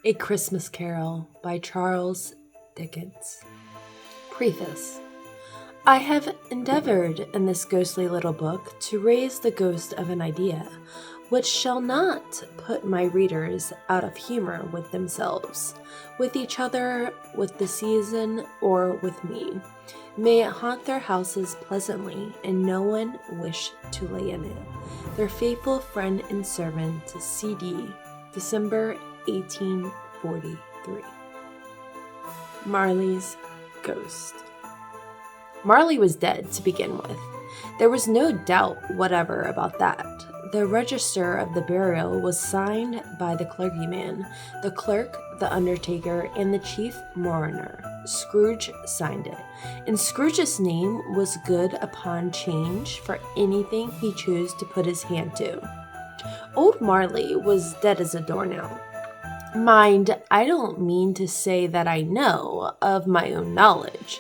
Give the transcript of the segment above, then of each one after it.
A Christmas Carol by Charles Dickens. Preface. I have endeavored in this ghostly little book to raise the ghost of an idea, which shall not put my readers out of humor with themselves, with each other, with the season, or with me. May it haunt their houses pleasantly, and no one wish to lay in it. Their faithful friend and servant, C.D., December 1843. Marley's Ghost. Marley was dead to begin with. There was no doubt whatever about that. The register of the burial was signed by the clergyman, the clerk, the undertaker, and the chief mourner. Scrooge signed it, and Scrooge's name was good upon change for anything he chose to put his hand to. Old Marley was dead as a doornail. Mind, I don't mean to say that I know of my own knowledge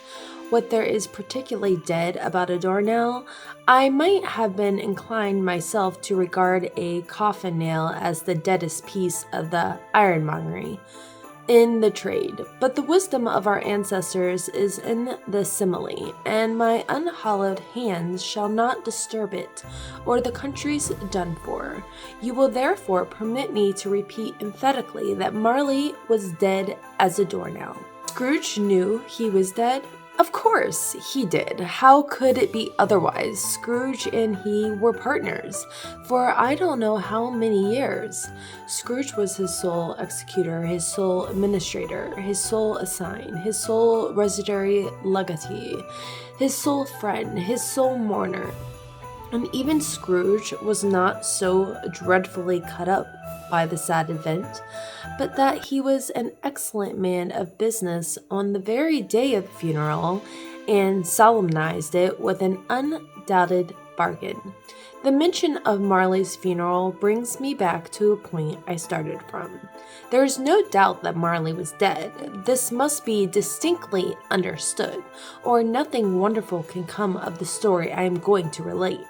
what there is particularly dead about a doornail. I might have been inclined myself to regard a coffin nail as the deadest piece of the ironmongery in the trade, but the wisdom of our ancestors is in the simile, and my unhallowed hands shall not disturb it, or the country's done for. You will therefore permit me to repeat emphatically that Marley was dead as a doornail. Scrooge knew he was dead. Of course he did. How could it be otherwise? Scrooge and he were partners for I don't know how many years. Scrooge was his sole executor, his sole administrator, his sole assign, his sole residuary legatee, his sole friend, his sole mourner. And even Scrooge was not so dreadfully cut up by the sad event, but that he was an excellent man of business on the very day of the funeral, and solemnized it with an undoubted bargain. The mention of Marley's funeral brings me back to a point I started from. There is no doubt that Marley was dead. This must be distinctly understood, or nothing wonderful can come of the story I am going to relate.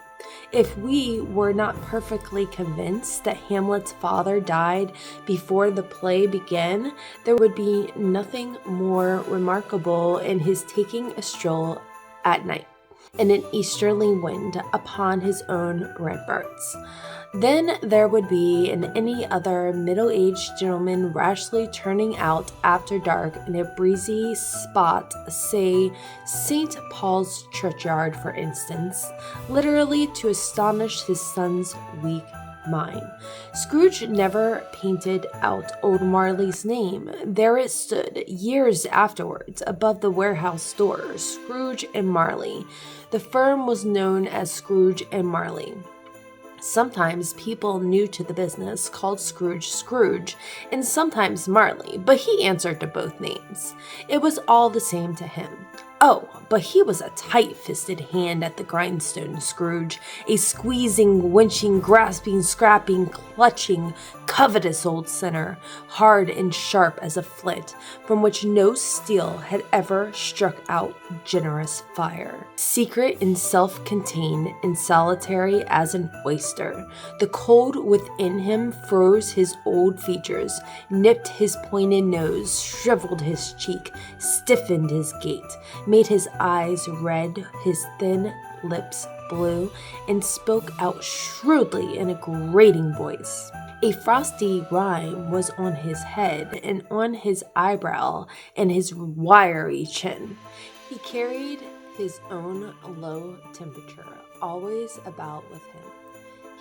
If we were not perfectly convinced that Hamlet's father died before the play began, there would be nothing more remarkable in his taking a stroll at night in an easterly wind upon his own ramparts than there would be in any other middle-aged gentleman rashly turning out after dark in a breezy spot, say St. Paul's churchyard, for instance, literally to astonish his son's weak mind. Scrooge never painted out old Marley's name. There it stood, years afterwards, above the warehouse door, Scrooge and Marley. The firm was known as Scrooge and Marley. Sometimes people new to the business called Scrooge Scrooge, and sometimes Marley, but he answered to both names. It was all the same to him. Oh, but he was a tight-fisted hand at the grindstone, Scrooge, a squeezing, winching, grasping, scrapping, clutching, covetous old sinner, hard and sharp as a flint, from which no steel had ever struck out generous fire. Secret and self-contained and solitary as an oyster, the cold within him froze his old features, nipped his pointed nose, shriveled his cheek, stiffened his gait, made his eyes red, his thin lips blue, and spoke out shrewdly in a grating voice. A frosty rime was on his head and on his eyebrow and his wiry chin. He carried his own low temperature always about with him.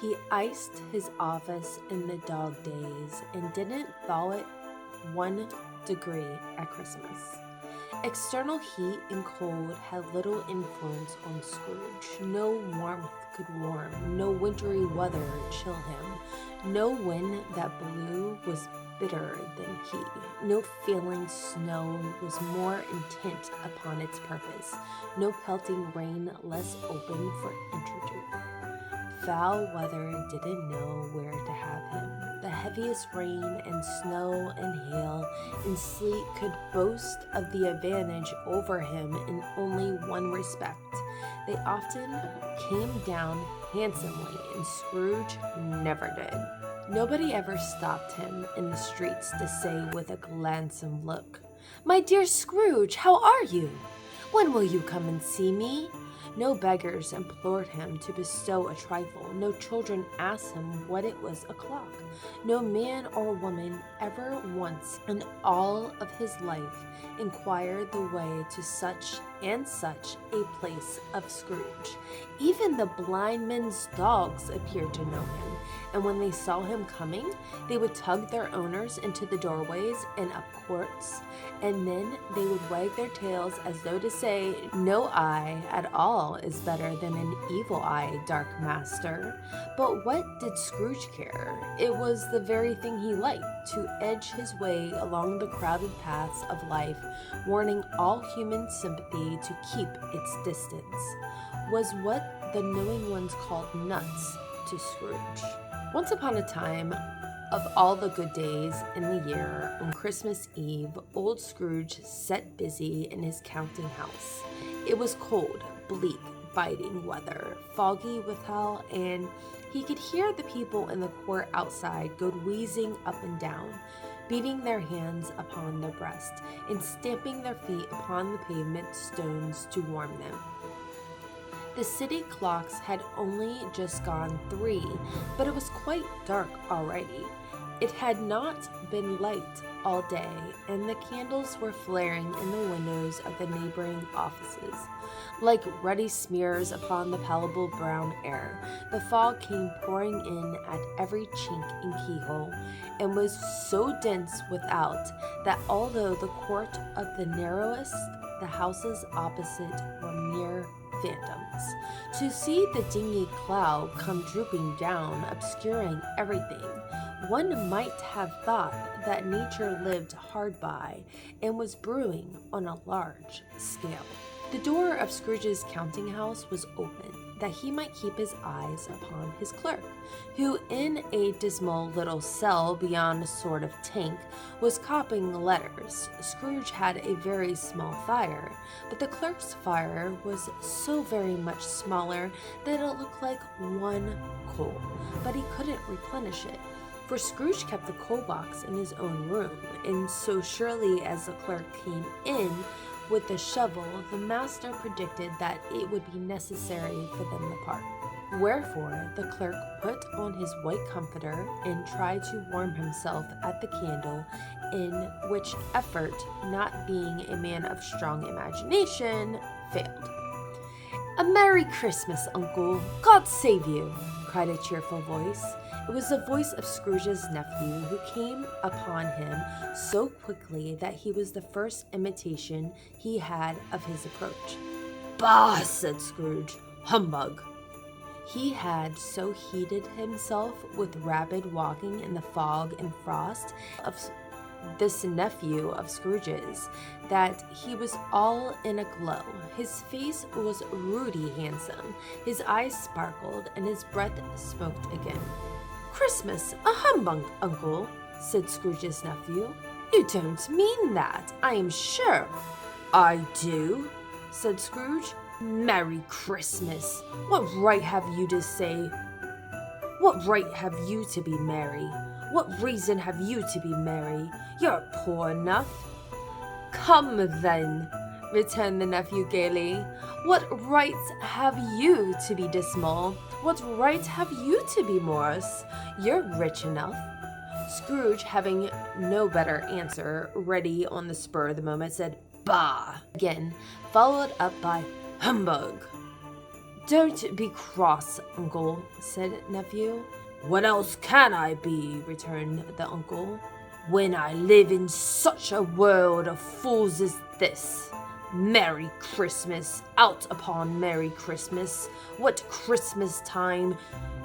He iced his office in the dog days and didn't thaw it 1 degree at Christmas. External heat and cold had little influence on Scrooge. No warmth could warm, no wintry weather chill him. No wind that blew was bitter than he. No falling snow was more intent upon its purpose. No pelting rain less open for interlude. Foul weather didn't know where to have him. The heaviest rain and snow and hail and sleet could boast of the advantage over him in only one respect. They often came down handsomely, and Scrooge never did. Nobody ever stopped him in the streets to say with a gladsome look, "My dear Scrooge, how are you? When will you come and see me?" No beggars implored him to bestow a trifle. No children asked him what it was o'clock. No man or woman ever once in all of his life inquired the way to such and such a place of Scrooge. Even the blind men's dogs appeared to know him, and when they saw him coming, they would tug their owners into the doorways and up courts, and then they would wag their tails as though to say, "No eye at all is better than an evil eye, dark master." But what did Scrooge care? It was the very thing he liked, to edge his way along the crowded paths of life, warning all human sympathy to keep its distance, was what the knowing ones called nuts to Scrooge. Once upon a time, of all the good days in the year, on Christmas Eve, old Scrooge sat busy in his counting house. It was cold, bleak, biting weather, foggy withal, and he could hear the people in the court outside go wheezing up and down, beating their hands upon their breast, and stamping their feet upon the pavement stones to warm them. The city clocks had only just gone 3, but it was quite dark already. It had not been light all day, and the candles were flaring in the windows of the neighboring offices. Like ruddy smears upon the palpable brown air, the fog came pouring in at every chink and keyhole, and was so dense without that although the court of the narrowest, the houses opposite were mere phantoms. To see the dingy cloud come drooping down, obscuring everything, one might have thought that nature lived hard by and was brewing on a large scale. The door of Scrooge's counting house was open, that he might keep his eyes upon his clerk, who in a dismal little cell beyond a sort of tank was copying letters. Scrooge had a very small fire, but the clerk's fire was so very much smaller that it looked like one coal, but he couldn't replenish it. For Scrooge kept the coal box in his own room, and so surely as the clerk came in with the shovel, the master predicted that it would be necessary for them to part. Wherefore the clerk put on his white comforter and tried to warm himself at the candle, in which effort, not being a man of strong imagination, failed. "A Merry Christmas, Uncle! God save you!" cried a cheerful voice. It was the voice of Scrooge's nephew, who came upon him so quickly that he was the first imitation he had of his approach. "Bah!" said Scrooge. "Humbug!" He had so heated himself with rapid walking in the fog and frost of this nephew of Scrooge's that he was all in a glow. His face was ruddy handsome, his eyes sparkled, and his breath smoked again. "Christmas, a humbug, Uncle," said Scrooge's nephew. "You don't mean that, I am sure." "I do," said Scrooge. "Merry Christmas! What right have you to say? What right have you to be merry? What reason have you to be merry? You're poor enough." "Come then," returned the nephew gaily. "What right have you to be dismal? What right have you to be morose? You're rich enough." Scrooge, having no better answer ready on the spur of the moment, said, "Bah!" again, followed up by "Humbug!" "Don't be cross, Uncle," said nephew. "What else can I be?" returned the uncle, "when I live in such a world of fools as this? Merry Christmas, out upon Merry Christmas. What Christmas time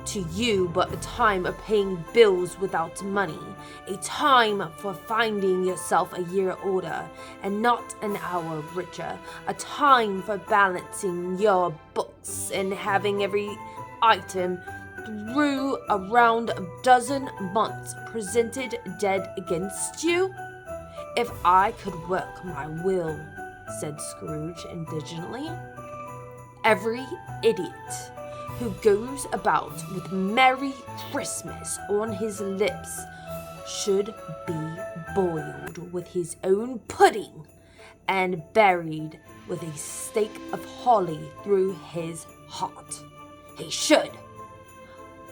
to you but a time of paying bills without money, a time for finding yourself a year older and not an hour richer, a time for balancing your books and having every item through around a dozen months presented dead against you? If I could work my will," said Scrooge indignantly, "every idiot who goes about with Merry Christmas on his lips should be boiled with his own pudding and buried with a stake of holly through his heart. He should."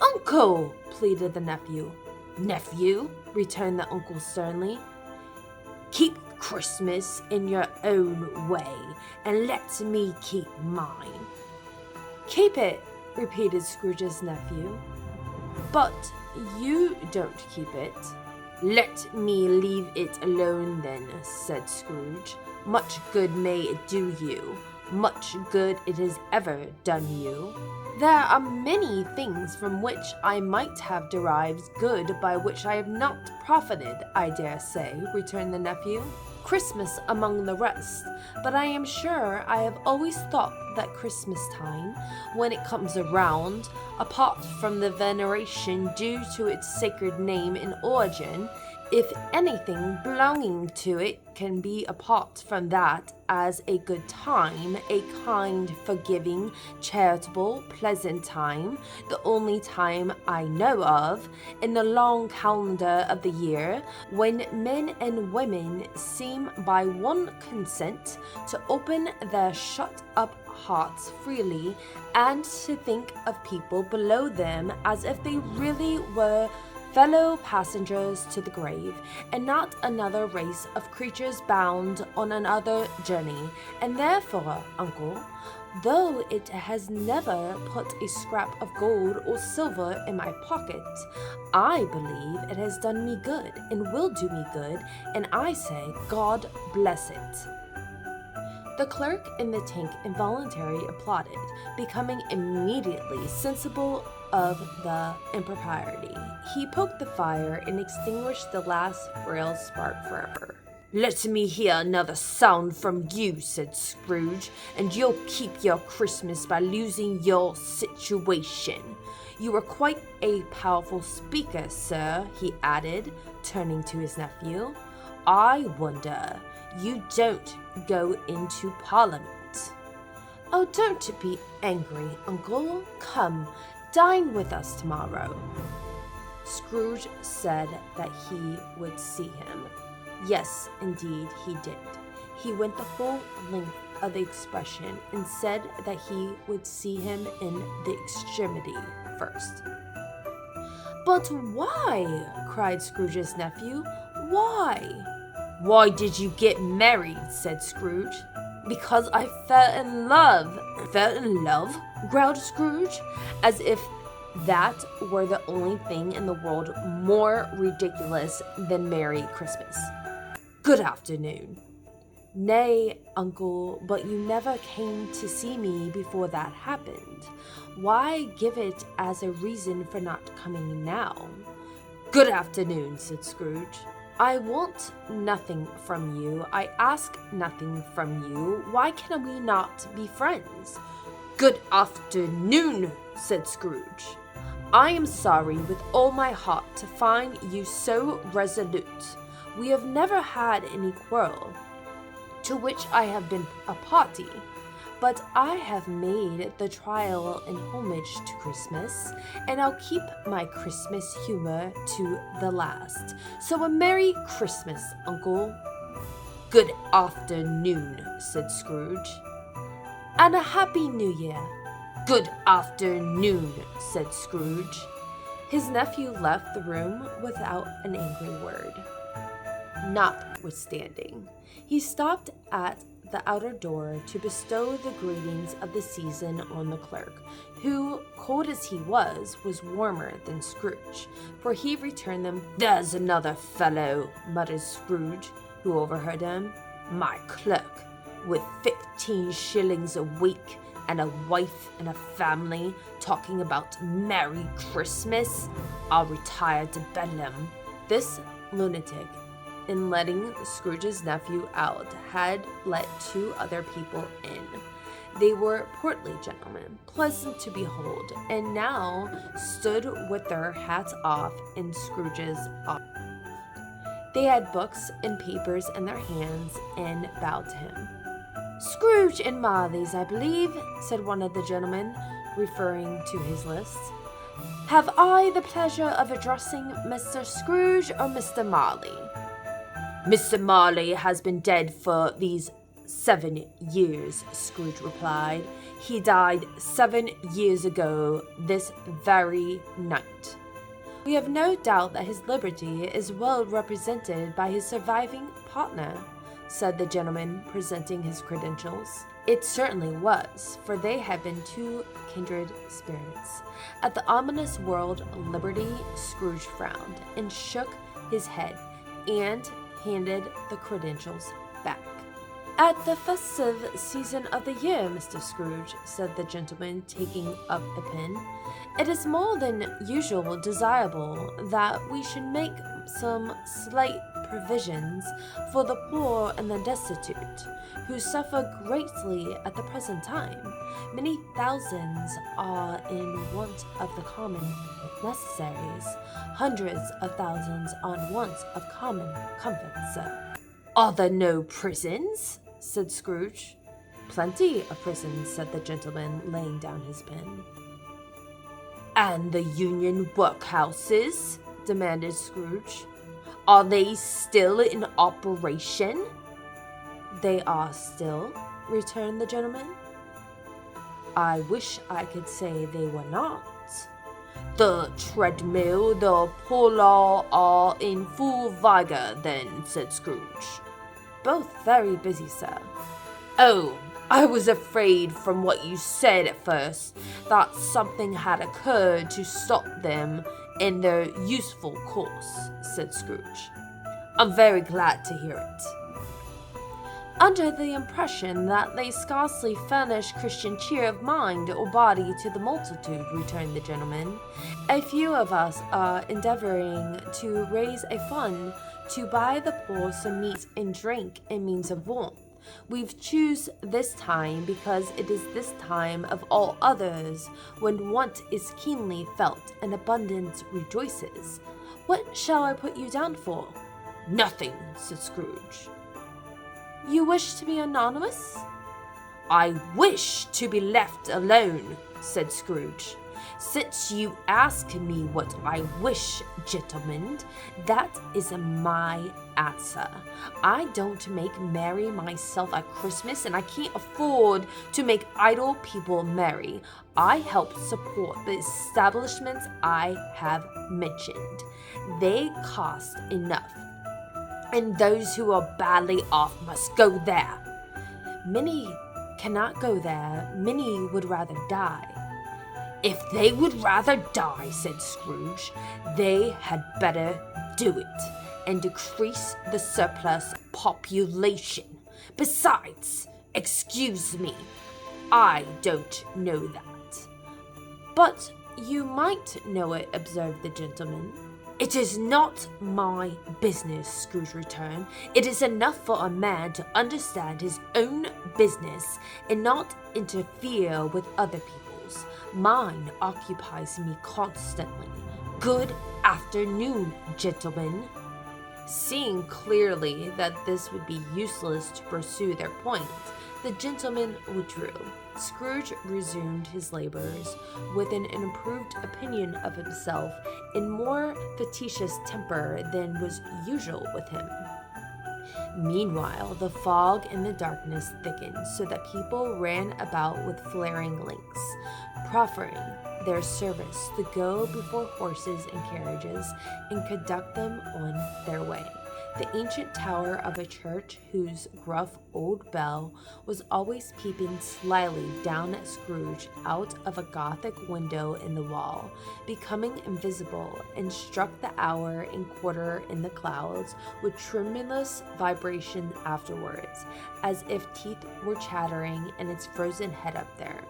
"Uncle," pleaded the nephew. "Nephew," returned the uncle sternly, "keep Christmas in your own way, and let me keep mine." "Keep it," repeated Scrooge's nephew. "But you don't keep it." "Let me leave it alone then," said Scrooge. "Much good may it do you. Much good it has ever done you." "There are many things from which I might have derived good by which I have not profited, I dare say," returned the nephew. "Christmas among the rest. But I am sure I have always thought that Christmas time, when it comes around, apart from the veneration due to its sacred name and origin, if anything belonging to it can be apart from that as a good time, a kind, forgiving, charitable, pleasant time, the only time I know of, in the long calendar of the year, when men and women seem by one consent to open their shut-up hearts freely and to think of people below them as if they really were fellow passengers to the grave, and not another race of creatures bound on another journey. And therefore, uncle, though it has never put a scrap of gold or silver in my pocket, I believe it has done me good, and will do me good, and I say, God bless it." The clerk in the tank involuntarily applauded, becoming immediately sensible of the impropriety. He poked the fire and extinguished the last frail spark forever. "Let me hear another sound from you," said Scrooge, "and you'll keep your Christmas by losing your situation. You are quite a powerful speaker, sir," he added, turning to his nephew. "I wonder you don't go into Parliament." "Oh, don't be angry, uncle. Come, dine with us tomorrow." Scrooge said that he would see him. Yes, indeed, he did. He went the whole length of the expression and said that he would see him in the extremity first. "But why?" cried Scrooge's nephew. "Why?" "Why did you get married?" said Scrooge. "Because I fell in love." "Fell in love?" growled Scrooge, as if that were the only thing in the world more ridiculous than Merry Christmas. "Good afternoon." "Nay, uncle, but you never came to see me before that happened. Why give it as a reason for not coming now?" "Good afternoon," said Scrooge. "I want nothing from you. I ask nothing from you. Why can we not be friends?" "Good afternoon," said Scrooge. "I am sorry with all my heart to find you so resolute. We have never had any quarrel, to which I have been a party, but I have made the trial in homage to Christmas, and I'll keep my Christmas humor to the last. So a Merry Christmas, uncle." "Good afternoon," said Scrooge. "And a Happy New Year." "Good afternoon," said Scrooge. His nephew left the room without an angry word. Notwithstanding, he stopped at the outer door to bestow the greetings of the season on the clerk, who, cold as he was warmer than Scrooge, for he returned them. "There's another fellow," muttered Scrooge, who overheard him. "My clerk, with 15 shillings a week, and a wife and a family, talking about Merry Christmas. I'll retire to Bedlam." This lunatic, in letting Scrooge's nephew out, had let 2 other people in. They were portly gentlemen, pleasant to behold, and now stood with their hats off in Scrooge's office. They had books and papers in their hands and bowed to him. "Scrooge and Marley's, I believe," said one of the gentlemen. referring to his list. "Have I the pleasure of addressing Mr. Scrooge or Mr. Marley?" "Mr. Marley has been dead for these 7 years," Scrooge replied. "He died 7 years ago this very night." "We have no doubt that his liberty is well represented by his surviving partner," said the gentleman, presenting his credentials. It certainly was, for they had been 2 kindred spirits. At the ominous word liberty, Scrooge frowned and shook his head and handed the credentials back. "At the festive season of the year, Mr. Scrooge," said the gentleman, taking up the pen, "it is more than usual desirable that we should make some slight provisions for the poor and the destitute, who suffer greatly at the present time. Many thousands are in want of the common necessaries. Hundreds of thousands are in want of common comforts, sir." "Are there no prisons?" said Scrooge. "Plenty of prisons," said the gentleman, laying down his pen. "And the Union workhouses?" demanded Scrooge. "Are they still in operation?" "They are still," returned the gentleman. "I wish I could say they were not." "The treadmill, the poor law are in full vigor, then," said Scrooge. "Both very busy, sir." "Oh, I was afraid from what you said at first that something had occurred to stop them in their useful course," said Scrooge. "I'm very glad to hear it." "Under the impression that they scarcely furnish Christian cheer of mind or body to the multitude," returned the gentleman. "A few of us are endeavoring to raise a fund to buy the poor some meat and drink and means of warmth. We've choose this time because it is this time of all others when want is keenly felt and abundance rejoices. What shall I put you down for?" "Nothing," said Scrooge. "You wish to be anonymous?" "I wish to be left alone," said Scrooge. "Since you ask me what I wish, gentlemen, that is my answer. I don't make merry myself at Christmas, and I can't afford to make idle people merry. I help support the establishments I have mentioned. They cost enough, and those who are badly off must go there." "Many cannot go there. Many would rather die." "If they would rather die," said Scrooge, "they had better do it, and decrease the surplus population. Besides, excuse me, I don't know that." "But you might know it," observed the gentleman. "It is not my business," Scrooge returned. "It is enough for a man to understand his own business and not interfere with other people's. Mine occupies me constantly. Good afternoon, gentlemen." Seeing clearly that this would be useless to pursue their point, the gentleman withdrew. Scrooge resumed his labors with an improved opinion of himself and more facetious temper than was usual with him. Meanwhile, the fog and the darkness thickened, so that people ran about with flaring lamps, proffering their service to go before horses and carriages and conduct them on their way. The ancient tower of a church, whose gruff old bell was always peeping slyly down at Scrooge out of a Gothic window in the wall, becoming invisible, and struck the hour and quarter in the clouds with tremulous vibration afterwards, as if teeth were chattering in its frozen head up there.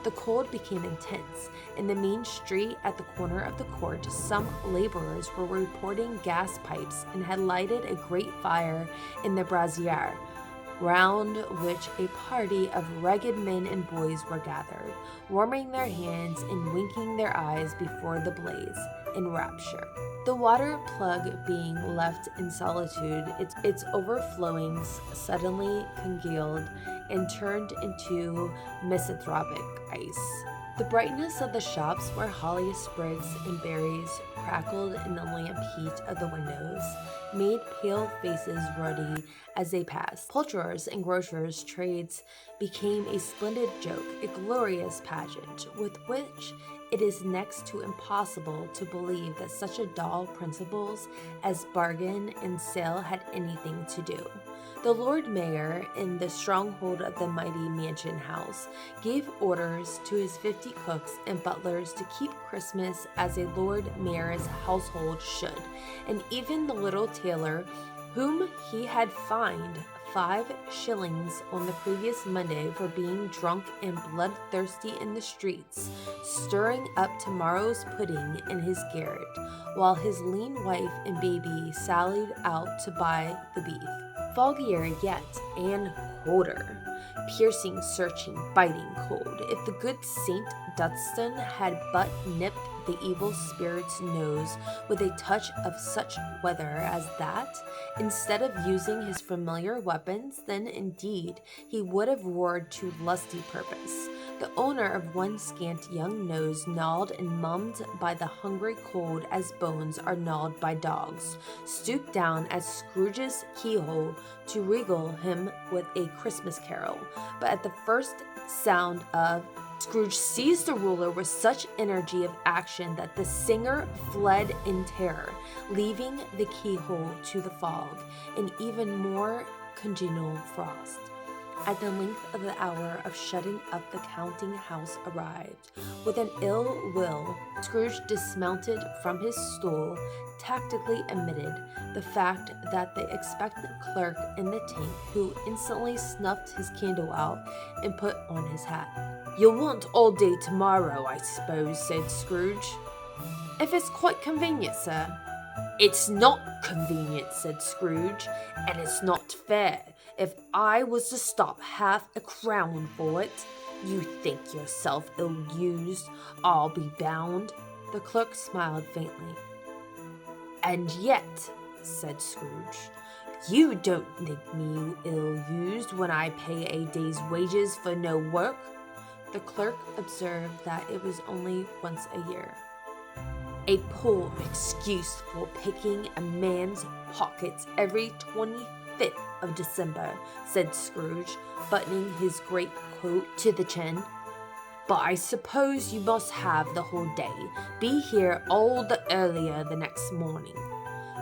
The cold became intense. In the main street at the corner of the court, some laborers were reporting gas pipes and had lighted a great fire in the brazier, round which a party of ragged men and boys were gathered, warming their hands and winking their eyes before the blaze, in rapture. The water plug being left in solitude, its overflowings suddenly congealed and turned into misanthropic ice. The brightness of the shops where holly sprigs and berries crackled in the lamp heat of the windows made pale faces ruddy as they passed. Poulterers' and grocers' trades became a splendid joke, a glorious pageant, with which it is next to impossible to believe that such a dull principles as bargain and sale had anything to do. The Lord Mayor, in the stronghold of the mighty mansion house, gave orders to his 50 cooks and butlers to keep Christmas as a Lord Mayor's household should, and even the little tailor, whom he had fined 5 shillings on the previous Monday for being drunk and bloodthirsty in the streets, stirring up tomorrow's pudding in his garret, while his lean wife and baby sallied out to buy the beef. Foggier yet, and colder. Piercing, searching, biting cold. If the good Saint Dunstan had but nipped the evil spirit's nose with a touch of such weather as that, instead of using his familiar weapons, then indeed he would have roared to lusty purpose. The owner of one scant young nose, gnawed and mummed by the hungry cold as bones are gnawed by dogs, stooped down at Scrooge's keyhole to regale him with a Christmas carol. But at the first sound of Scrooge seized the ruler with such energy of action that the singer fled in terror, leaving the keyhole to the fog, an even more congenial frost. At the length of the hour of shutting up the counting house arrived. With an ill will, Scrooge dismounted from his stool, tactically omitted the fact that the expectant clerk in the tank, who instantly snuffed his candle out and put on his hat. "You'll want all day tomorrow, I suppose," said Scrooge. "If it's quite convenient, sir." "It's not convenient," said Scrooge, "and it's not fair. If I was to stop half a crown for it, you think yourself ill-used, I'll be bound." The clerk smiled faintly. "And yet," said Scrooge, "you don't think me ill-used when I pay a day's wages for no work." The clerk observed that it was only once a year. "A poor excuse for picking a man's pockets every 25th of December," said Scrooge, buttoning his great coat to the chin. "But I suppose you must have the whole day. Be here all the earlier the next morning."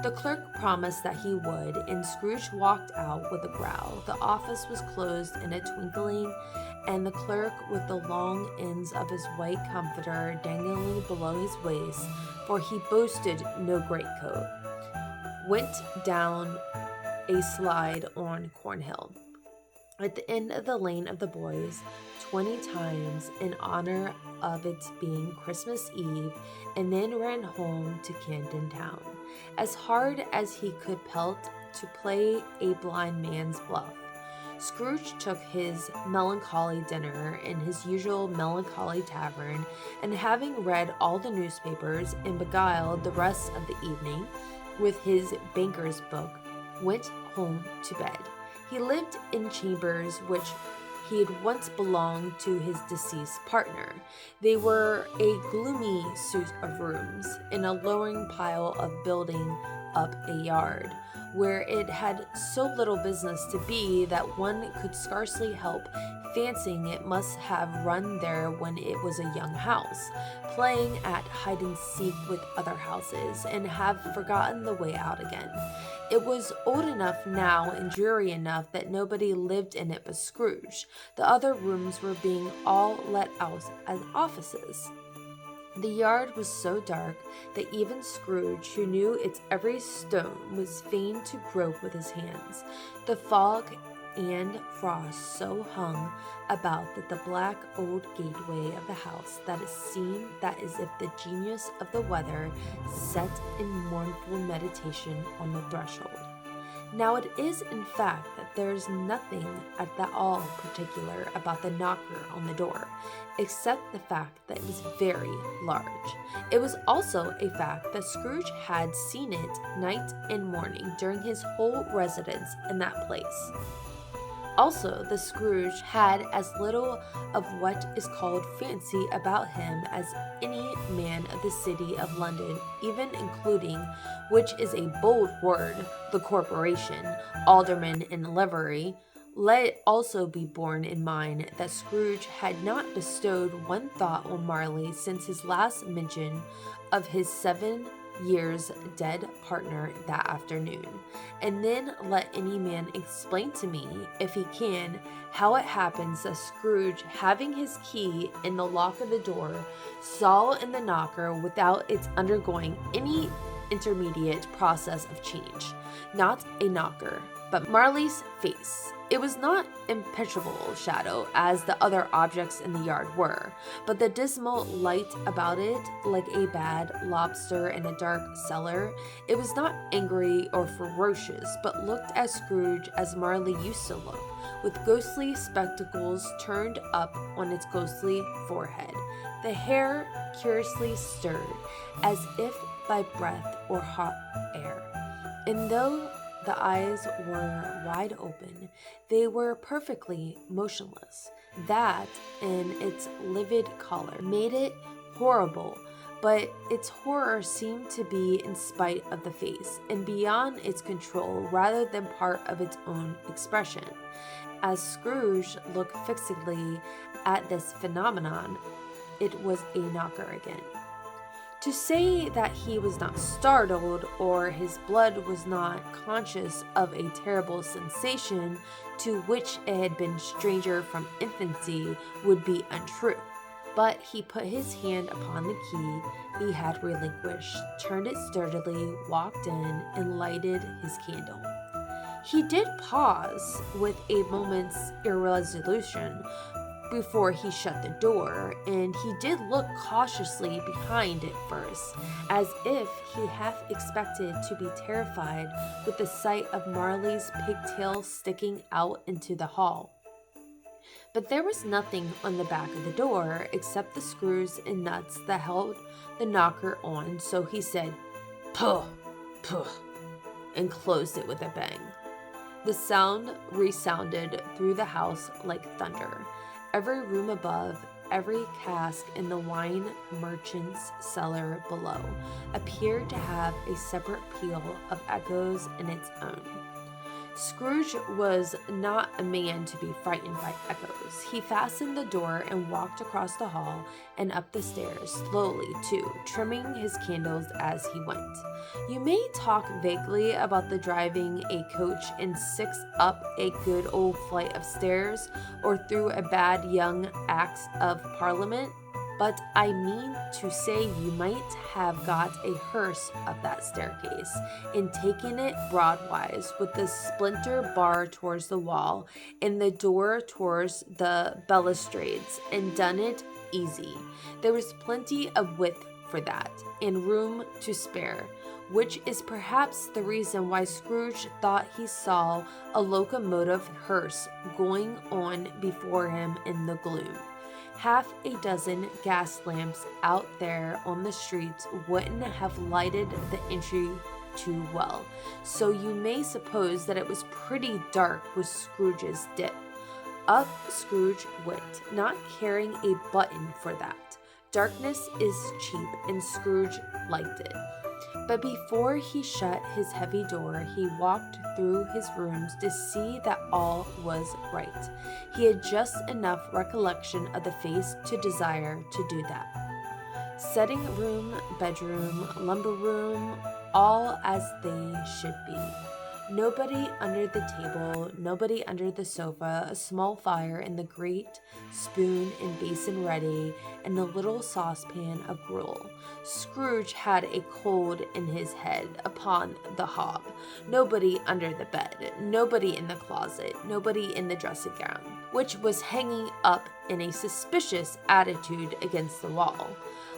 The clerk promised that he would, and Scrooge walked out with a growl. The office was closed in a twinkling, and the clerk, with the long ends of his white comforter dangling below his waist, for he boasted no greatcoat, went down a slide on Cornhill, at the end of the Lane of the Boys, 20 times in honor of its being Christmas Eve, and then ran home to Camden Town, as hard as he could pelt, to play a blind man's bluff. Scrooge took his melancholy dinner in his usual melancholy tavern, and having read all the newspapers and beguiled the rest of the evening with his banker's book, went home to bed. He lived in chambers which he had once belonged to his deceased partner. They were a gloomy suit of rooms in a lowering pile of building up a yard, where it had so little business to be that one could scarcely help fancying it must have run there when it was a young house, playing at hide-and-seek with other houses, and have forgotten the way out again. It was old enough now and dreary enough that nobody lived in it but Scrooge. The other rooms were being all let out as offices. The yard was so dark that even Scrooge, who knew its every stone, was fain to grope with his hands. The fog and frost so hung about that the black old gateway of the house that it seemed that as if the genius of the weather sat in mournful meditation on the threshold. Now it is in fact that there is nothing at all particular about the knocker on the door, except the fact that it was very large. It was also a fact that Scrooge had seen it night and morning during his whole residence in that place. Also, the Scrooge had as little of what is called fancy about him as any man of the city of London, even including, which is a bold word, the corporation, aldermen in livery. Let it also be borne in mind that Scrooge had not bestowed one thought on Marley since his last mention of his 7 years dead partner that afternoon. And then let any man explain to me, if he can, how it happens that Scrooge, having his key in the lock of the door, saw in the knocker without its undergoing any intermediate process of change, not a knocker, but Marley's face. It was not impenetrable shadow as the other objects in the yard were, but the dismal light about it, like a bad lobster in a dark cellar. It was not angry or ferocious, but looked as Scrooge as Marley used to look, with ghostly spectacles turned up on its ghostly forehead, the hair curiously stirred, as if by breath or hot air. And though the eyes were wide open, they were perfectly motionless. That, in its livid color, made it horrible, but its horror seemed to be in spite of the face, and beyond its control rather than part of its own expression. As Scrooge looked fixedly at this phenomenon, it was a knocker again. To say that he was not startled or his blood was not conscious of a terrible sensation to which it had been stranger from infancy would be untrue. But he put his hand upon the key he had relinquished, turned it sturdily, walked in, and lighted his candle. He did pause with a moment's irresolution before he shut the door, and he did look cautiously behind it first, as if he half expected to be terrified with the sight of Marley's pigtail sticking out into the hall. But there was nothing on the back of the door except the screws and nuts that held the knocker on, so he said, "Puh, puh," and closed it with a bang. The sound resounded through the house like thunder. Every room above, every cask in the wine merchant's cellar below, appeared to have a separate peal of echoes in its own. Scrooge was not a man to be frightened by echoes. He fastened the door and walked across the hall and up the stairs, slowly too, trimming his candles as he went. You may talk vaguely about the driving a coach and six up a good old flight of stairs or through a bad young Acts of Parliament, but I mean to say you might have got a hearse up that staircase and taken it broadwise with the splinter bar towards the wall and the door towards the balustrades and done it easy. There was plenty of width for that and room to spare, which is perhaps the reason why Scrooge thought he saw a locomotive hearse going on before him in the gloom. Half a dozen gas lamps out there on the streets wouldn't have lighted the entry too well, so you may suppose that it was pretty dark with Scrooge's dip. Up Scrooge went, not caring a button for that. Darkness is cheap, and Scrooge liked it. But before he shut his heavy door, he walked through his rooms to see that all was right. He had just enough recollection of the face to desire to do that. Setting room, bedroom, lumber room, all as they should be. Nobody under the table, nobody under the sofa, a small fire and the great spoon and basin ready, and the little saucepan of gruel. Scrooge had a cold in his head upon the hob. Nobody under the bed, nobody in the closet, nobody in the dressing gown, which was hanging up in a suspicious attitude against the wall.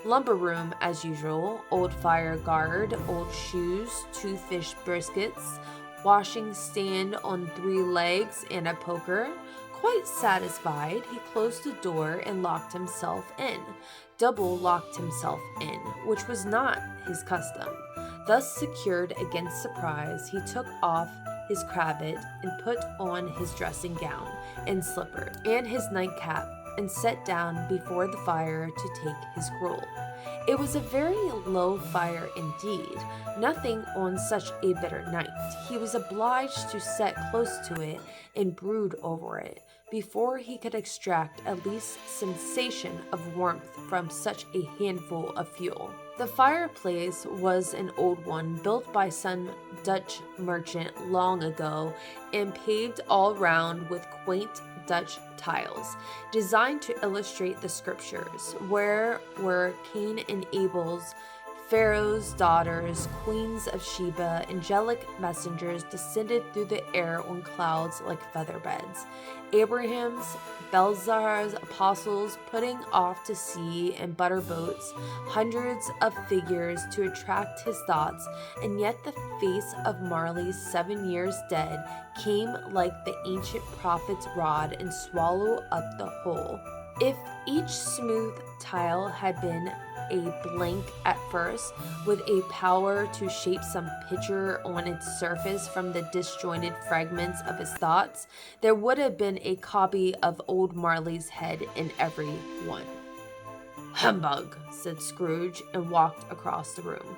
Lumber room as usual, old fire guard, old shoes, 2 fish briskets, washing stand on 3 legs and a poker. Quite satisfied, he closed the door and locked himself in. Double locked himself in, which was not his custom. Thus secured against surprise, he took off his cravat and put on his dressing gown and slippers and his nightcap and sat down before the fire to take his gruel. It was a very low fire indeed, nothing on such a bitter night. He was obliged to set close to it and brood over it before he could extract at least sensation of warmth from such a handful of fuel. The fireplace was an old one built by some Dutch merchant long ago and paved all round with quaint Dutch tiles, designed to illustrate the scriptures, where were Cain and Abel's, Pharaoh's daughters, queens of Sheba, angelic messengers descended through the air on clouds like feather beds, Abraham's, Belshazzar's apostles putting off to sea in butter boats, hundreds of figures to attract his thoughts, and yet the face of Marley's 7 years dead came like the ancient prophet's rod and swallowed up the whole. If each smooth tile had been a blank at first, with a power to shape some picture on its surface from the disjointed fragments of his thoughts, there would have been a copy of old Marley's head in every one. "Humbug," said Scrooge, and walked across the room.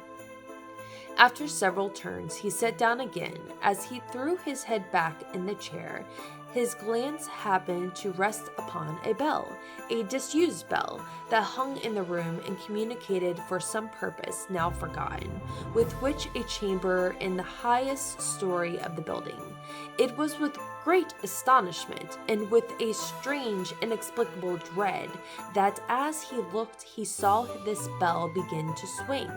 After several turns, he sat down again. As he threw his head back in the chair, his glance happened to rest upon a bell, a disused bell, that hung in the room and communicated for some purpose now forgotten, with which a chamber in the highest story of the building. It was with great astonishment and with a strange, inexplicable dread that as he looked he saw this bell begin to swing.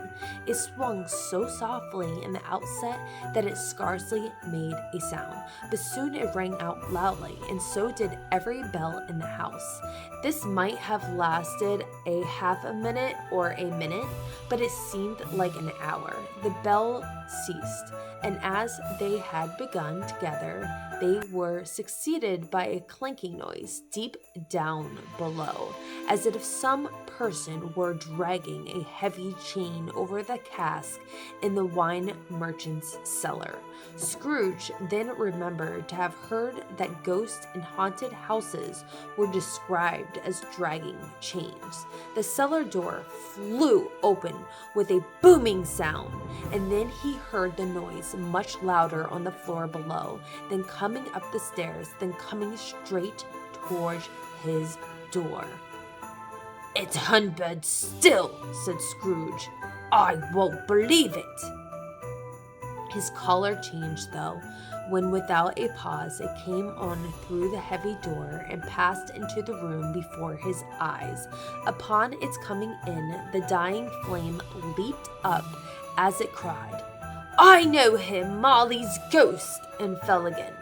It swung so softly in the outset that it scarcely made a sound, but soon it rang out loudly, and so did every bell in the house. This might have lasted a half a minute or a minute, but it seemed like an hour. The bell ceased, and as they had begun together, they were succeeded by a clanking noise deep down below, as if some person were dragging a heavy chain over the cask in the wine merchant's cellar. Scrooge then remembered to have heard that ghosts in haunted houses were described as dragging chains. The cellar door flew open with a booming sound, and then he heard the noise much louder on the floor below, then coming up the stairs, then coming straight towards his door. "It's humbug still," said Scrooge. "I won't believe it." His color changed, though, when without a pause it came on through the heavy door and passed into the room before his eyes. Upon its coming in, the dying flame leaped up as it cried, "I know him, Marley's ghost," and fell again.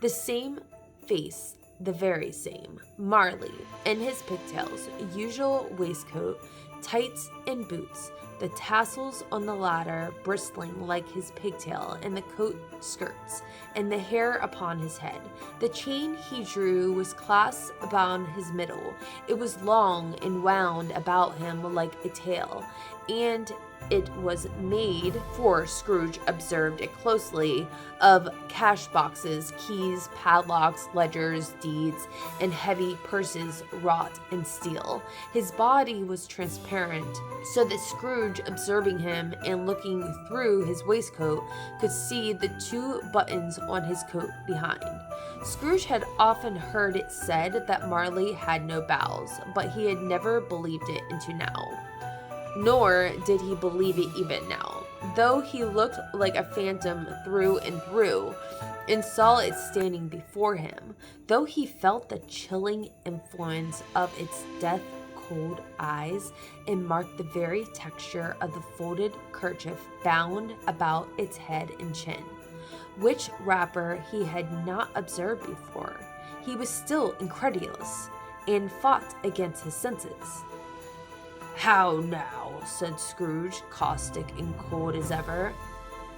The same face, the very same. Marley, in his pigtails, usual waistcoat, tights, and boots, the tassels on the latter bristling like his pigtail and the coat skirts, and the hair upon his head. The chain he drew was clasped about his middle. It was long and wound about him like a tail, and it was made, for Scrooge observed it closely, of cash boxes, keys, padlocks, ledgers, deeds, and heavy purses wrought in steel. His body was transparent, so that Scrooge, observing him and looking through his waistcoat, could see the 2 buttons on his coat behind. Scrooge had often heard it said that Marley had no bowels, but he had never believed it until now. Nor did he believe it even now, though he looked like a phantom through and through, and saw it standing before him, though he felt the chilling influence of its death-cold eyes, and marked the very texture of the folded kerchief bound about its head and chin, which wrapper he had not observed before. He was still incredulous, and fought against his senses. "How now?" said Scrooge, caustic and cold as ever.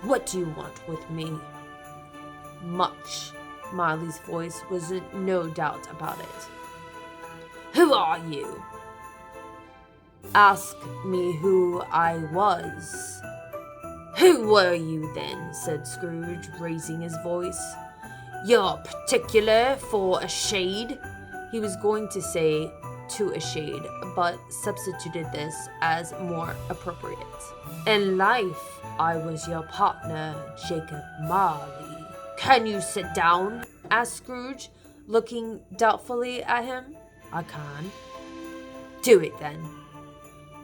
"What do you want with me?" "Much." Marley's voice was no doubt about it. "Who are you?" "Ask me who I was." "Who were you then?" said Scrooge, raising his voice. "You're particular for a shade?" He was going to say to a shade, but substituted this as more appropriate. "In life, I was your partner, Jacob Marley." "Can you sit down?" asked Scrooge, looking doubtfully at him. "I can." "Do it then."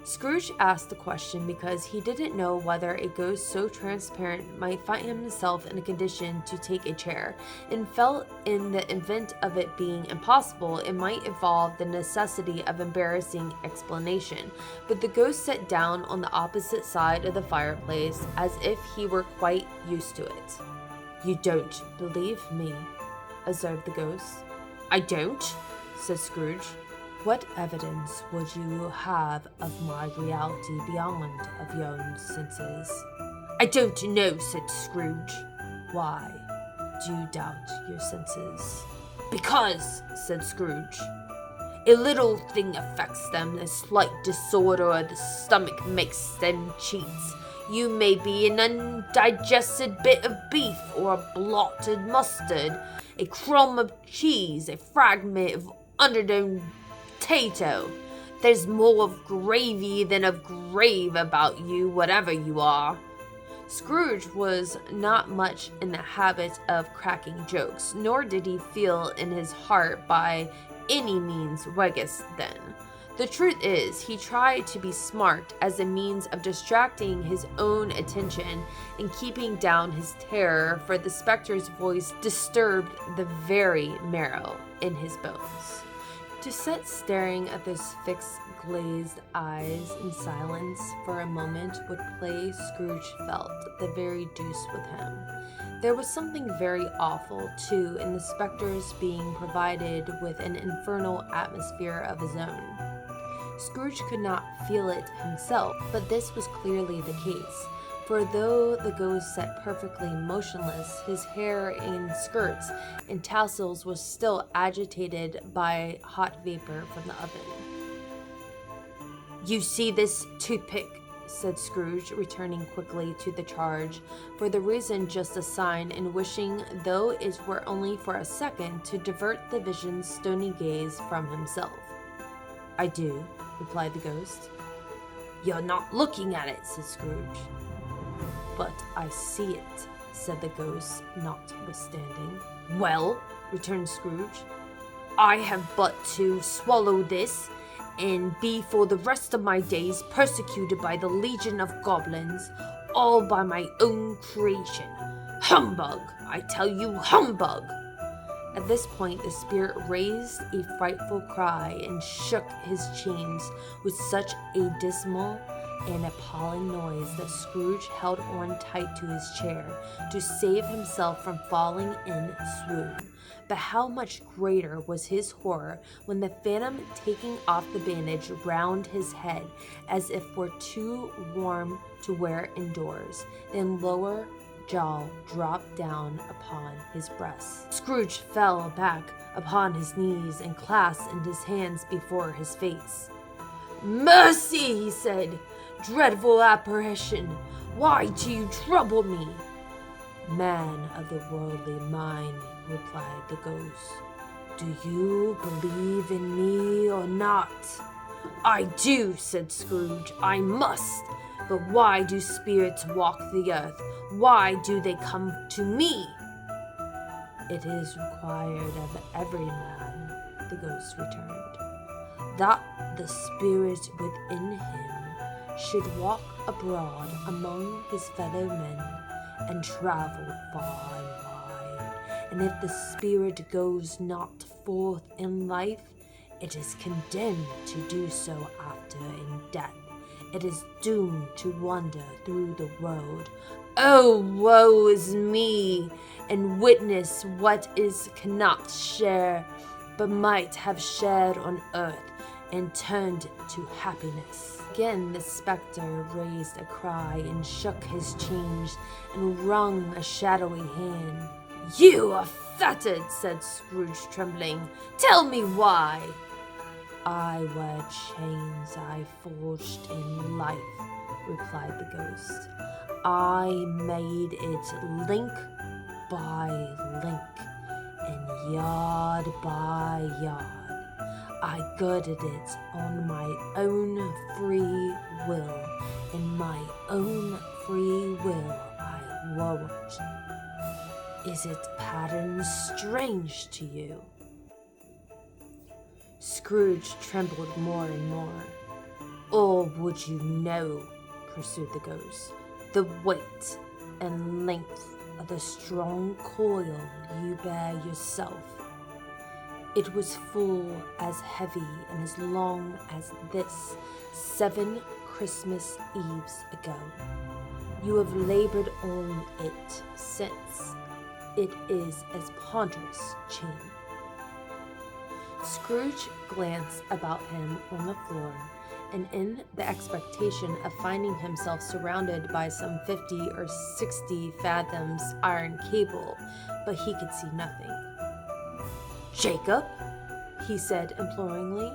Scrooge asked the question because he didn't know whether a ghost so transparent might find himself in a condition to take a chair, and felt in the event of it being impossible, it might involve the necessity of embarrassing explanation. But the ghost sat down on the opposite side of the fireplace as if he were quite used to it. "You don't believe me," observed the ghost. "I don't," said Scrooge. "What evidence would you have of my reality beyond of your own senses?" "I don't know," said Scrooge. "Why do you doubt your senses?" "Because," said Scrooge, "a little thing affects them, a slight disorder of the stomach makes them cheats. You may be an undigested bit of beef, or a blotted mustard, a crumb of cheese, a fragment of underdone potato. There's more of gravy than of grave about you, whatever you are." Scrooge was not much in the habit of cracking jokes, nor did he feel in his heart by any means Weggis then. The truth is, he tried to be smart as a means of distracting his own attention and keeping down his terror, for the spectre's voice disturbed the very marrow in his bones. To sit staring at those fixed, glazed eyes in silence for a moment would play, Scrooge felt, the very deuce with him. There was something very awful, too, in the spectre's being provided with an infernal atmosphere of his own. Scrooge could not feel it himself, but this was clearly the case, for though the ghost sat perfectly motionless, his hair and skirts and tassels was still agitated by hot vapor from the oven. "You see this toothpick?" said Scrooge, returning quickly to the charge, for the reason just assigned, and wishing, though it were only for a second, to divert the vision's stony gaze from himself. "I do," replied the ghost. "You're not looking at it," said Scrooge. "But I see it," said the ghost, notwithstanding. "Well," returned Scrooge, "I have but to swallow this, and be for the rest of my days persecuted by the legion of goblins, all by my own creation. Humbug! I tell you, humbug!" At this point, the spirit raised a frightful cry and shook his chains with such a dismal and appalling noise that Scrooge held on tight to his chair to save himself from falling in a swoon. But how much greater was his horror when the phantom, taking off the bandage round his head as if were too warm to wear indoors, then lower jaw dropped down upon his breast. Scrooge fell back upon his knees and clasped his hands before his face. "Mercy!" he said. "Dreadful apparition! Why do you trouble me?" "Man of the worldly mind," replied the ghost, "do you believe in me or not?" "I do," said Scrooge. "I must. But why do spirits walk the earth? Why do they come to me?" "It is required of every man," the ghost returned, "that the spirit within him should walk abroad among his fellow men and travel far and wide. And if the spirit goes not forth in life, it is condemned to do so after in death. It is doomed to wander through the world. Oh, woe is me! And witness what is cannot share, but might have shared on earth, and turned to happiness." Again the spectre raised a cry and shook his chains and wrung a shadowy hand. "You are fettered," said Scrooge, trembling. "Tell me why." "I wear chains I forged in life," replied the ghost. I made it link by link and yard by yard. I girded it on my own free will. In my own free will I wove it. Is its pattern strange to you? Scrooge trembled more and more. Or would you know, pursued the ghost, the weight and length of the strong coil you bear yourself? It was full as heavy and as long as this 7 Christmas Eves ago. You have labored on it since. It is as ponderous chain. Scrooge glanced about him on the floor, and in the expectation of finding himself surrounded by some 50 or 60 fathoms iron cable, but he could see nothing. Jacob, he said imploringly.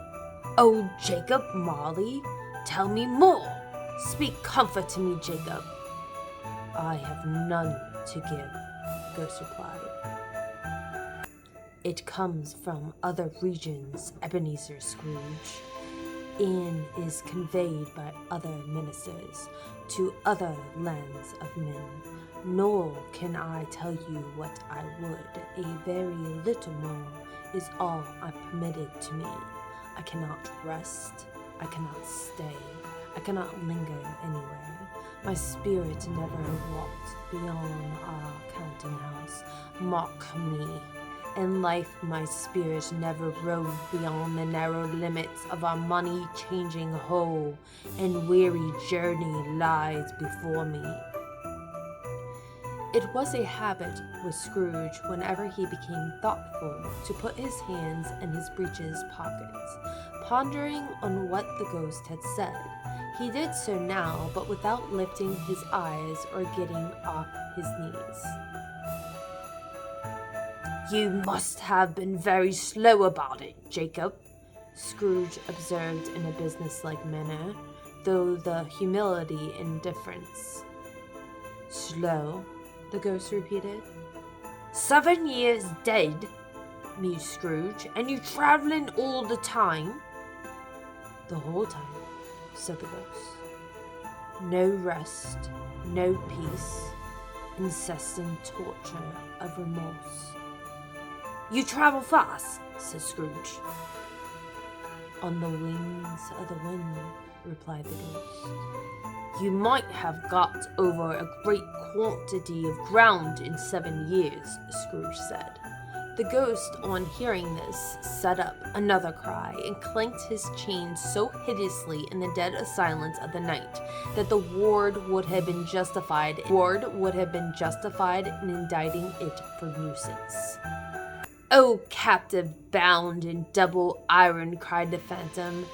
Oh, Jacob Marley, tell me more. Speak comfort to me, Jacob. I have none to give, the ghost replied. It comes from other regions, Ebenezer Scrooge, and is conveyed by other ministers to other lands of men. Nor can I tell you what I would. A very little more is all permitted to me. I cannot rest. I cannot stay. I cannot linger anywhere. My spirit never walked beyond our counting house. Mock me. In life, my spirit never roved beyond the narrow limits of our money-changing hole, and weary journey lies before me. It was a habit with Scrooge, whenever he became thoughtful, to put his hands in his breeches pockets, pondering on what the ghost had said. He did so now, but without lifting his eyes or getting off his knees. You must have been very slow about it, Jacob, Scrooge observed in a businesslike manner, though the humility indifference. Slow, the ghost repeated. 7 years dead, mused Scrooge, and you traveling all the time? The whole time, said the ghost. No rest, no peace, incessant torture of remorse. You travel fast, said Scrooge. On the wings of the wind, replied the ghost. You might have got over a great quantity of ground in 7 years, Scrooge said. The ghost, on hearing this, set up another cry and clanked his chain so hideously in the dead silence of the night that the ward would have been justified in indicting it for nuisance. "O captive bound in double iron," cried the phantom,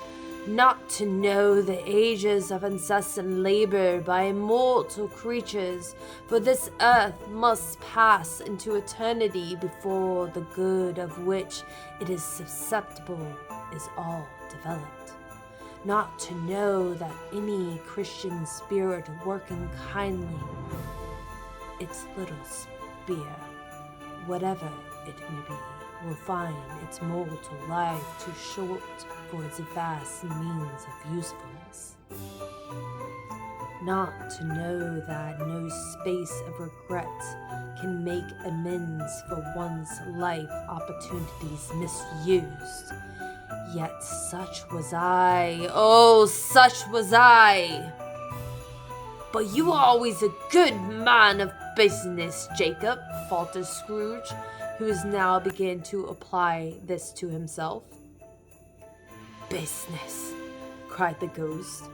"not to know the ages of incessant labor by immortal creatures, for this earth must pass into eternity before the good of which it is susceptible is all developed. Not to know that any Christian spirit working kindly its little spear, whatever it may be, will find its mortal life too short for its vast means of usefulness. Not to know that no space of regret can make amends for one's life opportunities misused. Yet such was I, oh, such was I! But you are always a good man of business, Jacob," faltered Scrooge, who was now beginning to apply this to himself. "Business," cried the ghost,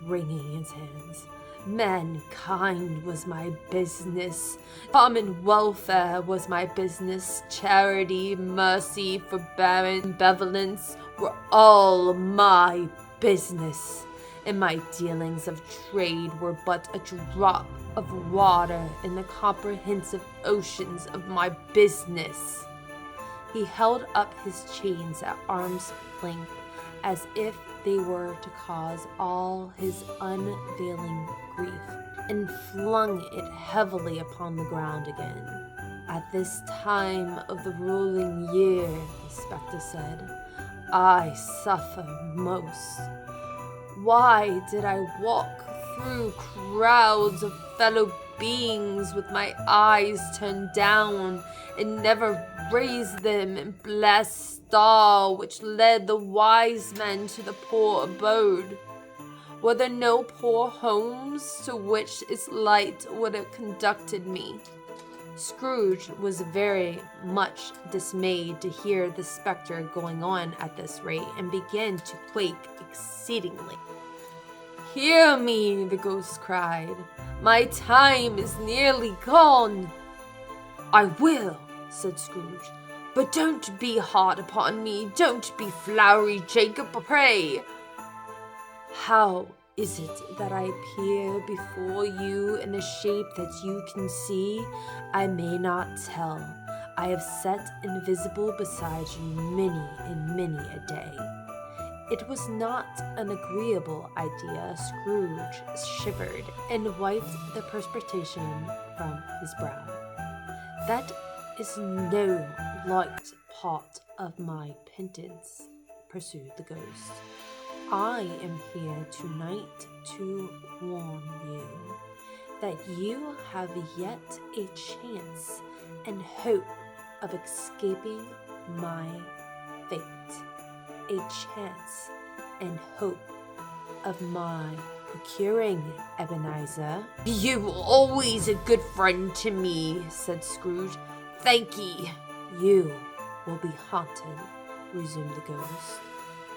wringing his hands. "Mankind was my business. Common welfare was my business. Charity, mercy, forbearance, benevolence were all my business. And my dealings of trade were but a drop of water in the comprehensive oceans of my business." He held up his chains at arm's length, as if they were to cause all his unavailing grief, and flung it heavily upon the ground again. "At this time of the ruling year," the spectre said, "I suffer most. Why did I walk through crowds of fellow beings with my eyes turned down and never raise them and bless star which led the wise men to the poor abode? Were there no poor homes to which its light would have conducted me?" Scrooge was very much dismayed to hear the spectre going on at this rate, and began to quake exceedingly. "Hear me," the ghost cried. "My time is nearly gone." "I will," said Scrooge. "But don't be hard upon me. Don't be flowery, Jacob, pray." "How is it that I appear before you in a shape that you can see? I may not tell. I have sat invisible beside you many and many a day." It was not an agreeable idea. Scrooge shivered and wiped the perspiration from his brow. "That is no light part of my penance," pursued the ghost. "I am here tonight to warn you that you have yet a chance and hope of escaping my fate. A chance and hope of my procuring, Ebenezer." "You were always a good friend to me," said Scrooge. "Thank ye." "You will be haunted," resumed the ghost,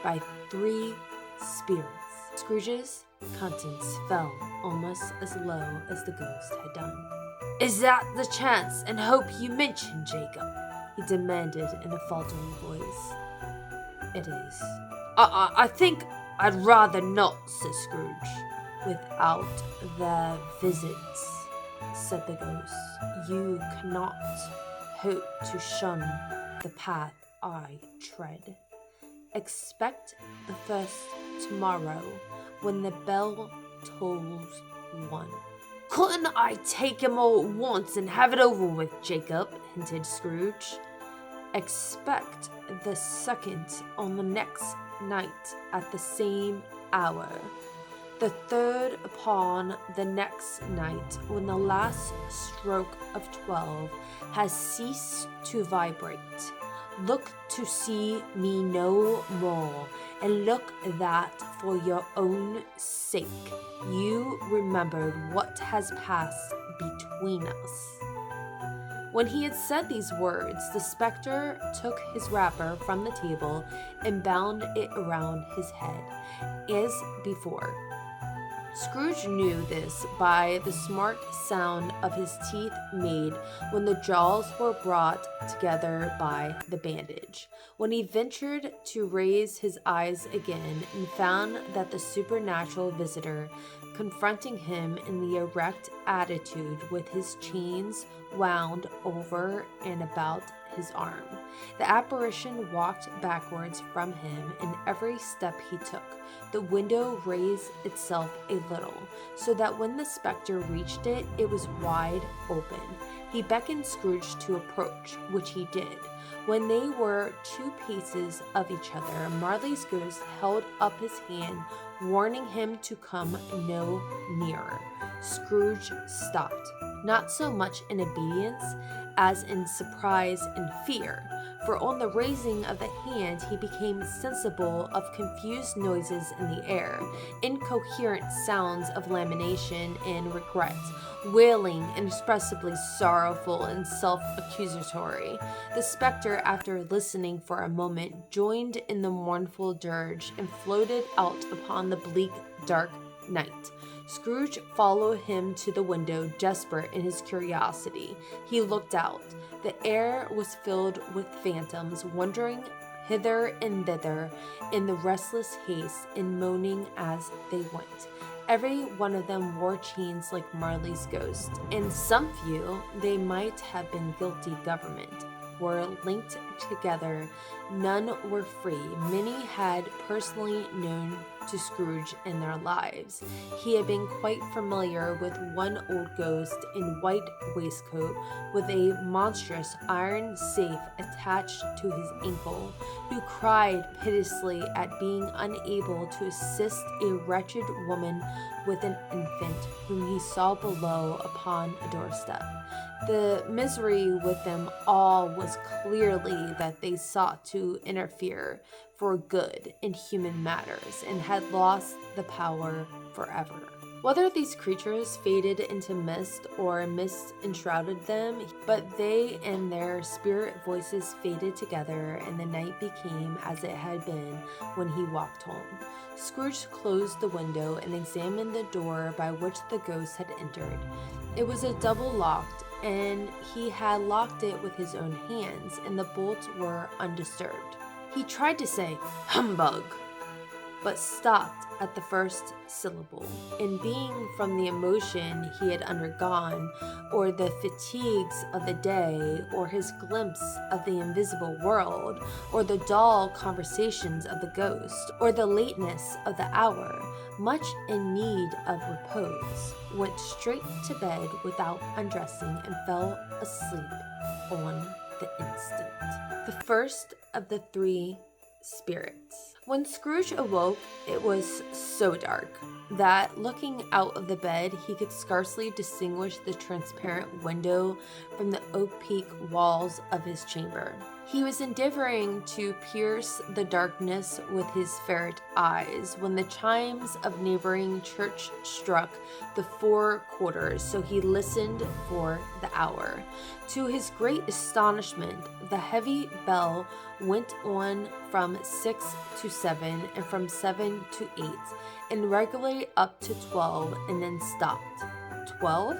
"by 3 spirits." Scrooge's countenance fell almost as low as the ghost had done. "Is that the chance and hope you mentioned, Jacob?" he demanded in a faltering voice. "It is." I think I'd rather not," said Scrooge. "Without the visits," said the ghost, "you cannot hope to shun the path I tread. Expect the first tomorrow when the bell tolls 1. "Couldn't I take 'em all at once and have it over with, Jacob?" hinted Scrooge. "Expect the second on the next night at the same hour. The third upon the next night when the last stroke of 12 has ceased to vibrate. Look to see me no more, and look that for your own sake you remembered what has passed between us." When he had said these words, the spectre took his wrapper from the table and bound it around his head, as before. Scrooge knew this by the smart sound of his teeth made when the jaws were brought together by the bandage. When he ventured to raise his eyes again and found that the supernatural visitor confronting him in the erect attitude with his chains wound over and about his arm, the apparition walked backwards from him, and every step he took, the window raised itself a little, so that when the spectre reached it, it was wide open. He beckoned Scrooge to approach, which he did. When they were 2 paces of each other, Marley's ghost held up his hand, warning him to come no nearer. Scrooge stopped, not so much in obedience as in surprise and fear, for on the raising of the hand he became sensible of confused noises in the air, incoherent sounds of lamentation and regret, wailing, inexpressibly sorrowful and self-accusatory. The spectre, after listening for a moment, joined in the mournful dirge and floated out upon the bleak, dark night. Scrooge followed him to the window, desperate in his curiosity. He looked out. The air was filled with phantoms, wandering hither and thither in the restless haste and moaning as they went. Every one of them wore chains like Marley's ghost. In some view, they might have been guilty government, were linked together, none were free. Many had personally known to Scrooge in their lives. He had been quite familiar with one old ghost in white waistcoat with a monstrous iron safe attached to his ankle, who cried piteously at being unable to assist a wretched woman with an infant whom he saw below upon a doorstep. The misery with them all was clearly that they sought to interfere for good in human matters and had lost the power forever. Whether these creatures faded into mist or mist enshrouded them, but they and their spirit voices faded together, and the night became as it had been when he walked home. Scrooge closed the window and examined the door by which the ghost had entered. It was a double locked, and he had locked it with his own hands, and the bolts were undisturbed. He tried to say, "Humbug," but stopped at the first syllable. And being from the emotion he had undergone, or the fatigues of the day, or his glimpse of the invisible world, or the dull conversations of the ghost, or the lateness of the hour, much in need of repose, went straight to bed without undressing and fell asleep on the instant. The first of the three spirits. When Scrooge awoke, it was so dark that, looking out of the bed, he could scarcely distinguish the transparent window from the opaque walls of his chamber. He was endeavoring to pierce the darkness with his ferret eyes when the chimes of neighboring church struck the 4 quarters, so he listened for the hour. To his great astonishment, the heavy bell went on from 6 to 7, and from 7 to 8, and regularly up to 12, and then stopped. 12?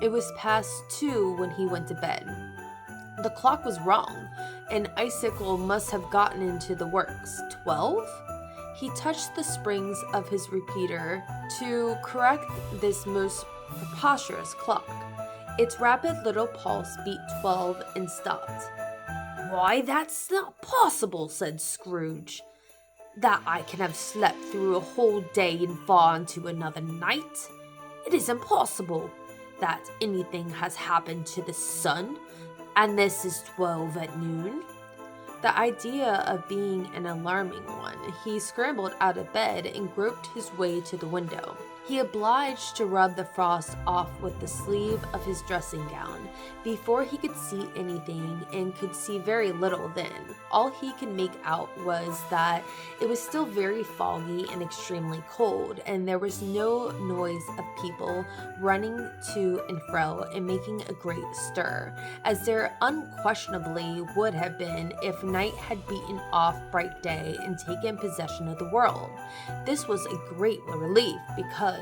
It was past 2 when he went to bed. The clock was wrong. An icicle must have gotten into the works. 12? He touched the springs of his repeater to correct this most preposterous clock. Its rapid little pulse beat 12 and stopped. "Why, that's not possible," said Scrooge. "That I can have slept through a whole day and fall into another night. It is impossible that anything has happened to the sun, and this is 12 at noon." The idea of being an alarming one, he scrambled out of bed and groped his way to the window. He obliged to rub the frost off with the sleeve of his dressing gown before he could see anything, and could see very little then. All he could make out was that it was still very foggy and extremely cold, and there was no noise of people running to and fro and making a great stir, as there unquestionably would have been if night had beaten off bright day and taken possession of the world. This was a great relief, because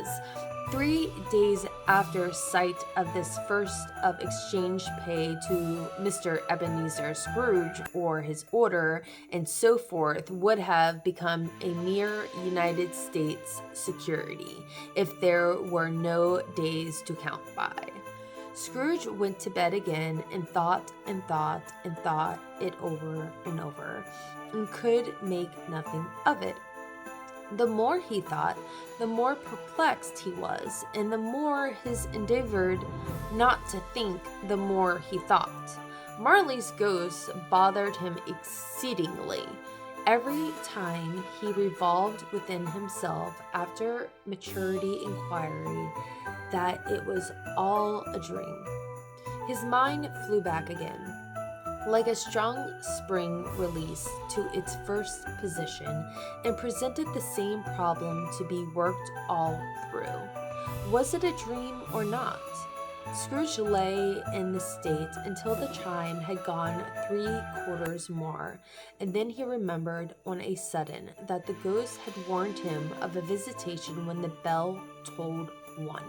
3 days after sight of this first of exchange pay to Mr. Ebenezer Scrooge, or his order, and so forth, would have become a mere United States security, if there were no days to count by. Scrooge went to bed again, and thought and thought and thought it over and over, and could make nothing of it. The more he thought, the more perplexed he was, and the more he endeavored not to think, the more he thought. Marley's ghost bothered him exceedingly. Every time he revolved within himself, after maturity inquiry, that it was all a dream. His mind flew back again, like a strong spring released to its first position, and presented the same problem to be worked all through. Was it a dream or not? Scrooge lay in this state until the chime had gone 3 quarters more, and then he remembered on a sudden that the ghost had warned him of a visitation when the bell tolled 1.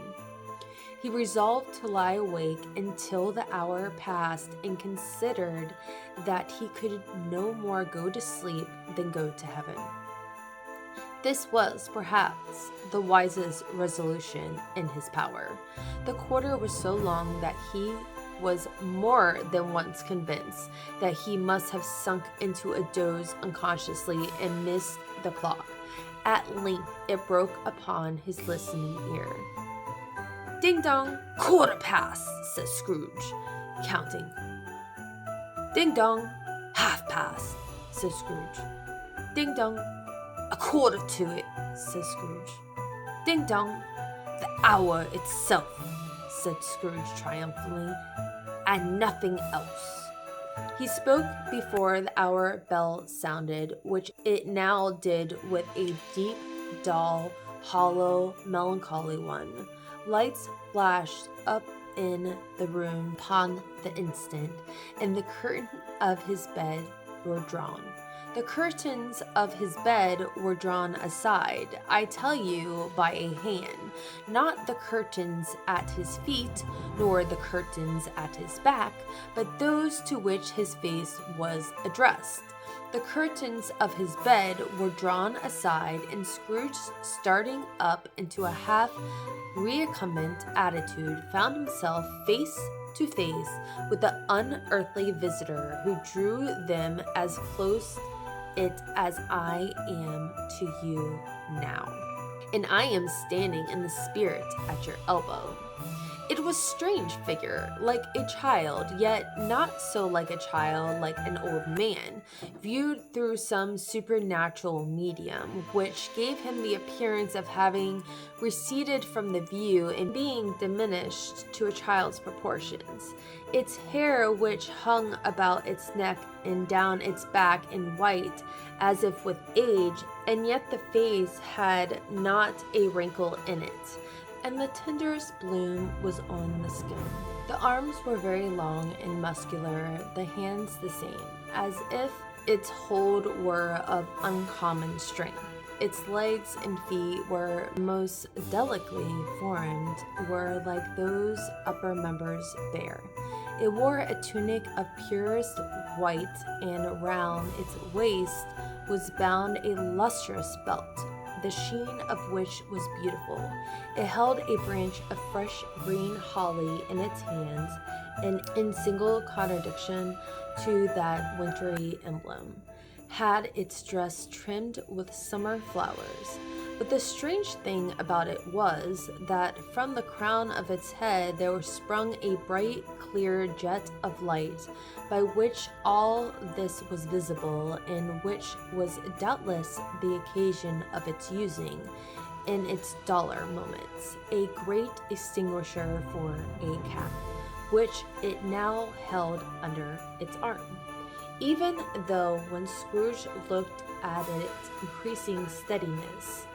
He resolved to lie awake until the hour passed, and considered that he could no more go to sleep than go to heaven. This was, perhaps, the wisest resolution in his power. The quarter was so long that he was more than once convinced that he must have sunk into a doze unconsciously and missed the clock. At length it broke upon his listening ear. "Ding dong, 1/4 past," said Scrooge, counting. "Ding dong, 1/2 past," said Scrooge. "Ding dong, 1/4 to it," said Scrooge. "Ding dong, the hour itself," said Scrooge triumphantly, "and nothing else." He spoke before the hour bell sounded, which it now did with a deep, dull, hollow, melancholy one. Lights flashed up in the room upon the instant, and the curtains of his bed were drawn. The curtains of his bed were drawn aside, I tell you, by a hand, not the curtains at his feet, nor the curtains at his back, but those to which his face was addressed. The curtains of his bed were drawn aside, and Scrooge, starting up into a half recumbent attitude, found himself face to face with the unearthly visitor who drew them as close it as I am to you now, and I am standing in the spirit at your elbow. It was a strange figure, like a child, yet not so like a child, like an old man, viewed through some supernatural medium, which gave him the appearance of having receded from the view and being diminished to a child's proportions. Its hair, which hung about its neck and down its back in white, as if with age, and yet the face had not a wrinkle in it, and the tenderest bloom was on the skin. The arms were very long and muscular, the hands the same, as if its hold were of uncommon strength. Its legs and feet were most delicately formed, were like those upper members bare. It wore a tunic of purest white, and round its waist was bound a lustrous belt, the sheen of which was beautiful. It held a branch of fresh green holly in its hands, and in single contradiction to that wintry emblem, had its dress trimmed with summer flowers. But the strange thing about it was that from the crown of its head there was sprung a bright, clear jet of light, by which all this was visible, and which was doubtless the occasion of its using, in its duller moments, a great extinguisher for a cap, which it now held under its arm. Even though, when Scrooge looked at its increasing steadiness,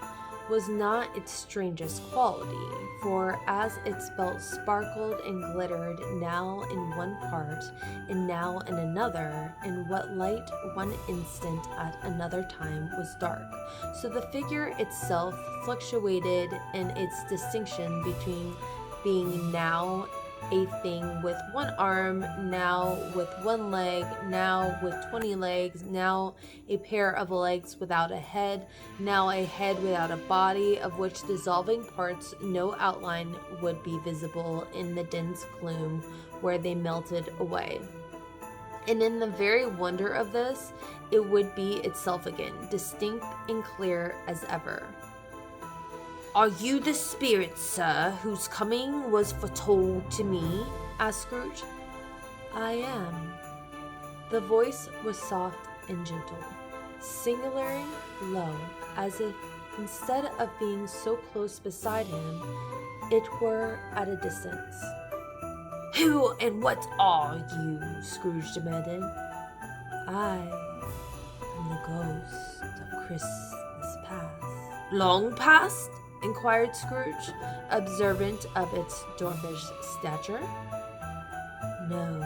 was not its strangest quality, for as its belt sparkled and glittered now in one part and now in another, and what light one instant at another time was dark, so the figure itself fluctuated in its distinction between being now a thing with one arm, now with one leg, now with 20 legs, now a pair of legs without a head, now a head without a body, of which dissolving parts no outline would be visible in the dense gloom where they melted away. And in the very wonder of this, it would be itself again, distinct and clear as ever. "Are you the spirit, sir, whose coming was foretold to me?" asked Scrooge. "I am." The voice was soft and gentle, singularly low, as if, instead of being so close beside him, it were at a distance. "Who and what are you?" Scrooge demanded. "I am the ghost of Christmas past." "Long past?" inquired Scrooge, observant of its dwarfish stature. "No,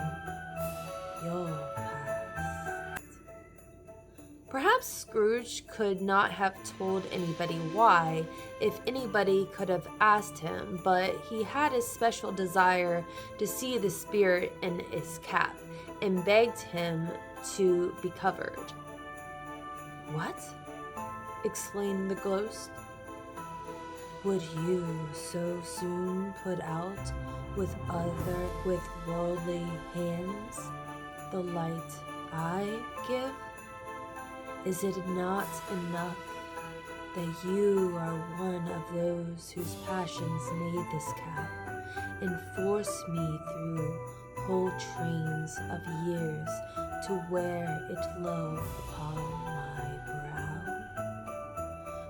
your past." Perhaps Scrooge could not have told anybody why, if anybody could have asked him, but he had a special desire to see the spirit in its cap, and begged him to be covered. "What?" exclaimed the ghost. "Would you so soon put out with worldly hands, the light I give? Is it not enough that you are one of those whose passions made this cap and forced me through whole trains of years to wear it low upon my brow?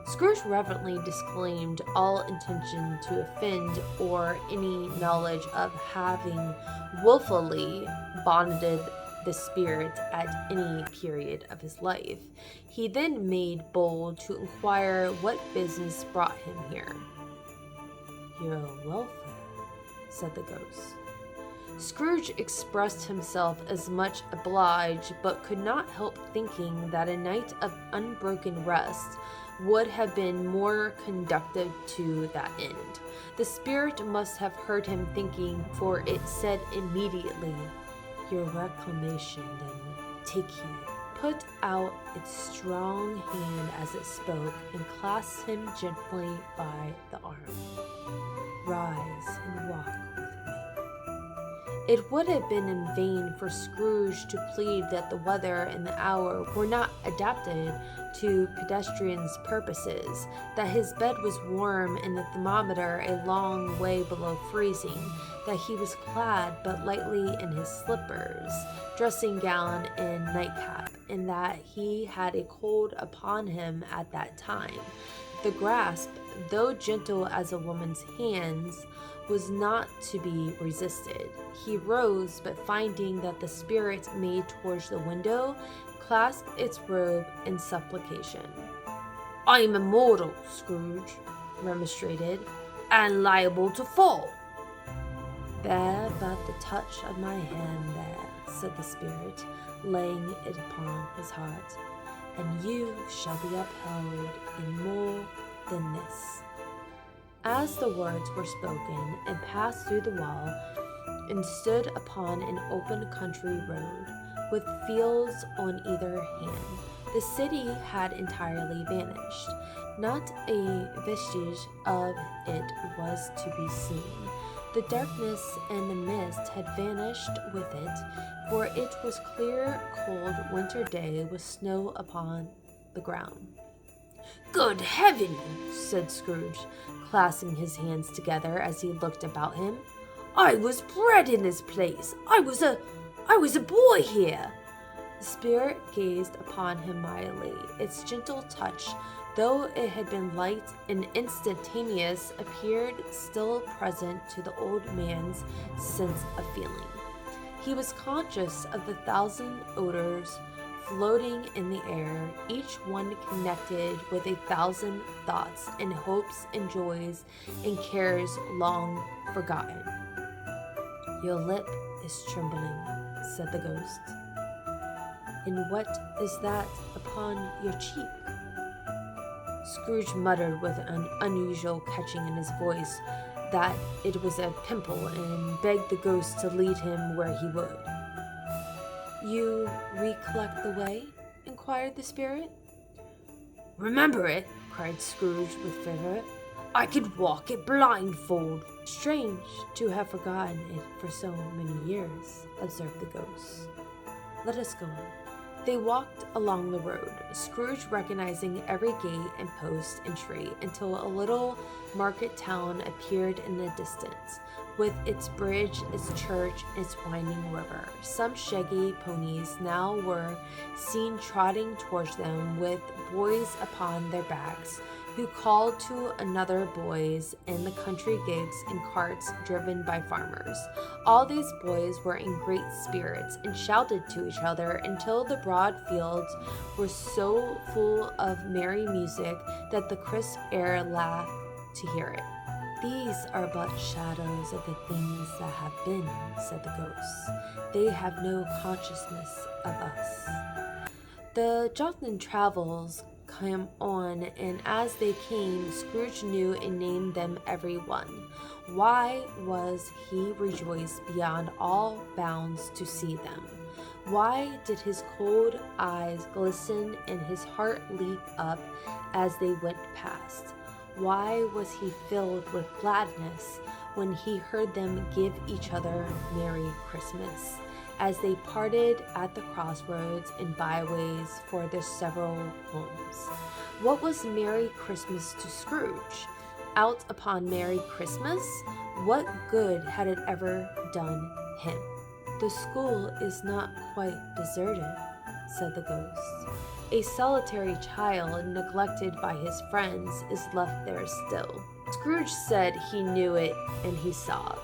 Scrooge reverently disclaimed all intention to offend or any knowledge of having willfully bonded the spirit at any period of his life. He then made bold to inquire what business brought him here. "Your welfare," said the ghost. Scrooge expressed himself as much obliged, but could not help thinking that a night of unbroken rest would have been more conducive to that end. The spirit must have heard him thinking, for it said immediately, "Your reclamation, then, take heed." Put out its strong hand as it spoke, and clasped him gently by the arm. "Rise and walk with me." It would have been in vain for Scrooge to plead that the weather and the hour were not adapted to pedestrians' purposes, that his bed was warm and the thermometer a long way below freezing, that he was clad but lightly in his slippers, dressing gown, and nightcap, and that he had a cold upon him at that time. The grasp, though gentle as a woman's hands, was not to be resisted. He rose, but finding that the spirit made towards the window, clasped its robe in supplication. "I am immortal," Scrooge remonstrated, "and liable to fall." "Bear but the touch of my hand there," said the spirit, laying it upon his heart, "and you shall be upheld in more than this." As the words were spoken, and passed through the wall, and stood upon an open country road, with fields on either hand, the city had entirely vanished. Not a vestige of it was to be seen. The darkness and the mist had vanished with it, for it was clear, cold winter day with snow upon the ground. "Good heaven!" said Scrooge, clasping his hands together as he looked about him. "I was bred in this place. I was a boy here." The spirit gazed upon him mildly. Its gentle touch, though it had been light and instantaneous, appeared still present to the old man's sense of feeling. He was conscious of the thousand odors floating in the air, each one connected with a thousand thoughts and hopes and joys and cares long forgotten. "Your lip is trembling," said the ghost. "And what is that upon your cheek?" Scrooge muttered with an unusual catching in his voice that it was a pimple, and begged the ghost to lead him where he would. "You recollect the way?" inquired the spirit. "Remember it?" cried Scrooge with fervor. "I could walk it blindfold." "Strange to have forgotten it for so many years," observed the ghost. "Let us go on." They walked along the road, Scrooge recognizing every gate and post and tree, until a little market town appeared in the distance, with its bridge, its church, its winding river. Some shaggy ponies now were seen trotting towards them with boys upon their backs, who called to another boys in the country gigs and carts driven by farmers. All these boys were in great spirits and shouted to each other until the broad fields were so full of merry music that the crisp air laughed to hear it. "These are but shadows of the things that have been," said the ghosts. "They have no consciousness of us." The jocund travels came on, and as they came, Scrooge knew and named them every one. Why was he rejoiced beyond all bounds to see them? Why did his cold eyes glisten and his heart leap up as they went past? Why was he filled with gladness when he heard them give each other Merry Christmas as they parted at the crossroads and byways for their several homes. What was Merry Christmas to Scrooge? Out upon Merry Christmas? What good had it ever done him? "The school is not quite deserted," said the ghost. "A solitary child, neglected by his friends, is left there still." Scrooge said he knew it, and he sobbed.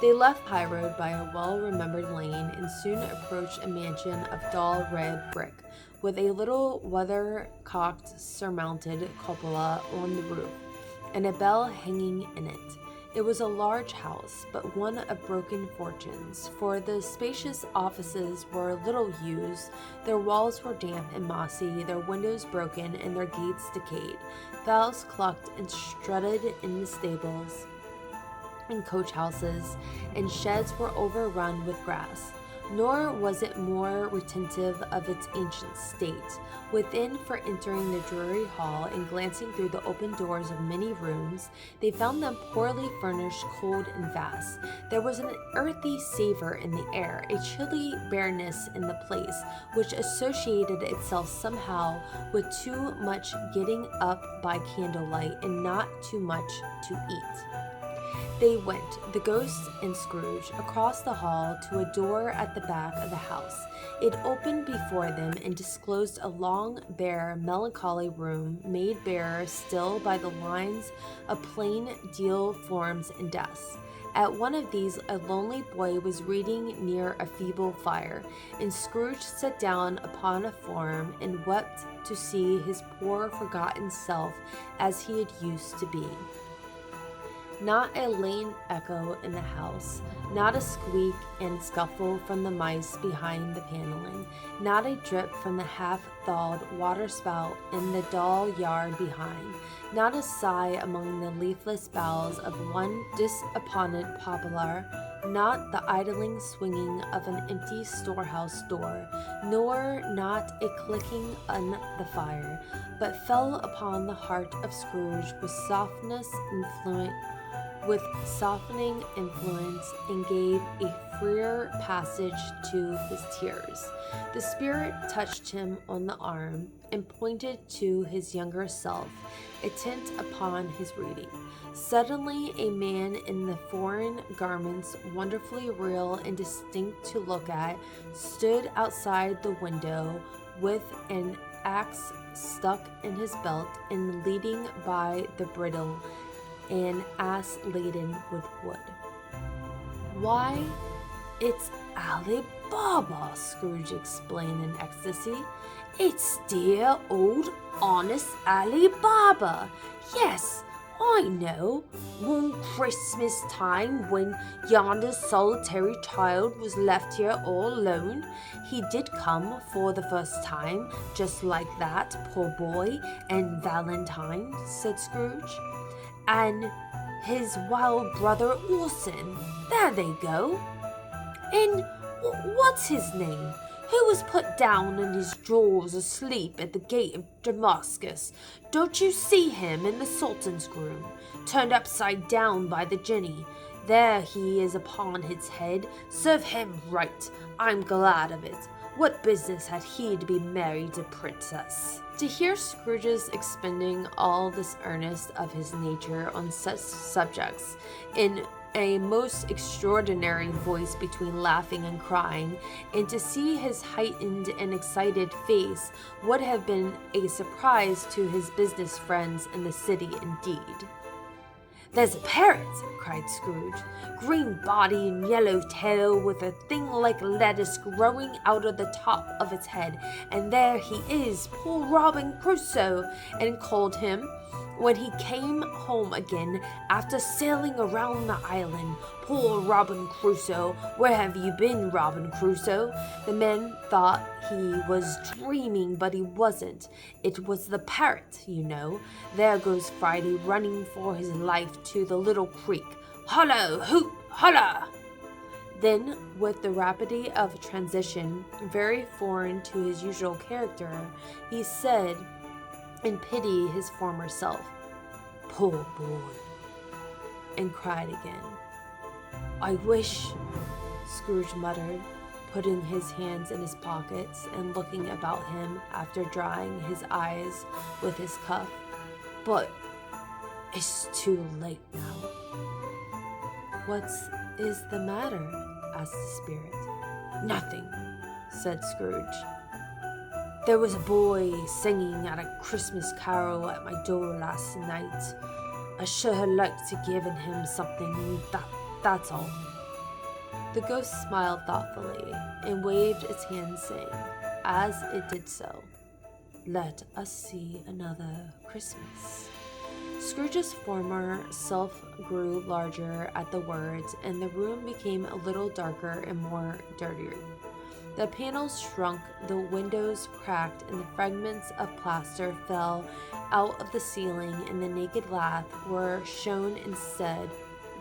They left High Road by a well-remembered lane and soon approached a mansion of dull red brick, with a little weathercocked surmounted cupola on the roof, and a bell hanging in it. It was a large house, but one of broken fortunes, for the spacious offices were little used, their walls were damp and mossy, their windows broken, and their gates decayed. Fowls clucked and strutted in the stables and coach houses, and sheds were overrun with grass. Nor was it more retentive of its ancient state. Within, for entering the dreary hall and glancing through the open doors of many rooms, they found them poorly furnished, cold, and vast. There was an earthy savor in the air, a chilly bareness in the place, which associated itself somehow with too much getting up by candlelight and not too much to eat. They went, the ghost and Scrooge, across the hall to a door at the back of the house. It opened before them and disclosed a long, bare, melancholy room, made barer still by the lines of plain deal forms and desks. At one of these, a lonely boy was reading near a feeble fire, and Scrooge sat down upon a form and wept to see his poor, forgotten self as he had used to be. Not a lame echo in the house, not a squeak and scuffle from the mice behind the paneling, not a drip from the half-thawed waterspout in the dull yard behind, not a sigh among the leafless boughs of one disappointed poplar, not the idling swinging of an empty storehouse door, nor not a clicking on the fire, but fell upon the heart of Scrooge with softening influence, and gave a freer passage to his tears. The spirit touched him on the arm and pointed to his younger self, intent upon his reading. Suddenly, a man in the foreign garments, wonderfully real and distinct to look at, stood outside the window with an axe stuck in his belt and leading by the bridle an ass laden with wood. "Why, it's Ali Baba," Scrooge explained in ecstasy. "It's dear old honest Ali Baba. Yes, I know. One Christmas time, when yonder solitary child was left here all alone, he did come for the first time, just like that, poor boy, and Valentine," said Scrooge. "And his wild brother Orson. There they go. And what's his name, who was put down in his drawers asleep at the gate of Damascus? Don't you see him in the Sultan's groom, turned upside down by the Jinni? There he is upon his head. Serve him right. I'm glad of it. What business had he to be married to Princess?" To hear Scrooge's expending all this earnest of his nature on such subjects, in a most extraordinary voice between laughing and crying, and to see his heightened and excited face, would have been a surprise to his business friends in the city indeed. "There's a parrot," cried Scrooge. "Green body and yellow tail, with a thing like lettuce growing out of the top of its head. And there he is, poor Robin Crusoe," and called him, when he came home again after sailing around the island. "Poor Robin Crusoe, where have you been, Robin Crusoe?" The men thought he was dreaming, but he wasn't. It was the parrot, you know. There goes Friday running for his life to the little creek. "Hollo, hoot, holla!" Then, with the rapidity of transition, very foreign to his usual character, he said, in pity his former self, "Poor boy." and cried again. "I wish," Scrooge muttered, putting his hands in his pockets and looking about him after drying his eyes with his cuff, "but it's too late now." "What is the matter?" asked the spirit. "Nothing," said Scrooge. "There was a boy singing at a Christmas carol at my door last night. I should have liked to given him something, that's all." The ghost smiled thoughtfully and waved its hand, saying, as it did so, "Let us see another Christmas." Scrooge's former self grew larger at the words, and the room became a little darker and more dirtier. The panels shrunk, the windows cracked, and the fragments of plaster fell out of the ceiling, and the naked lath were shown instead.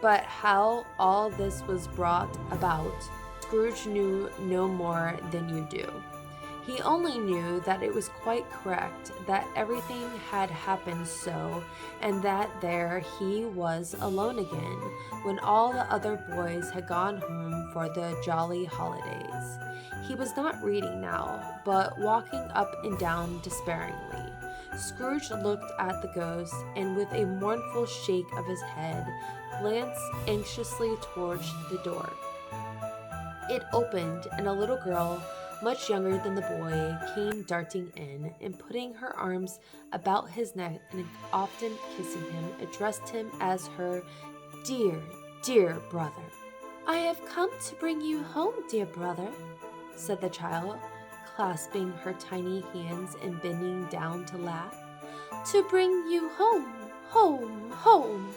But how all this was brought about, Scrooge knew no more than you do. He only knew that it was quite correct, that everything had happened so, and that there he was alone again, when all the other boys had gone home for the jolly holidays. He was not reading now, but walking up and down despairingly. Scrooge looked at the ghost, and with a mournful shake of his head, glanced anxiously towards the door. It opened, and a little girl, much younger than the boy, came darting in, and putting her arms about his neck and often kissing him, addressed him as her dear, dear brother. "I have come to bring you home, dear brother," said the child, clasping her tiny hands and bending down to laugh. "To bring you home, home, home."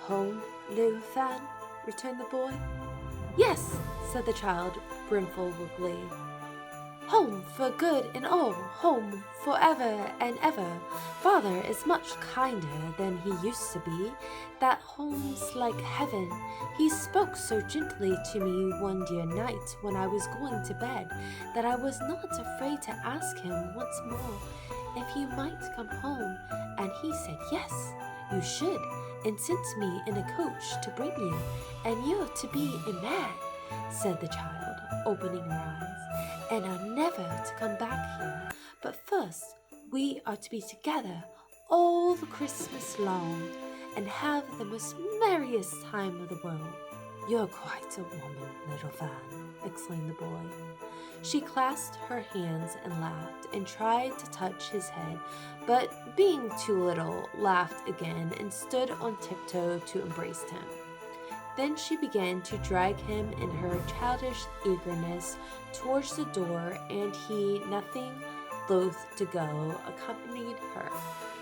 "Home, little fan?" returned the boy. "Yes," said the child, brimful with glee. "Home for good and all, home forever and ever. Father is much kinder than he used to be. That home's like heaven. He spoke so gently to me one dear night when I was going to bed that I was not afraid to ask him once more if he might come home, and he said yes, you should, and sent me in a coach to bring you, and you're to be a man," said the child, opening her eyes, "and are never to come back here. But first we are to be together all the Christmas long, and have the most merriest time of the world." "You're quite a woman, little fan," exclaimed the boy. She clasped her hands and laughed, and tried to touch his head, but being too little, laughed again and stood on tiptoe to embrace him. Then she began to drag him in her childish eagerness towards the door, and he, nothing loath to go, accompanied her.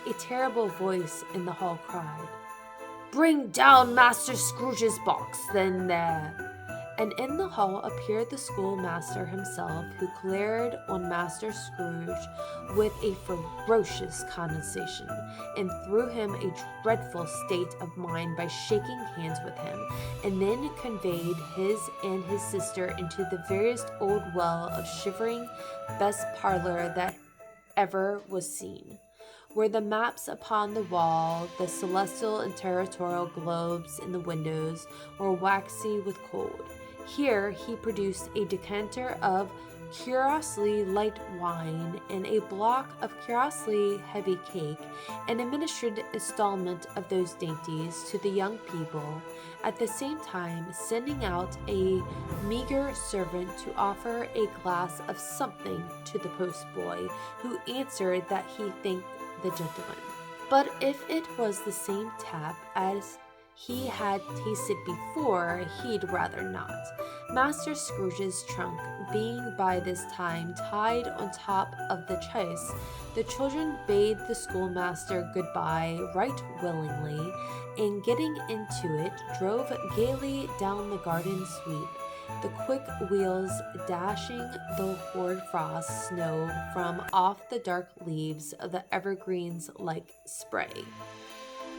A terrible voice in the hall cried, "Bring down Master Scrooge's box, then there!" And in the hall appeared the schoolmaster himself, who glared on Master Scrooge with a ferocious condescension, and threw him a dreadful state of mind by shaking hands with him, and then conveyed his and his sister into the veriest old well of shivering best parlor that ever was seen, where the maps upon the wall, the celestial and territorial globes in the windows, were waxy with cold. Here he produced a decanter of curiously light wine and a block of curiously heavy cake, and administered installment of those dainties to the young people, at the same time sending out a meager servant to offer a glass of something to the postboy, who answered that he thanked the gentleman. But if it was the same tap as he had tasted before, he'd rather not. Master Scrooge's trunk being by this time tied on top of the chaise, the children bade the schoolmaster good-bye right willingly, and getting into it, drove gaily down the garden sweep, the quick wheels dashing the hoar frost snow from off the dark leaves of the evergreens like spray.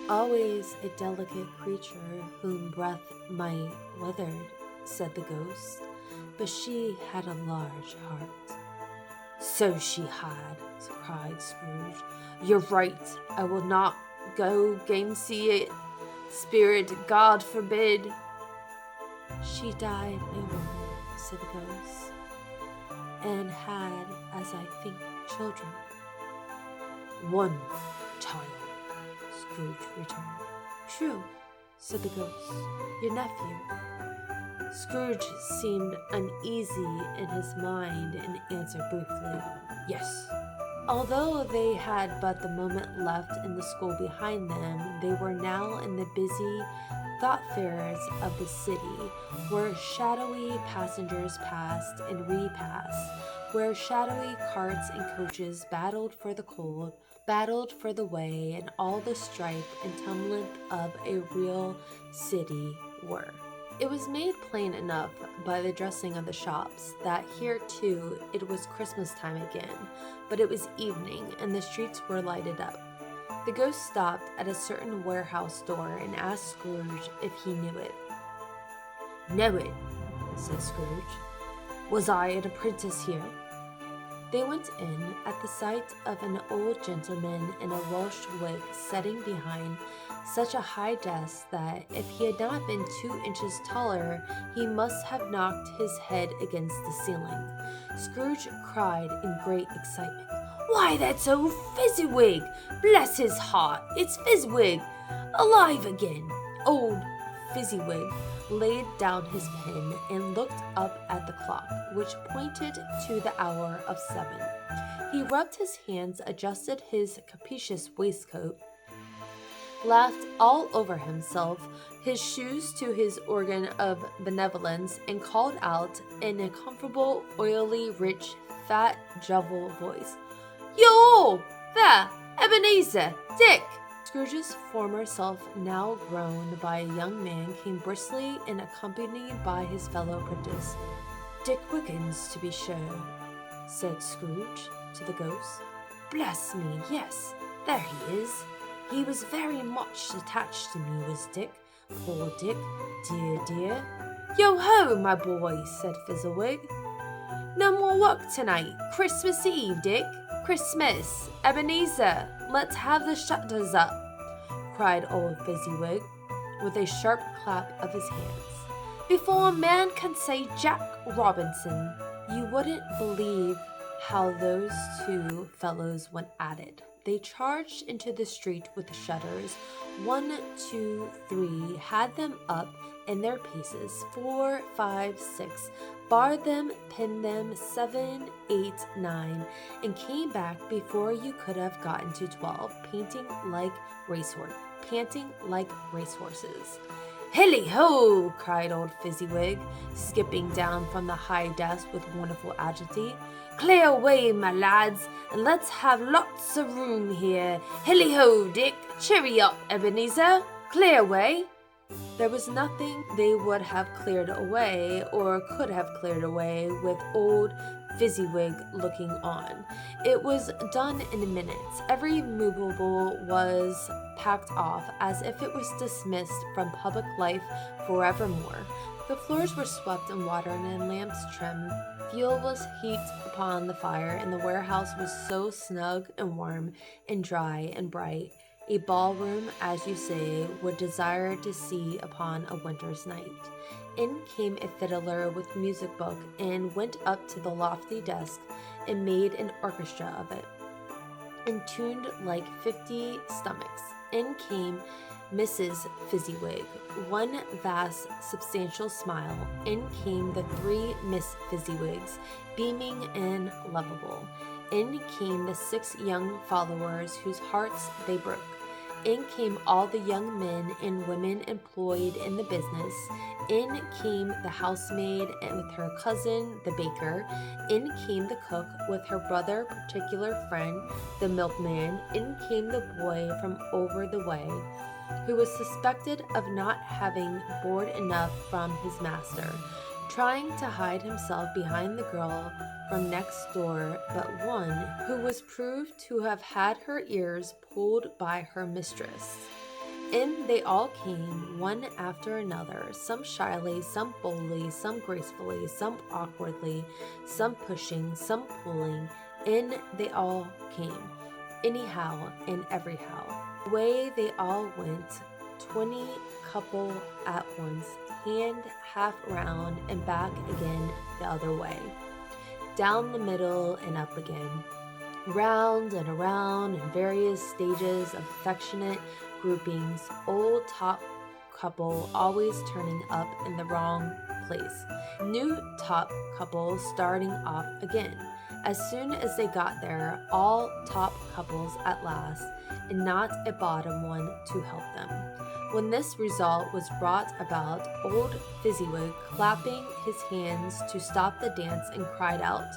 "Always a delicate creature whom breath might withered," said the ghost, "but she had a large heart." "So she had," cried Scrooge. "You're right. I will not go gainsay it. Spirit, God forbid. She died a woman, said the ghost, and had, as I think, children. One child, Scrooge returned. True, said the ghost, your nephew. Scrooge seemed uneasy in his mind and answered briefly, yes. Although they had but the moment left in the school behind them, they were now in the busy thoroughfares of the city, where shadowy passengers passed and repassed, where shadowy carts and coaches battled for the cold, battled for the way, and all the strife and tumult of a real city were. It was made plain enough by the dressing of the shops that here too it was Christmas time again, but it was evening and the streets were lighted up. The ghost stopped at a certain warehouse door and asked Scrooge if he knew it. Know it, said Scrooge. Was I an apprentice here? They went in at the sight of an old gentleman in a Welsh wig sitting behind such a high desk that if he had not been 2 inches taller, he must have knocked his head against the ceiling. Scrooge cried in great excitement, Why, that's old Fezziwig! Bless his heart, it's Fezziwig! Alive again! Old Fezziwig laid down his pen and looked up at the clock, which pointed to the hour of 7. He rubbed his hands, adjusted his capacious waistcoat, laughed all over himself, his shoes to his organ of benevolence, and called out in a comfortable, oily, rich, fat, jovial voice, Yo! There! Ebenezer! Dick! Scrooge's former self, now grown by a young man, came briskly and accompanied by his fellow apprentice. Dick Wiggins, to be sure, said Scrooge to the ghost. Bless me, yes, there he is. He was very much attached to me, was Dick. Poor Dick, dear, dear. Yo-ho, my boy, said Fezziwig. No more work tonight. Christmas Eve, Dick. Christmas. Ebenezer, let's have the shutters up, cried old Fezziwig, with a sharp clap of his hands. Before a man can say Jack Robinson, you wouldn't believe how those two fellows went at it. They charged into the street with the shutters. 1, 2, 3, had them up in their paces. 4, 5, 6, barred them, pinned them. 7, 8, 9, and came back before you could have gotten to 12, panting like racehorses. Hilly-ho! cried old Fezziwig, skipping down from the high desk with wonderful agility. Clear away, my lads, and let's have lots of room here. Hilly-ho, Dick! Cheery up, Ebenezer! Clear away! There was nothing they would have cleared away, or could have cleared away, with old Fezziwig looking on. It was done in a minute. Every movable was packed off as if it was dismissed from public life forevermore. The floors were swept and watered and lamps trimmed. Fuel was heaped upon the fire, and the warehouse was so snug and warm and dry and bright, a ballroom, as you say, would desire to see upon a winter's night. In came a fiddler with music book and went up to the lofty desk and made an orchestra of it, and tuned like 50 stomachs. In came Mrs. Fezziwig, one vast, substantial smile. In came the 3 Miss Fezziwigs, beaming and lovable. In came the 6 young followers whose hearts they broke. In came all the young men and women employed in the business. In came the housemaid and with her cousin, the baker. In came the cook with her brother, particular friend, the milkman. In came the boy from over the way, who was suspected of not having board enough from his master, trying to hide himself behind the girl from next door, but one who was proved to have had her ears pulled by her mistress. In they all came, one after another, some shyly, some boldly, some gracefully, some awkwardly, some pushing, some pulling. In they all came, anyhow and everyhow. Away they all went 20 couple at once, hand half round and back again the other way, down the middle and up again, round and around in various stages of affectionate groupings, old top couple always turning up in the wrong place, new top couple starting off again. As soon as they got there, all top couples at last, and not a bottom one to help them. When this result was brought about, old Fezziwig, clapping his hands to stop the dance, and cried out,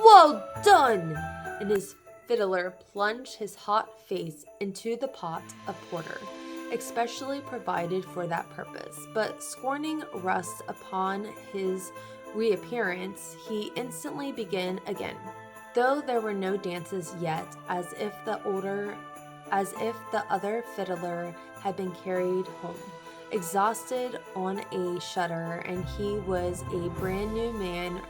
"Well done!" and his fiddler plunged his hot face into the pot of porter, especially provided for that purpose. But scorning rust upon his reappearance, he instantly began again, though there were no dances yet, as if the other fiddler had been carried home, exhausted on a shutter, and he was a brand new man,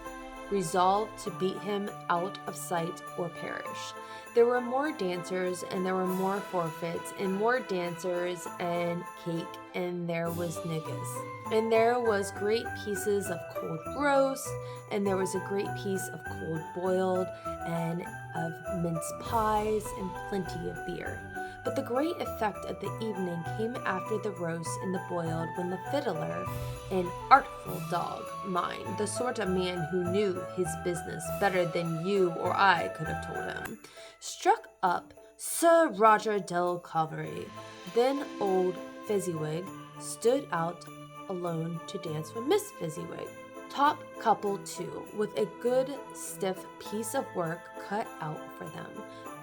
resolved to beat him out of sight or perish. There were more dancers, and there were more forfeits, and more dancers, and cake, and there was niggas, and there was great pieces of cold roast, and there was a great piece of cold boiled, and of mince pies, and plenty of beer. But the great effect of the evening came after the roast and the boiled, when the fiddler, an artful dog, mind, the sort of man who knew his business better than you or I could have told him, struck up Sir Roger del Calvary. Then old Fezziwig stood out alone to dance with Miss Fezziwig. Top couple too, with a good stiff piece of work cut out for them.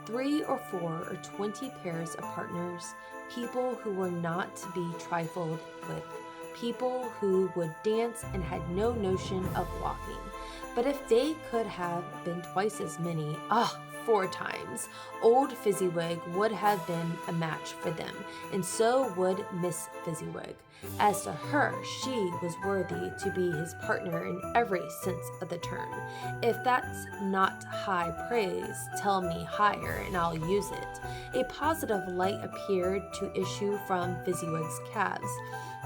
3 or 4 or 20 pairs of partners, people who were not to be trifled with, people who would dance and had no notion of walking. But if they could have been twice as many, 4 times, old Fezziwig would have been a match for them, and so would Miss Fezziwig. As to her, she was worthy to be his partner in every sense of the term. If that's not high praise, tell me higher, and I'll use it. A positive light appeared to issue from Fezziwig's calves.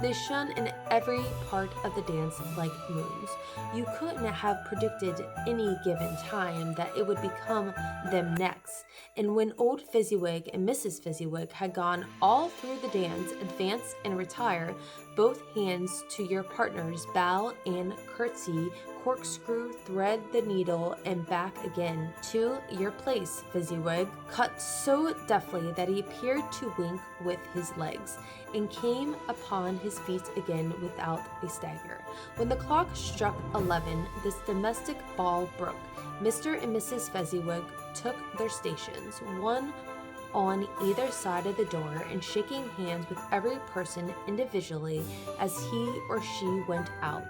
They shone in every part of the dance like moons. You couldn't have predicted any given time that it would become them next. And when old Fezziwig and Mrs. Fezziwig had gone all through the dance, advance and retire, both hands to your partners, bow and curtsy, corkscrew, thread the needle, and back again to your place, Fezziwig, cut so deftly that he appeared to wink with his legs, and came upon his feet again without a stagger. When the clock struck 11, this domestic ball broke. Mr. and Mrs. Fezziwig took their stations, one on either side of the door, and shaking hands with every person individually as he or she went out,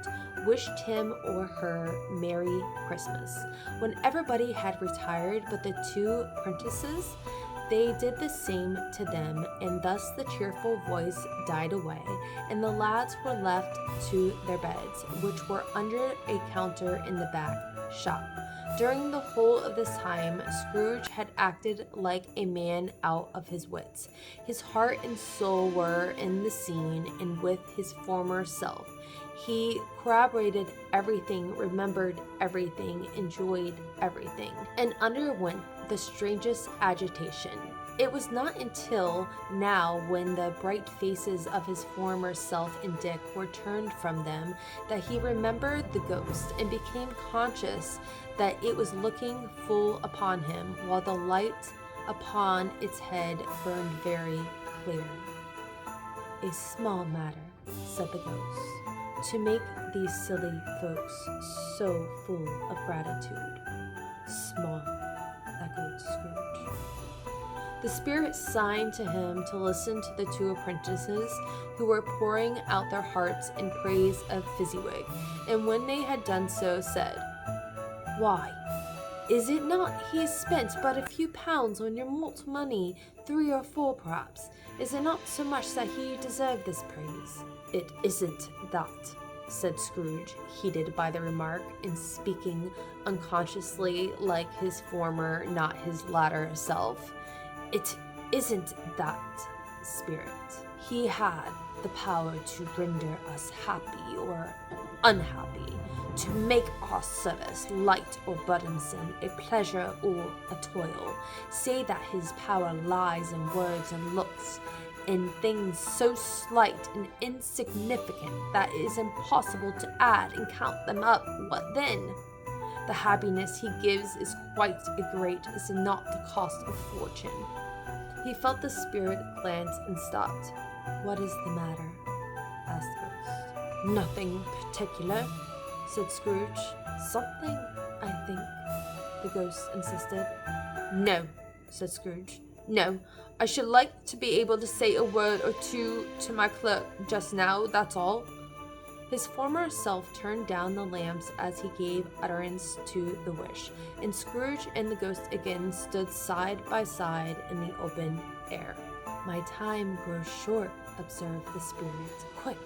wished him or her Merry Christmas. When everybody had retired but the 2 apprentices, they did the same to them, and thus the cheerful voice died away, and the lads were left to their beds, which were under a counter in the back shop. During the whole of this time, Scrooge had acted like a man out of his wits. His heart and soul were in the scene and with his former self. He corroborated everything, remembered everything, enjoyed everything, and underwent the strangest agitation. It was not until now, when the bright faces of his former self and Dick were turned from them, that he remembered the ghost and became conscious that it was looking full upon him, while the light upon its head burned very clear. "A small matter," said the ghost, "to make these silly folks so full of gratitude." "Small," echoed Scrooge. The spirit signed to him to listen to the 2 apprentices, who were pouring out their hearts in praise of Fezziwig, and when they had done so, said, "Why, is it not he has spent but a few pounds on your malt money, 3 or 4 perhaps? Is it not so much that he deserved this praise?" "It isn't that," said Scrooge, heated by the remark, and speaking unconsciously like his former, not his latter self. "It isn't that, spirit. He had the power to render us happy or unhappy, to make our service light or burdensome, a pleasure or a toil. Say that his power lies in words and looks, in things so slight and insignificant that it is impossible to add and count them up. What then? The happiness he gives is quite a great, is not the cost of fortune. He felt the spirit glance and stopped. "What is the matter?" asked the ghost. "Nothing particular," said Scrooge. "Something, I think," the ghost insisted. "No," said Scrooge. "No, I should like to be able to say a word or two to my clerk just now, that's all." His former self turned down the lamps as he gave utterance to the wish, and Scrooge and the ghost again stood side by side in the open air. "My time grows short," observed the spirit. "Quick."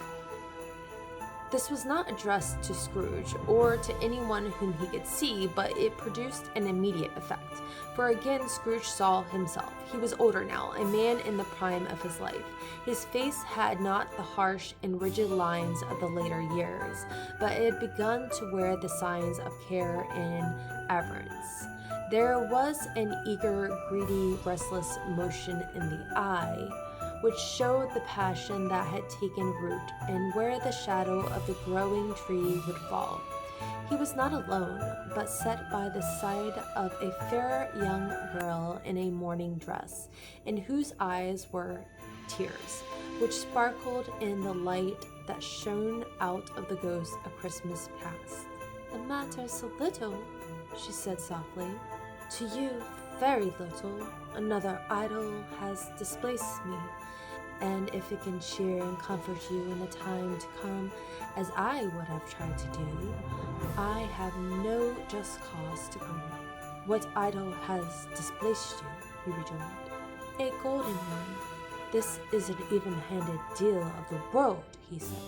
This was not addressed to Scrooge or to anyone whom he could see, but it produced an immediate effect. For again Scrooge saw himself. He was older now, a man in the prime of his life. His face had not the harsh and rigid lines of the later years, but it had begun to wear the signs of care and avarice. There was an eager, greedy, restless motion in the eye, which showed the passion that had taken root, and where the shadow of the growing tree would fall. He was not alone, but sat by the side of a fair young girl in a mourning dress, in whose eyes were tears, which sparkled in the light that shone out of the ghost of Christmas past. "It matters a little," she said softly. "To you, very little. Another idol has displaced me. And if it can cheer and comfort you in the time to come, as I would have tried to do, I have no just cause to grieve." "What idol has displaced you?" he rejoined. "A golden one. This is an even-handed deal of the world," he said.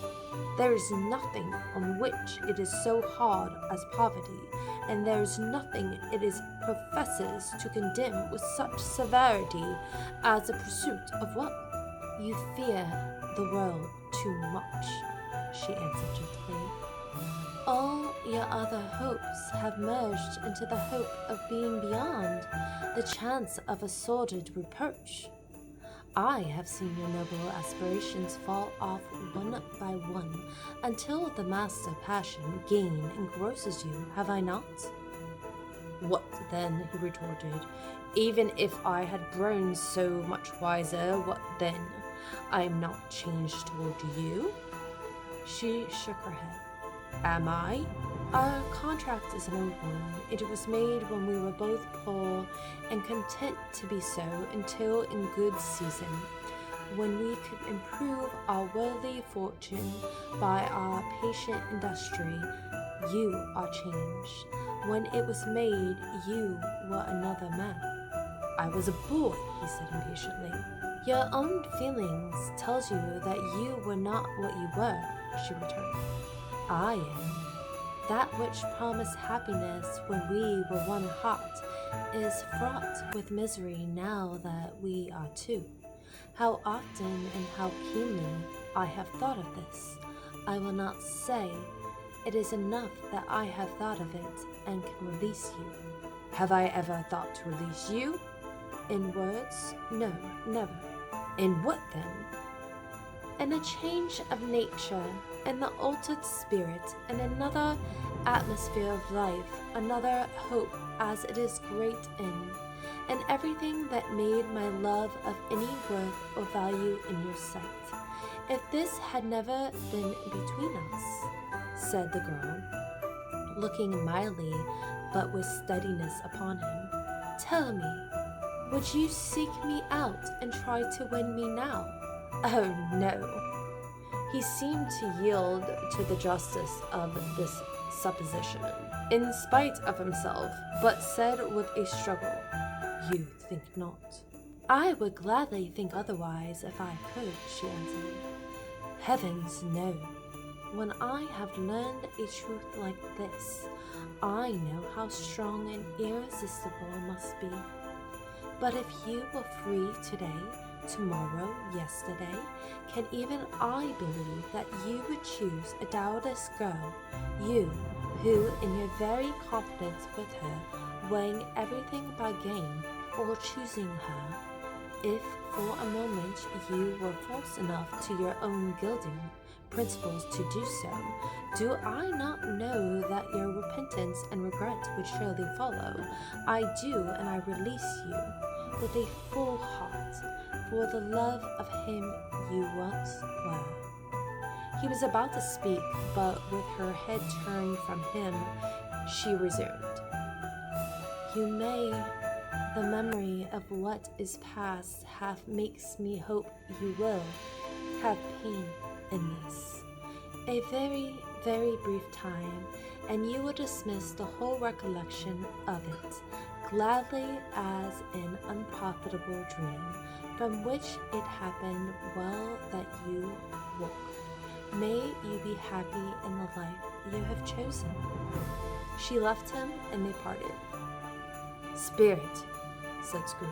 "There is nothing on which it is so hard as poverty, and there is nothing it professes to condemn with such severity as the pursuit of wealth." "You fear the world too much," she answered gently. "All your other hopes have merged into the hope of being beyond the chance of a sordid reproach. I have seen your noble aspirations fall off one by one until the master passion, gain, engrosses you, have I not?" "What then?" he retorted. "Even if I had grown so much wiser, what then? I am not changed toward you." She shook her head. "Am I?" "Our contract is an old one. It was made when we were both poor and content to be so until in good season, when we could improve our worldly fortune by our patient industry. You are changed. When it was made, you were another man." "I was a boy," he said impatiently. "Your own feelings tells you that you were not what you were," she returned. "I am. That which promised happiness when we were one heart is fraught with misery now that we are two. How often and how keenly I have thought of this, I will not say. It is enough that I have thought of it and can release you." "Have I ever thought to release you?" "In words, no, never." "In what then?" "In a change of nature, in the altered spirit, in another atmosphere of life, another hope as it is great in everything that made my love of any worth or value in your sight. If this had never been between us," said the girl, looking mildly but with steadiness upon him, "tell me, would you seek me out and try to win me now?" "Oh, no." He seemed to yield to the justice of this supposition, in spite of himself, but said with a struggle, "You think not?" "I would gladly think otherwise if I could," she answered. "Heavens, no. When I have learned a truth like this, I know how strong and irresistible it must be. But if you were free today, tomorrow, yesterday? Can even I believe that you would choose a dowerless girl, you, who, in your very confidence with her, weighing everything by gain, or choosing her, if for a moment you were false enough to your own gilding principles to do so, do I not know that your repentance and regret would surely follow? I do, and I release you with a full heart for the love of him you once were. He was about to speak, but with her head turned from him, she resumed. You may, the memory of what is past half makes me hope you will have pain in this. A very, very brief time, and you will dismiss the whole recollection of it, gladly as an unprofitable dream, from which it happened well that you woke. May you be happy in the life you have chosen. She left him, and they parted. Spirit, said Scrooge,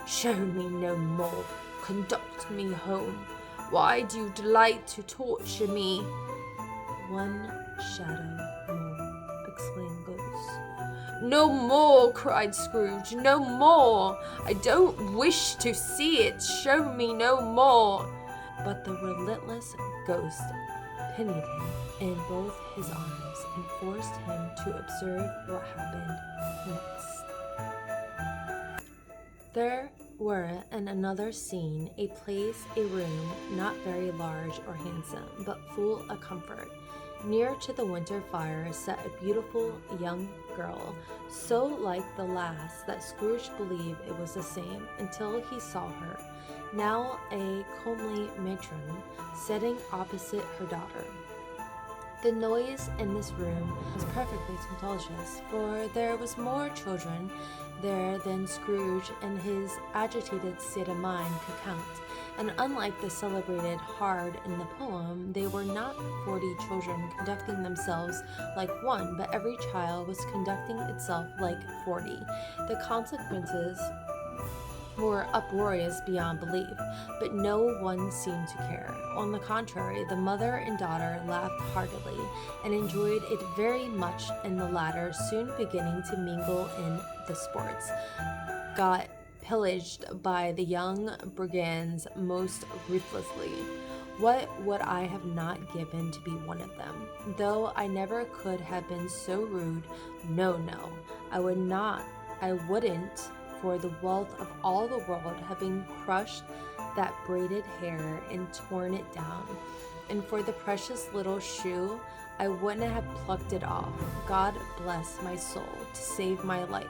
show me no more. Conduct me home. Why do you delight to torture me? One shadow more, exclaimed Ghost. No more, cried Scrooge, no more. I don't wish to see it. Show me no more. But the relentless Ghost pinioned him in both his arms and forced him to observe what happened next. There were in another scene a place, a room, not very large or handsome, but full of comfort. Near to the winter fire sat a beautiful young girl, so like the last that Scrooge believed it was the same until he saw her, now a comely matron, sitting opposite her daughter. The noise in this room was perfectly tumultuous, for there was more children there than Scrooge in his agitated state of mind could count, and unlike the celebrated Hard in the poem, they were not 40 children conducting themselves like one, but every child was conducting itself like 40. The consequences were uproarious beyond belief, but no one seemed to care. On the contrary, the mother and daughter laughed heartily and enjoyed it very much, and the latter, soon beginning to mingle in the sports, got pillaged by the young brigands most ruthlessly. What would I have not given to be one of them? Though I never could have been so rude, no, I wouldn't for the wealth of all the world, having crushed that braided hair and torn it down. And for the precious little shoe, I wouldn't have plucked it off. God bless my soul to save my life.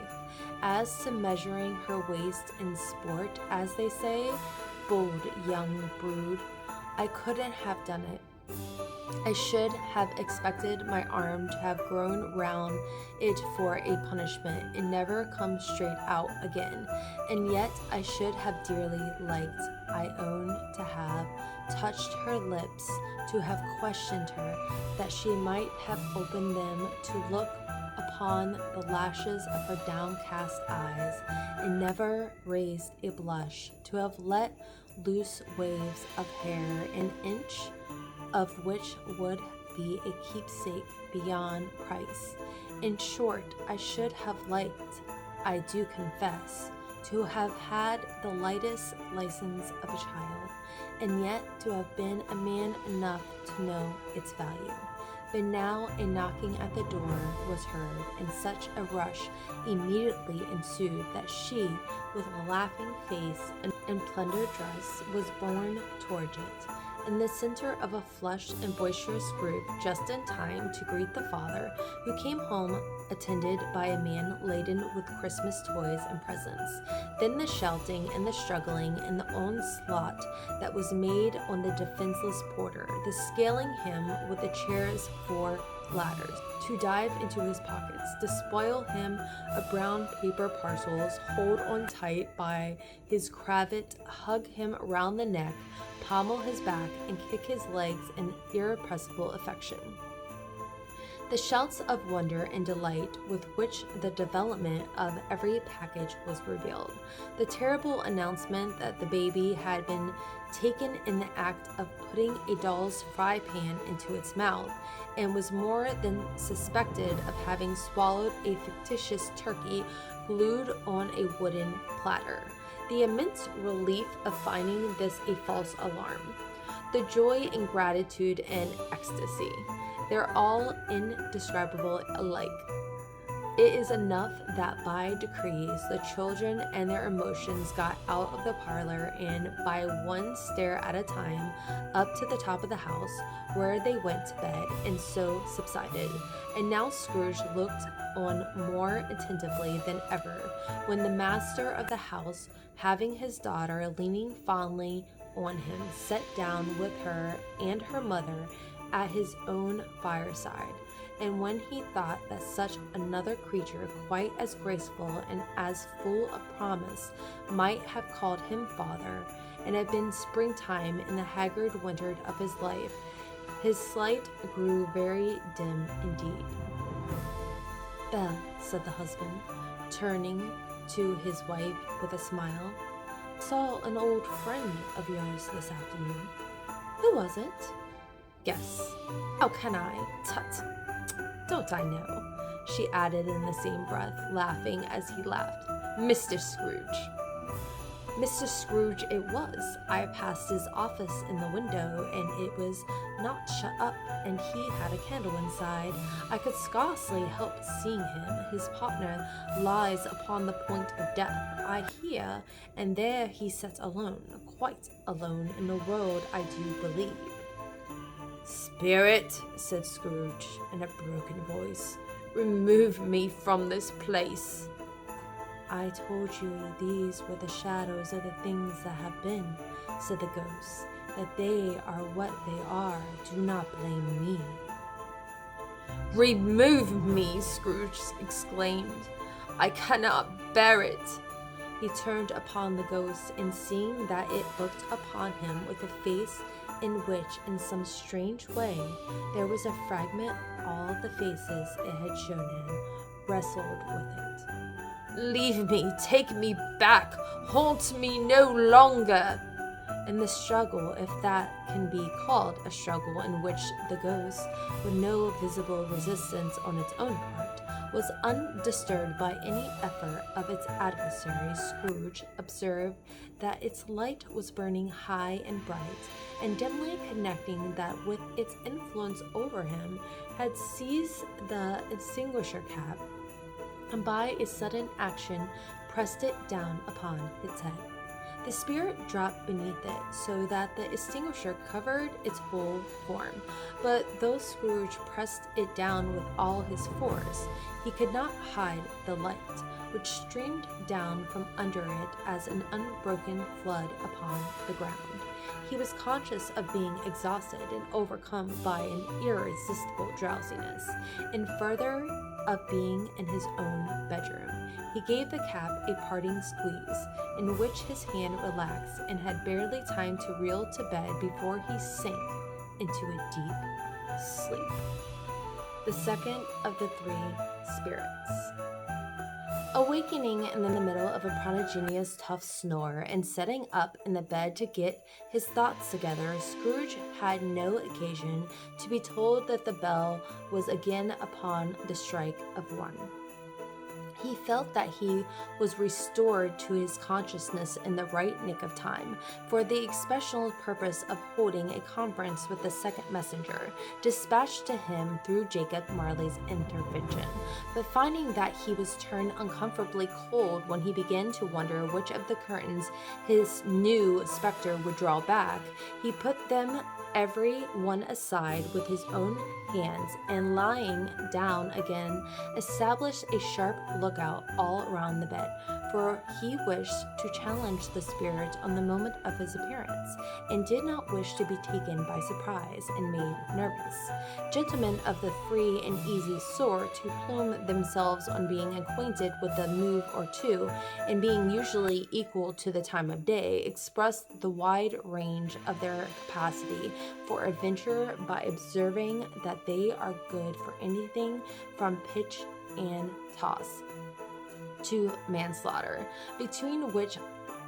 As to measuring her waist in sport, as they say, bold young brood, I couldn't have done it. I should have expected my arm to have grown round it for a punishment and never come straight out again, and yet I should have dearly liked, I own, to have touched her lips, to have questioned her, that she might have opened them to look upon the lashes of her downcast eyes, and never raised a blush, to have let loose waves of hair an inch of which would be a keepsake beyond price. In short, I should have liked, I do confess, to have had the lightest license of a child, and yet to have been a man enough to know its value. But now a knocking at the door was heard, and such a rush immediately ensued that she, with a laughing face and plundered dress, was borne towards it, in the center of a flushed and boisterous group, just in time to greet the father, who came home attended by a man laden with Christmas toys and presents. Then the shouting and the struggling and the onslaught that was made on the defenseless porter, the scaling him with the chair's 4 ladders, to dive into his pockets, despoil him of brown paper parcels, hold on tight by his cravat, hug him round the neck, pommel his back, and kick his legs in irrepressible affection. The shouts of wonder and delight with which the development of every package was revealed, the terrible announcement that the baby had been taken in the act of putting a doll's fry pan into its mouth, and was more than suspected of having swallowed a fictitious turkey glued on a wooden platter, the immense relief of finding this a false alarm, the joy and gratitude and ecstasy. They're all indescribable alike. It is enough that by degrees the children and their emotions got out of the parlor and by one stair at a time up to the top of the house, where they went to bed, and so subsided. And now Scrooge looked on more attentively than ever, when the master of the house, having his daughter leaning fondly on him, sat down with her and her mother at his own fireside, and when he thought that such another creature, quite as graceful and as full of promise, might have called him father, and had been springtime in the haggard winter of his life, his sight grew very dim indeed. "Belle," said the husband, turning to his wife with a smile, "saw an old friend of yours this afternoon." "Who was it?" "Guess." "How can I? Tut! Don't I know?" she added in the same breath, laughing as he laughed. "Mr. Scrooge." Mr. Scrooge it was. I passed his office in the window, and it was not shut up, and he had a candle inside. I could scarcely help seeing him. His partner lies upon the point of death, I hear, and there he sat alone, quite alone in the world, I do believe. "Spirit," said Scrooge in a broken voice, "remove me from this place." "I told you these were the shadows of the things that have been," said the ghost, "that they are what they are. Do not blame me." "Remove me!" Scrooge exclaimed. "I cannot bear it." He turned upon the ghost, and seeing that it looked upon him with a face in which, in some strange way, there was a fragment of all the faces it had shown him, wrestled with it. "Leave me! Take me back! Haunt me no longer!" And the struggle, if that can be called a struggle in which the ghost, with no visible resistance on its own part, was undisturbed by any effort of its adversary, Scrooge observed that its light was burning high and bright, and dimly connecting that with its influence over him, had seized the extinguisher cap, and by a sudden action pressed it down upon its head. The spirit dropped beneath it, so that the extinguisher covered its whole form, but though Scrooge pressed it down with all his force, he could not hide the light, which streamed down from under it as an unbroken flood upon the ground. He was conscious of being exhausted and overcome by an irresistible drowsiness, and further of being in his own bedroom. He gave the cap a parting squeeze, in which his hand relaxed, and had barely time to reel to bed before he sank into a deep sleep. The second of the three spirits. Awakening in the middle of a prodigious tough snore, and setting up in the bed to get his thoughts together, Scrooge had no occasion to be told that the bell was again upon the strike of 1. He felt that he was restored to his consciousness in the right nick of time, for the especial purpose of holding a conference with the second messenger, dispatched to him through Jacob Marley's intervention. But finding that he was turned uncomfortably cold when he began to wonder which of the curtains his new spectre would draw back, he put them every one aside with his own hands, and lying down again, established a sharp lookout all around the bed, for he wished to challenge the spirit on the moment of his appearance, and did not wish to be taken by surprise and made nervous. Gentlemen of the free and easy sort, who plume themselves on being acquainted with a move or two, and being usually equal to the time of day, expressed the wide range of their capacity for adventure by observing that that they are good for anything from pitch and toss to manslaughter, between which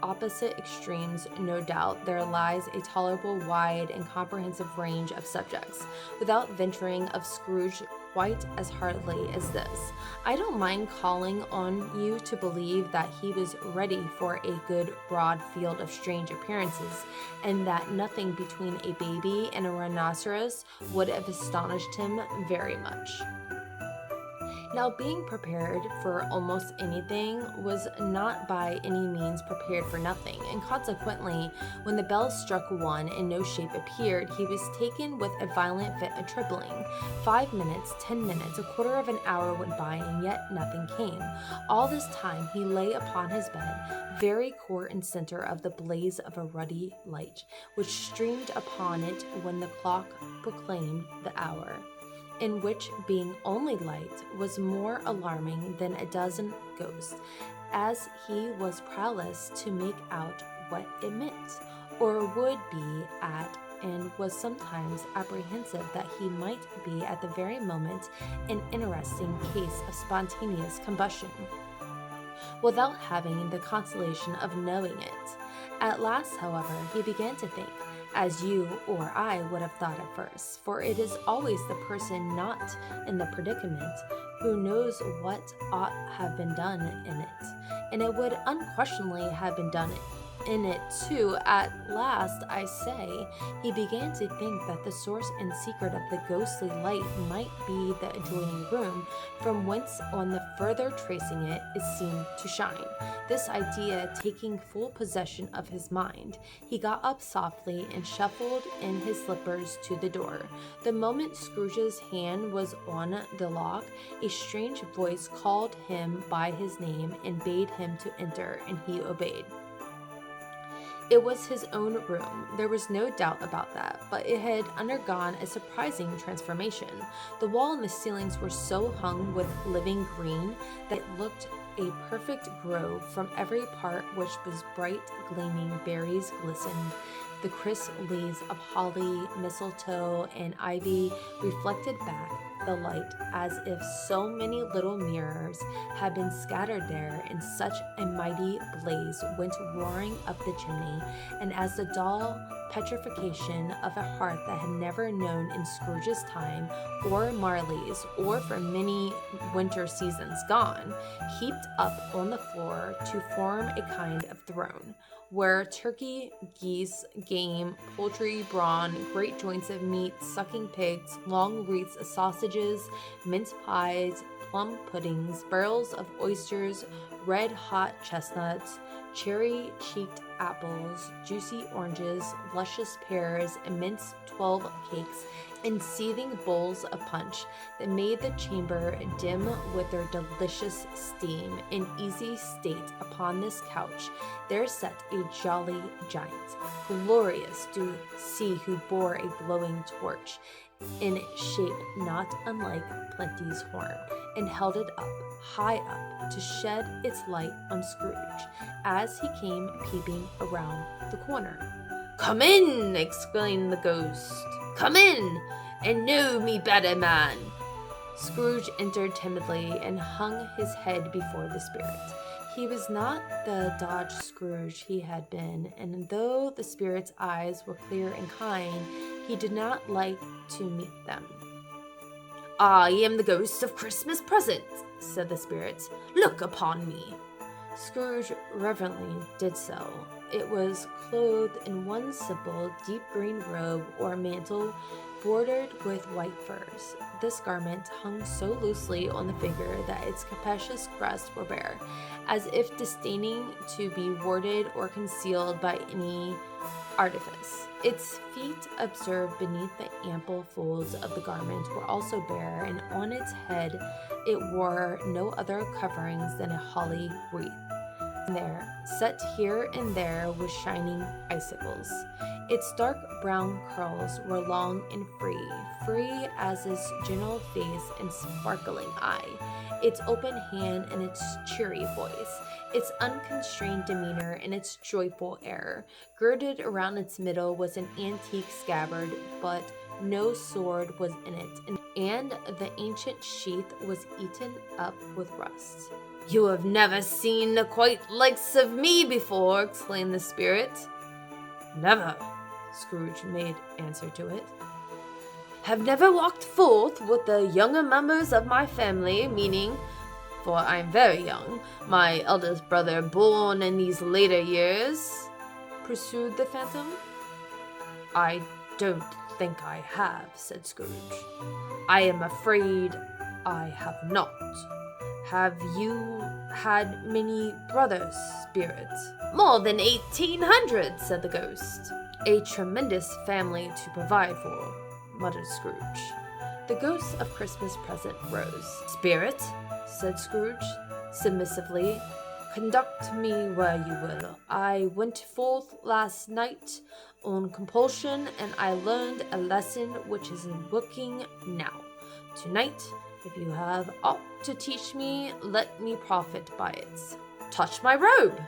opposite extremes, no doubt, there lies a tolerable wide and comprehensive range of subjects, without venturing of Scrooge quite as hardly as this. I don't mind calling on you to believe that he was ready for a good broad field of strange appearances, and that nothing between a baby and a rhinoceros would have astonished him very much. Now, being prepared for almost anything was not by any means prepared for nothing, and consequently, when the bell struck one and no shape appeared, he was taken with a violent fit of trembling. 5 minutes, 10 minutes, a quarter of an hour went by, and yet nothing came. All this time he lay upon his bed, very core and center of the blaze of a ruddy light, which streamed upon it when the clock proclaimed the hour, in which, being only light, was more alarming than a dozen ghosts, as he was powerless to make out what it meant, or would be at, and was sometimes apprehensive that he might be at the very moment an interesting case of spontaneous combustion, without having the consolation of knowing it. At last, however, he began to think, as you or I would have thought at first, for it is always the person not in the predicament who knows what ought have been done in it, and it would unquestionably have been done in it too. At last, I say, he began to think that the source and secret of the ghostly light might be the adjoining room, from whence on the further tracing it seemed to shine. This idea taking full possession of his mind, he got up softly and shuffled in his slippers to the door. The moment Scrooge's hand was on the lock, a strange voice called him by his name and bade him to enter, and he obeyed. It was his own room, there was no doubt about that, but it had undergone a surprising transformation. The wall and the ceilings were so hung with living green that it looked a perfect grove. From every part which was bright gleaming, berries glistened. The crisp leaves of holly, mistletoe, and ivy reflected back the light as if so many little mirrors had been scattered there, and such a mighty blaze went roaring up the chimney, and as the dull petrification of a heart that had never known in Scrooge's time, or Marley's, or for many winter seasons gone, heaped up on the floor to form a kind of throne, where turkey, geese, game, poultry, brawn, great joints of meat, sucking pigs, long wreaths of sausages, mince pies, plum puddings, barrels of oysters, red-hot chestnuts, cherry-cheeked apples, juicy oranges, luscious pears, immense 12 cakes, and seething bowls of punch that made the chamber dim with their delicious steam. In easy state upon this couch there sat a jolly giant, glorious to see, who bore a glowing torch in shape not unlike Plenty's horn, and held it up, high up, to shed its light on Scrooge as he came peeping around the corner. "Come in!" exclaimed the ghost. "Come in, and know me better, man." Scrooge entered timidly and hung his head before the spirit. He was not the dogged Scrooge he had been, and though the spirit's eyes were clear and kind, he did not like to meet them. "I am the ghost of Christmas present," said the spirit. "Look upon me." Scrooge reverently did so. It was clothed in one simple deep green robe or mantle bordered with white furs. This garment hung so loosely on the figure that its capacious breasts were bare, as if disdaining to be warded or concealed by any artifice. Its feet, observed beneath the ample folds of the garment, were also bare, and on its head it wore no other coverings than a holly wreath. There, set here and there with shining icicles. Its dark brown curls were long and free as his general face and sparkling eye. its open hand and its cheery voice, its unconstrained demeanor and its joyful air. Girded around its middle was an antique scabbard, but no sword was in it, and the ancient sheath was eaten up with rust. "You have never seen the quite likes of me before," exclaimed the spirit. "Never," Scrooge made answer to it. "Have never walked forth with the younger members of my family, meaning, for I am very young, my eldest brother born in these later years?" pursued the phantom. "I don't think I have," said Scrooge. "I am afraid I have not. Have you had many brothers, spirit?" "More than 1,800, said the ghost. "A tremendous family to provide for," muttered Scrooge. The ghost of Christmas present rose. "Spirit," said Scrooge, submissively, "conduct me where you will. I went forth last night on compulsion, and I learned a lesson which is working now. Tonight, if you have aught to teach me, let me profit by it. Touch my robe!"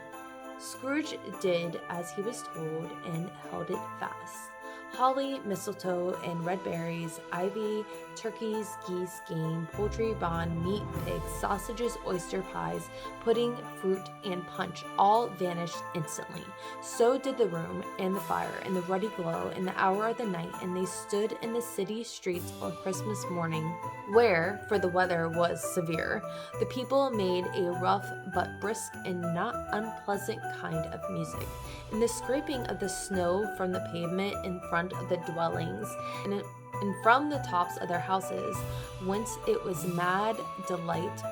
Scrooge did as he was told and held it fast. Holly, mistletoe, and red berries, ivy, turkeys, geese, game, poultry, bond, meat, pigs, sausages, oyster pies, pudding, fruit, and punch all vanished instantly. So did the room, and the fire, and the ruddy glow, and the hour of the night, and they stood in the city streets on Christmas morning, where, for the weather was severe, the people made a rough but brisk and not unpleasant kind of music, and the scraping of the snow from the pavement in front of the dwellings, and from the tops of their houses, whence it was mad delight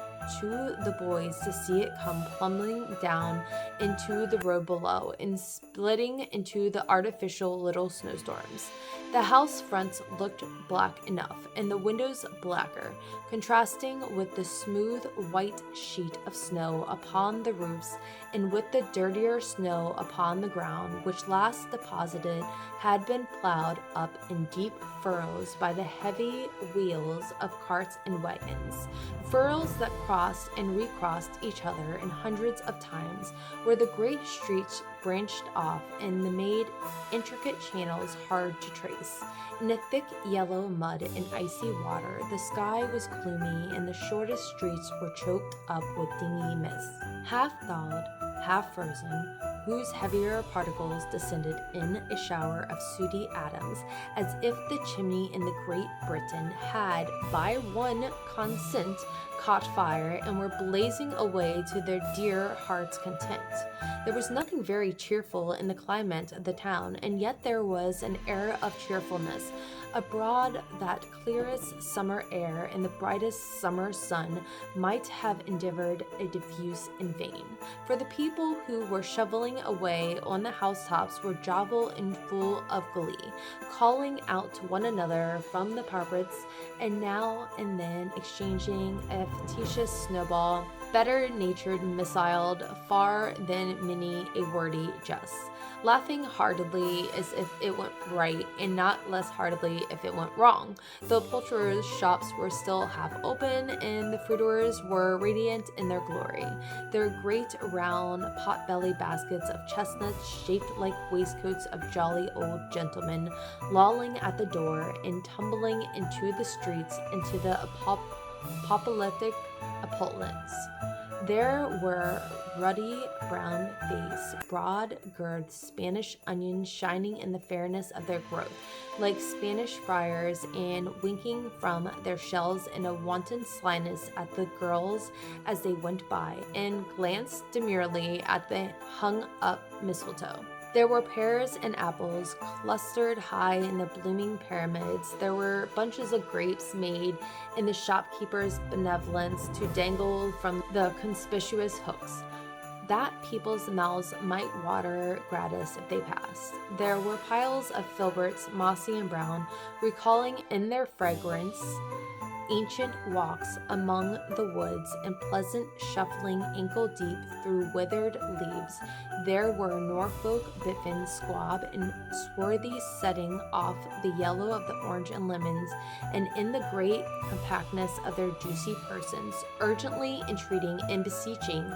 to the boys to see it come plummeting down into the road below and splitting into the artificial little snowstorms. The house fronts looked black enough, and the windows blacker, contrasting with the smooth white sheet of snow upon the roofs and with the dirtier snow upon the ground, which last deposited had been plowed up in deep furrows by the heavy wheels of carts and wagons, furrows that crossed and recrossed each other in hundreds of times, where the great streets branched off and made intricate channels hard to trace. In the thick yellow mud and icy water, the sky was gloomy, and the shortest streets were choked up with dingy mists, half thawed, half frozen, whose heavier particles descended in a shower of sooty atoms, as if the chimney in the Great Britain had, by one consent, caught fire and were blazing away to their dear heart's content. There was nothing very cheerful in the climate of the town, and yet there was an air of cheerfulness abroad that clearest summer air and the brightest summer sun might have endeavored a diffuse in vain. For the people who were shoveling away on the housetops were jovial and full of glee, calling out to one another from the parapets, and now and then exchanging a facetious snowball, better-natured missile far than many a wordy jest, laughing heartily as if it went right, and not less heartily if it went wrong. The poulterers' shops were still half open, and the fruiterers were radiant in their glory, their great round pot-bellied baskets of chestnuts shaped like waistcoats of jolly old gentlemen, lolling at the door and tumbling into the streets into the apoplectic opulence. There were ruddy brown face, broad girth Spanish onions shining in the fairness of their growth, like Spanish friars, and winking from their shells in a wanton slyness at the girls as they went by, and glanced demurely at the hung-up mistletoe. There were pears and apples clustered high in the blooming pyramids. There were bunches of grapes made in the shopkeeper's benevolence to dangle from the conspicuous hooks, that people's mouths might water gratis if they passed. There were piles of filberts, mossy and brown, recalling in their fragrance ancient walks among the woods and pleasant shuffling ankle-deep through withered leaves, there were Norfolk biffin, squab, and swarthy setting off the yellow of the orange and lemons, and in the great compactness of their juicy persons, urgently entreating and beseeching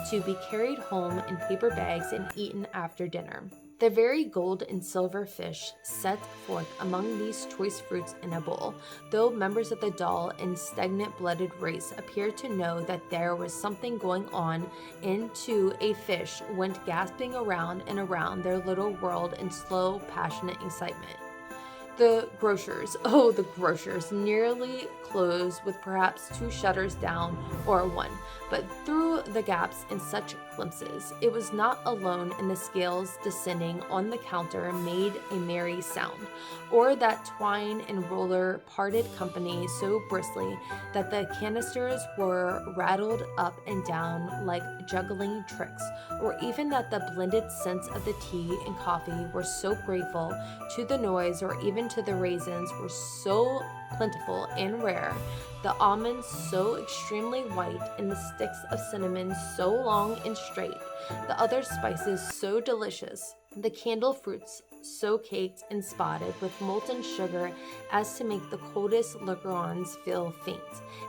to be carried home in paper bags and eaten after dinner. The very gold and silver fish set forth among these choice fruits in a bowl, though members of the dull and stagnant-blooded race appeared to know that there was something going on, and to a fish went gasping around and around their little world in slow, passionate excitement. The grocers, the grocers, nearly closed with perhaps 2 shutters down or 1, but through the gaps in such glimpses, it was not alone in the scales descending on the counter made a merry sound, or that twine and roller parted company so briskly that the canisters were rattled up and down like juggling tricks, or even that the blended scents of the tea and coffee were so grateful to the noise, or even to the raisins were so plentiful and rare, the almonds so extremely white, and the sticks of cinnamon so long and straight, the other spices so delicious, the candle fruits so caked and spotted with molten sugar as to make the coldest lookers-on feel faint,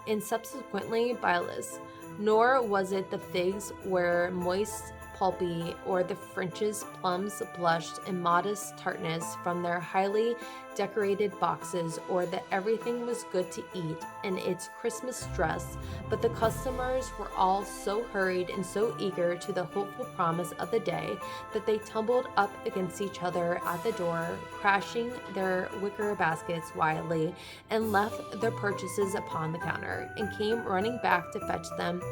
and subsequently bilious. Nor was it the figs were moist, pulpy, or the French's plums blushed in modest tartness from their highly decorated boxes, or that everything was good to eat in its Christmas dress, but the customers were all so hurried and so eager to the hopeful promise of the day that they tumbled up against each other at the door, crashing their wicker baskets wildly, and left their purchases upon the counter, and came running back to fetch them,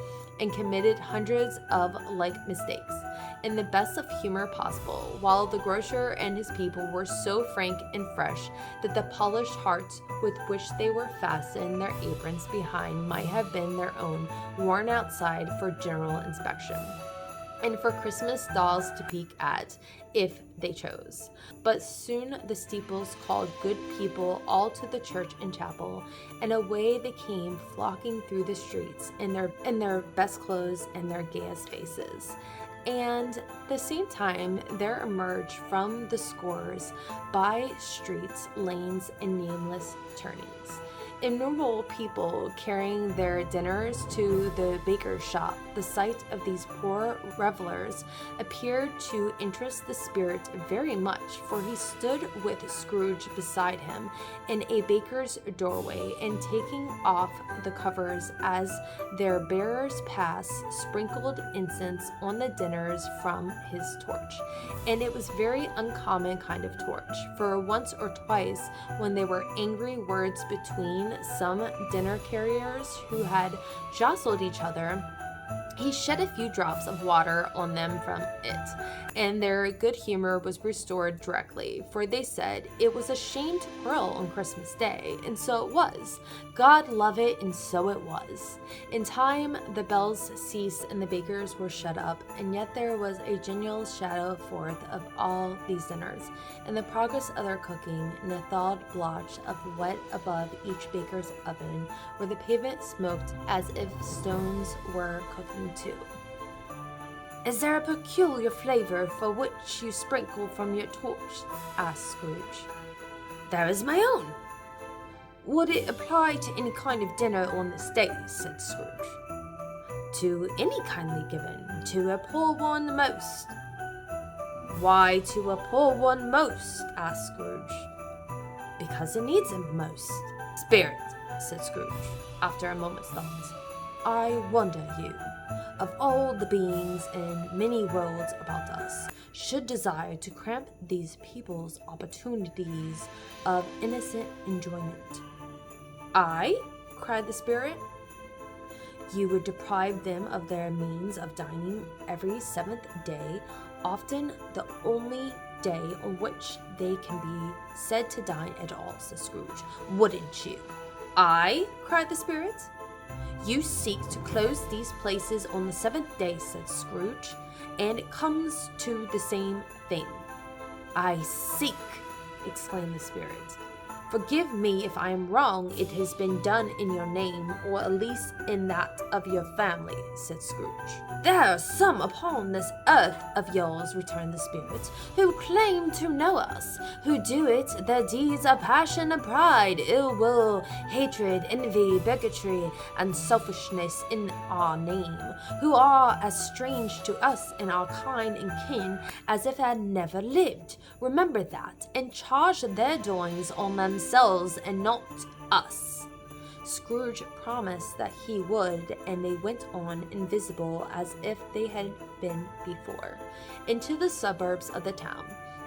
and committed hundreds of like mistakes, in the best of humor possible, while the grocer and his people were so frank and fresh that the polished hearts with which they were fastened their aprons behind might have been their own, worn outside for general inspection, and for Christmas dolls to peek at, if they chose. But soon the steeples called good people all to the church and chapel, and away they came flocking through the streets in their best clothes and their gayest faces. And at the same time there emerged from the scores by streets, lanes, and nameless turnings innumerable people carrying their dinners to the baker's shop. The sight of these poor revelers appeared to interest the spirit very much, for he stood with Scrooge beside him in a baker's doorway, and taking off the covers as their bearers passed, sprinkled incense on the dinners from his torch. And it was very uncommon kind of torch, for once or twice when there were angry words between some dinner carriers who had jostled each other, he shed a few drops of water on them from it, and their good humor was restored directly, for they said it was a shame to quarrel on Christmas Day, and so it was. God love it, and so it was. In time the bells ceased and the bakers were shut up, and yet there was a genial shadow forth of all these dinners, and the progress of their cooking, and a thawed blotch of wet above each baker's oven, where the pavement smoked as if stones were cooking too. "Is there a peculiar flavor for which you sprinkle from your torch?" asked Scrooge. "There is my own." "Would it apply to any kind of dinner on this day?" said Scrooge. "To any kindly given, to a poor one most." "Why to a poor one most?" asked Scrooge. "Because it needs him most." "Spirit," said Scrooge, after a moment's thought, "I wonder you, of all the beings in many worlds about us, should desire to cramp these people's opportunities of innocent enjoyment." "I?" cried the spirit. "You would deprive them of their means of dining every 7th day, often the only day on which they can be said to dine at all," said Scrooge. "Wouldn't you?" "I?" cried the spirit. "You seek to close these places on the 7th day," said Scrooge, "and it comes to the same thing." "I seek," exclaimed the spirit, "Forgive me if I am wrong. It has been done in your name, or at least in that of your family," said Scrooge. "There are some upon this earth of yours," returned the Spirit, "who claim to know us, who do it their deeds of passion and pride, ill will, hatred, envy, bigotry, and selfishness in our name, who are as strange to us and our kind and kin as if had never lived. Remember that, and charge their doings on themselves and not us." Scrooge promised that he would, and they went on, invisible as if they had been before, into the suburbs of the town.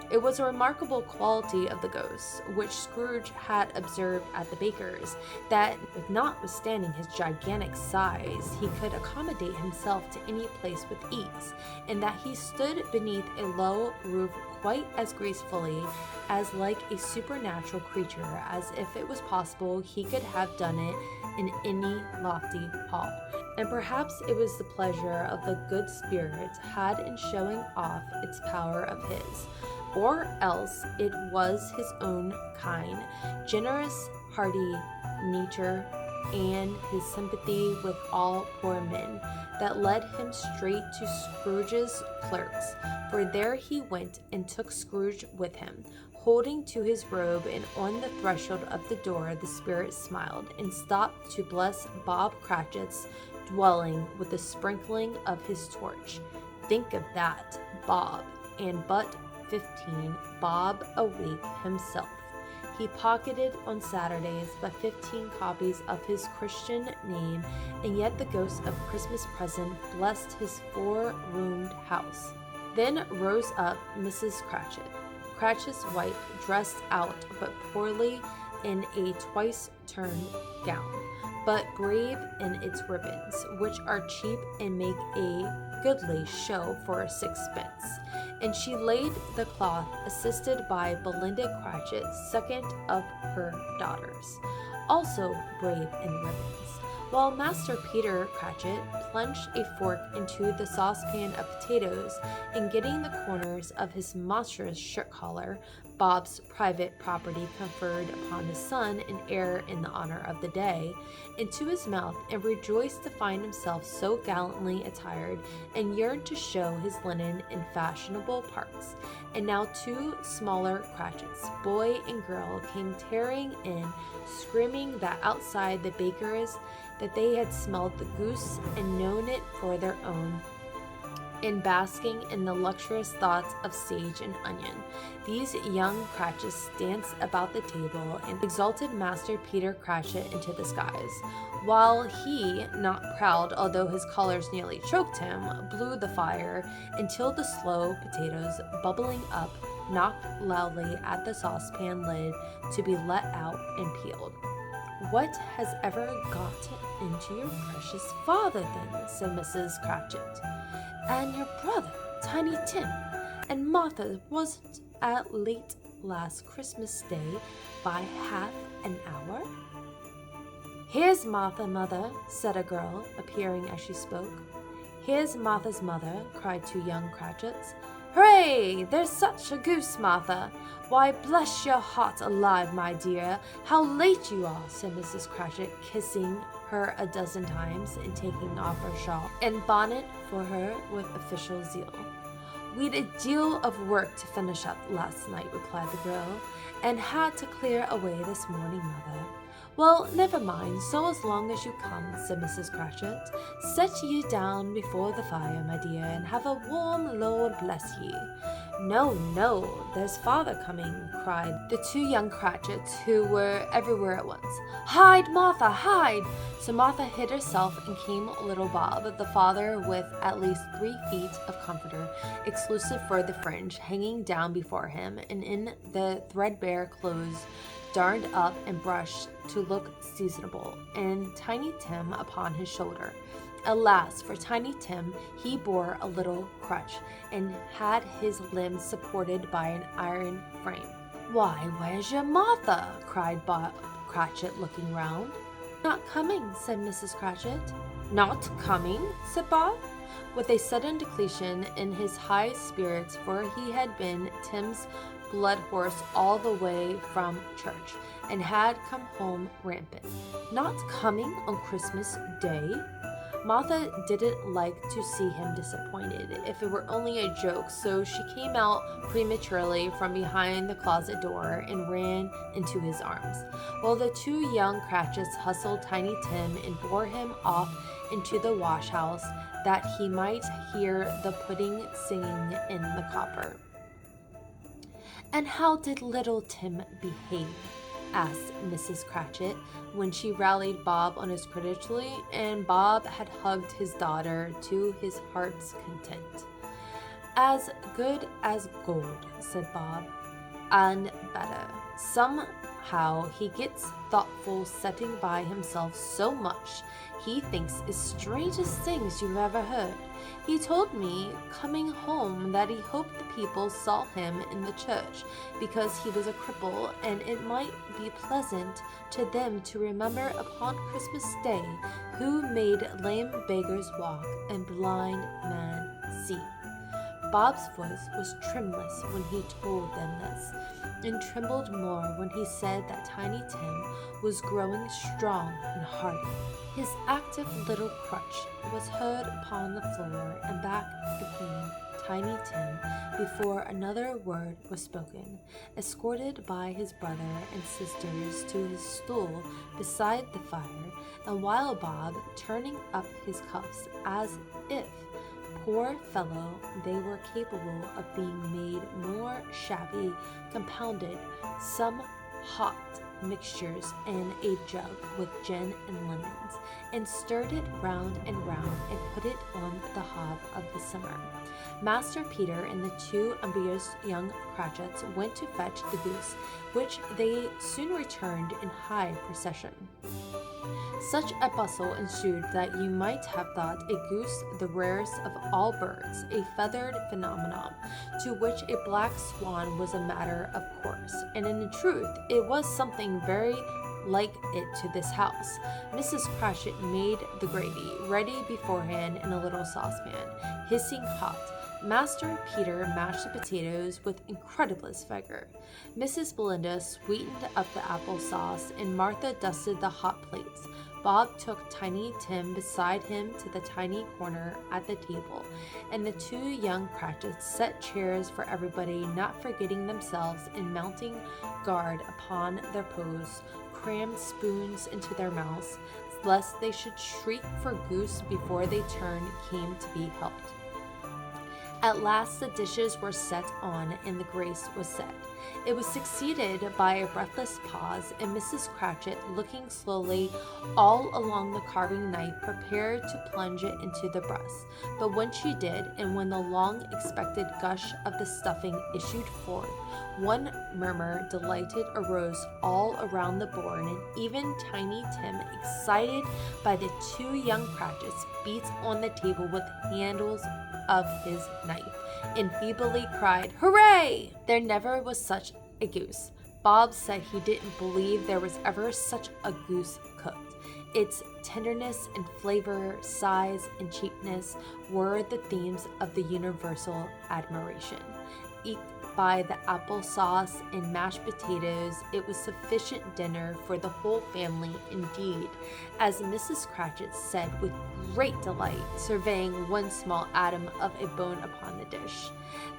It was a remarkable quality of the ghost, which Scrooge had observed at the baker's, that, notwithstanding his gigantic size, he could accommodate himself to any place with ease, and that he stood beneath a low roof quite as gracefully, as like a supernatural creature, as if it was possible he could have done it in any lofty hall. And perhaps it was the pleasure of the good Spirit had in showing off its power of his, or else it was his own kind, generous, hearty nature, and his sympathy with all poor men, that led him straight to Scrooge's clerks, for there he went and took Scrooge with him, holding to his robe, and on the threshold of the door the Spirit smiled, and stopped to bless Bob Cratchit's dwelling with the sprinkling of his torch. Think of that, Bob, and but 15, Bob awake himself. He pocketed on Saturdays but 15 copies of his Christian name, and yet the ghost of Christmas present blessed his 4-roomed house. Then rose up Mrs. Cratchit, Cratchit's wife, dressed out but poorly in a twice-turned gown, but brave in its ribbons, which are cheap and make a goodly show for a sixpence. And she laid the cloth, assisted by Belinda Cratchit, second of her daughters, also brave in ribbons, while Master Peter Cratchit plunged a fork into the saucepan of potatoes, and getting the corners of his monstrous shirt collar, Bob's private property conferred upon his son and heir in the honor of the day, into his mouth, and rejoiced to find himself so gallantly attired, and yearned to show his linen in fashionable parts. And now 2 smaller Cratchits, boy and girl, came tearing in, screaming that outside the baker's that they had smelled the goose and known it for their own, and basking in the luxurious thoughts of sage and onion. These young Cratchits danced about the table and exalted Master Peter Cratchit into the skies, while he, not proud although his colors nearly choked him, blew the fire until the slow potatoes, bubbling up, knocked loudly at the saucepan lid to be let out and peeled. "What has ever gotten into your precious father, then?" said Mrs. Cratchit. "And your brother, Tiny Tim, and Martha wasn't at late last Christmas Day by half an hour?" "Here's Martha, mother," said a girl, appearing as she spoke. "Here's Martha's mother," cried 2 young Cratchits. "Hooray! There's such a goose, Martha! Why, bless your heart alive, my dear, how late you are," said Mrs. Cratchit, kissing her a dozen times and taking off her shawl and bonnet for her with official zeal. "We'd a deal of work to finish up last night," replied the girl, "and had to clear away this morning, mother." "Well, never mind, so as long as you come," said Mrs. Cratchit. "Set ye down before the fire, my dear, and have a warm Lord bless ye." "No, no, there's father coming," cried the 2 young Cratchits, who were everywhere at once. "Hide, Martha, hide!" So Martha hid herself, and came little Bob, the father, with at least 3 feet of comforter, exclusive for the fringe, hanging down before him, and in the threadbare clothes darned up and brushed to look seasonable, and Tiny Tim upon his shoulder. Alas, for Tiny Tim, he bore a little crutch, and had his limbs supported by an iron frame. "Why, where's your Martha?" cried Bob Cratchit, looking round. "Not coming," said Mrs. Cratchit. "Not coming?" said Bob. with a sudden declension in his high spirits, for he had been Tim's blood horse all the way from church, and had come home rampant. Not coming on Christmas Day? Martha didn't like to see him disappointed, if it were only a joke, so she came out prematurely from behind the closet door and ran into his arms, while the two young Cratchits hustled Tiny Tim and bore him off into the wash house that he might hear the pudding singing in the copper. "And how did little Tim behave?" asked Mrs. Cratchit, when she rallied Bob on his credulity, and Bob had hugged his daughter to his heart's content. "As good as gold," said Bob, "and better. Somehow he gets thoughtful setting by himself so much. He thinks it's strangest things you've ever heard. He told me coming home that he hoped the people saw him in the church because he was a cripple, and it might be pleasant to them to remember upon Christmas Day who made lame beggars walk and blind men see." Bob's voice was tremulous when he told them this, and trembled more when he said that Tiny Tim was growing strong and hardy. His active little crutch was heard upon the floor, and back became Tiny Tim before another word was spoken, escorted by his brother and sisters to his stool beside the fire, and while Bob, turning up his cuffs as if, poor fellow, they were capable of being made more shabby, compounded some hot mixtures in a jug with gin and lemons, and stirred it round and put it on the hob of the simmer. Master Peter and the two ambitious young Cratchits went to fetch the goose, which they soon returned in high procession. Such a bustle ensued that you might have thought a goose the rarest of all birds, a feathered phenomenon, to which a black swan was a matter of course, and in truth it was something very like it to this house. Mrs. Cratchit made the gravy ready beforehand in a little saucepan, hissing hot. Master Peter mashed the potatoes with incredulous vigor. Mrs. Belinda sweetened up the apple sauce, and Martha dusted the hot plates. Bob took Tiny Tim beside him to the tiny corner at the table, and the two young Cratchits set chairs for everybody, not forgetting themselves in mounting guard upon their posts, crammed spoons into their mouths, lest they should shriek for goose before their turn came to be helped. At last the dishes were set on, and the grace was said. It was succeeded by a breathless pause, and Mrs. Cratchit, looking slowly all along the carving knife, prepared to plunge it into the breast. But when she did, and when the long-expected gush of the stuffing issued forth, one murmur delighted arose all around the board, and even Tiny Tim, excited by the two young Cratchits, beat on the table with handles of his knife, and feebly cried, "Hooray!" There never was such a goose. Bob said he didn't believe there was ever such a goose cooked. Its tenderness and flavor, size and cheapness were the themes of the universal admiration. Eked by the apple sauce and mashed potatoes, it was sufficient dinner for the whole family indeed, as Mrs. Cratchit said with great delight, surveying one small atom of a bone upon the dish.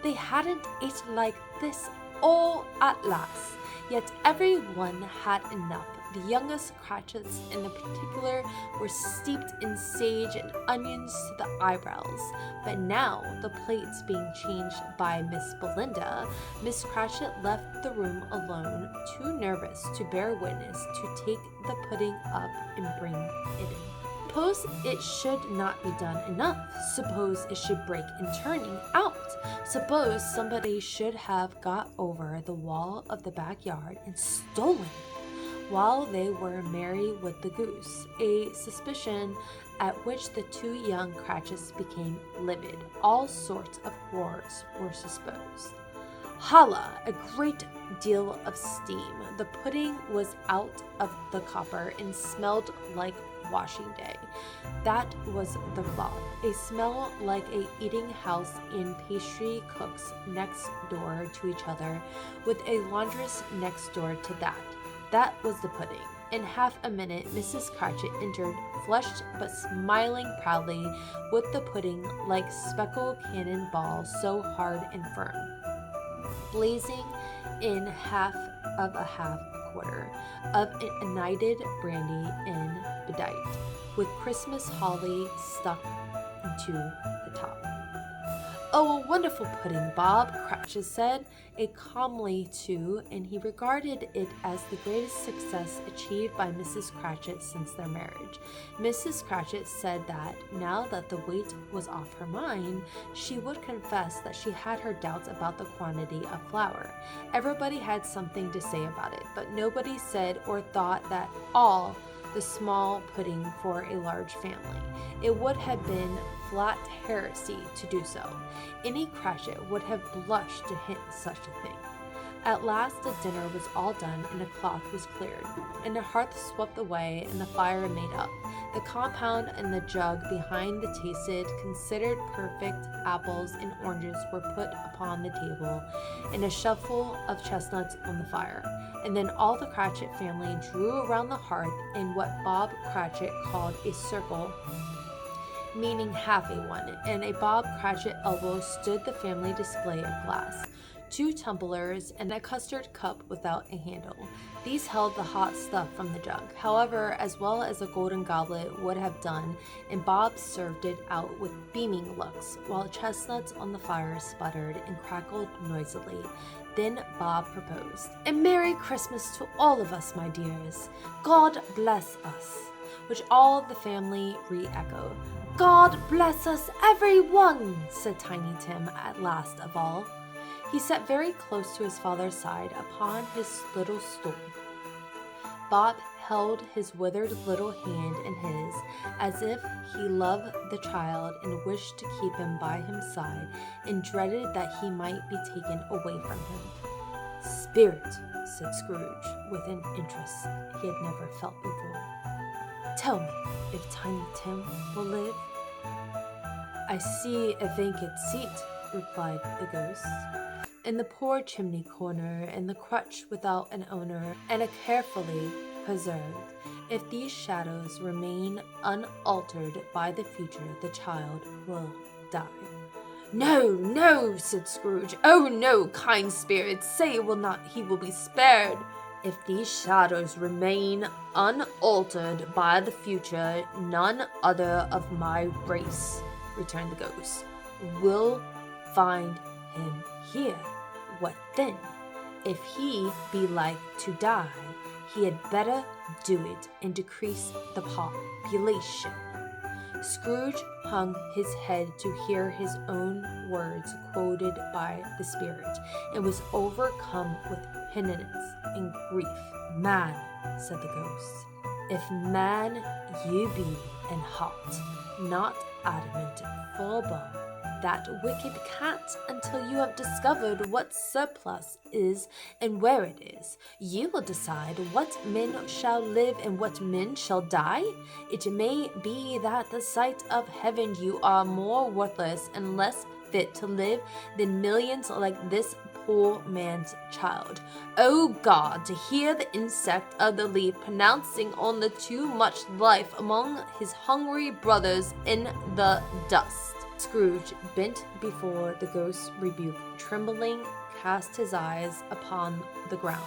They hadn't ate like this all at last, yet every one had enough. The youngest Cratchits in particular were steeped in sage and onions to the eyebrows. But now, the plates being changed by Miss Belinda, Miss Cratchit left the room alone, too nervous to bear witness, to take the pudding up and bring it in. Suppose it should not be done enough. Suppose it should break in turning out. Suppose somebody should have got over the wall of the backyard and stolen while they were merry with the goose, a suspicion at which the two young Cratchits became livid. All sorts of horrors were supposed. Holla! A great deal of steam. The pudding was out of the copper and smelled like washing day. That was the flop. A smell like a eating house and pastry cooks next door to each other, with a laundress next door to that. That was the pudding. In half a minute, Mrs. Cratchit entered, flushed but smiling proudly, with the pudding like speckled cannon balls so hard and firm, blazing in half of a half quarter of ignited brandy and bedight, with Christmas holly stuck into the top. "Oh, a wonderful pudding, Bob," Cratchit said, calmly too, and he regarded it as the greatest success achieved by Mrs. Cratchit since their marriage. Mrs. Cratchit said that, now that the weight was off her mind, she would confess that she had her doubts about the quantity of flour. Everybody had something to say about it, but nobody said or thought that all the small pudding for a large family. It would have been flat heresy to do so. Any Cratchit would have blushed to hint such a thing. At last the dinner was all done, and the cloth was cleared, and the hearth swept away, and the fire made up. The compound and the jug behind the tasted, considered perfect apples and oranges were put upon the table, and a shovelful of chestnuts on the fire. And then all the Cratchit family drew around the hearth in what Bob Cratchit called a circle, meaning half a one, and a Bob Cratchit elbow stood the family display of glass, 2 tumblers, and a custard cup without a handle. These held the hot stuff from the jug, however, as well as a golden goblet would have done, and Bob served it out with beaming looks, while chestnuts on the fire sputtered and crackled noisily. Then Bob proposed, "A Merry Christmas to all of us, my dears. God bless us," which all the family re-echoed. "God bless us, everyone," said Tiny Tim at last of all. He sat very close to his father's side upon his little stool. Bob held his withered little hand in his, as if he loved the child and wished to keep him by his side, and dreaded that he might be taken away from him. "Spirit," said Scrooge, with an interest he had never felt before, "tell me if Tiny Tim will live?" "I see a vacant seat," replied the ghost, "in the poor chimney corner, and the crutch without an owner, and a carefully preserved. If these shadows remain unaltered by the future, the child will die." "No, no," said Scrooge. "Oh, no, kind spirit, say it will not. He will be spared." "If these shadows remain unaltered by the future, none other of my race," returned the ghost, "will find him here. What then? If he be like to die, he had better do it and decrease the population." Scrooge hung his head to hear his own words quoted by the spirit, and was overcome with penitence and grief. "Man," said the ghost, "if man you be and hot, not adamant, full bone, that wicked cat, until you have discovered what surplus is and where it is, you will decide what men shall live and what men shall die. It may be that the sight of heaven you are more worthless and less fit to live than millions like this poor man's child. O God, to hear the insect of the leaf pronouncing on the too much life among his hungry brothers in the dust." Scrooge, bent before the ghost's rebuke, trembling, cast his eyes upon the ground,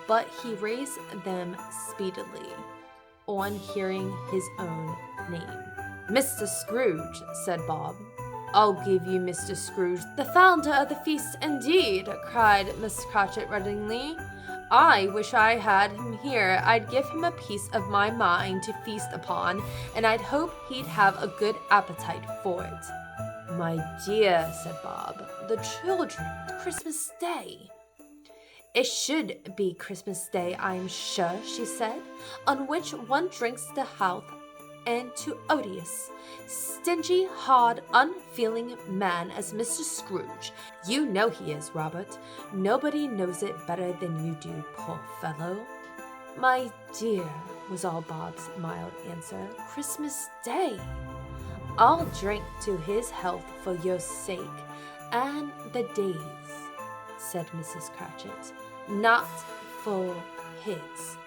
but he raised them speedily on hearing his own name. "Mr. Scrooge," said Bob. "I'll give you Mr. Scrooge, the founder of the feast, indeed," cried Miss Cratchit reddeningly. "I wish I had him here. I'd give him a piece of my mind to feast upon, and I'd hope he'd have a good appetite for it." "My dear," said Bob, "the children, Christmas Day." "It should be Christmas Day, I am sure," she said, "on which one drinks the health and to odious, stingy, hard, unfeeling man as Mr. Scrooge. You know he is, Robert. Nobody knows it better than you do, poor fellow." "My dear," was all Bob's mild answer, "Christmas Day." "I'll drink to his health for your sake, and the day's," said Mrs. Cratchit, "not for his.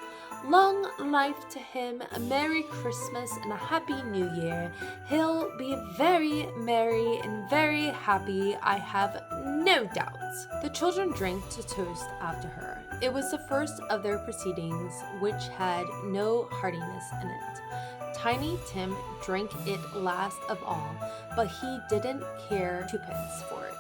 Long life to him, a Merry Christmas and a Happy New Year. He'll be very merry and very happy, I have no doubt." The children drank to toast after her. It was the first of their proceedings which had no heartiness in it. Tiny Tim drank it last of all, but he didn't care twopence for it.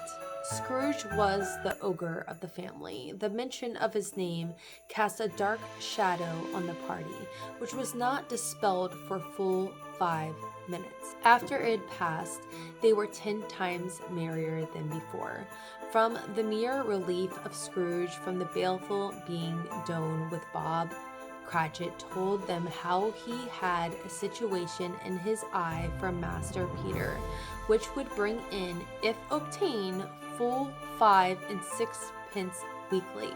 Scrooge was the ogre of the family. The mention of his name cast a dark shadow on the party, which was not dispelled for full 5 minutes. After it had passed, they were 10 times merrier than before. From the mere relief of Scrooge from the baleful being done with Bob, Cratchit told them how he had a situation in his eye for Master Peter, which would bring in, if obtained, full 5 and 6 pence weekly.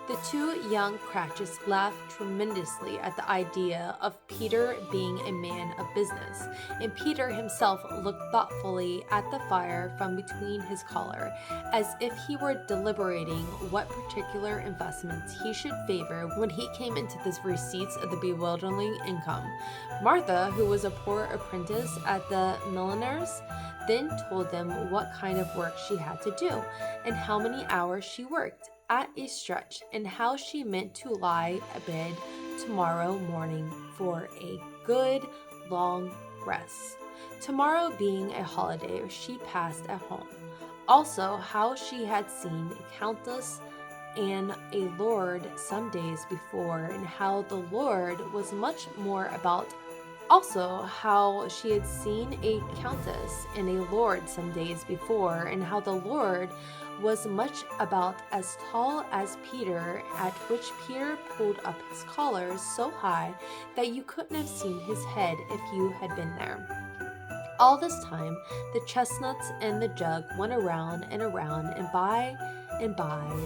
The 2 young Cratchits laughed tremendously at the idea of Peter being a man of business, and Peter himself looked thoughtfully at the fire from between his collar, as if he were deliberating what particular investments he should favor when he came into the receipts of the bewildering income. Martha, who was a poor apprentice at the milliner's, then told them what kind of work she had to do, and how many hours she worked at a stretch, and how she meant to lie abed tomorrow morning for a good long rest, tomorrow being a holiday she passed at home. Also how she had seen a countess and a lord some days before, and how the lord was much more about Also, how she had seen a countess and a lord some days before, and how the lord was much about as tall as Peter, at which Peter pulled up his collar so high that you couldn't have seen his head if you had been there. All this time, the chestnuts and the jug went around, and by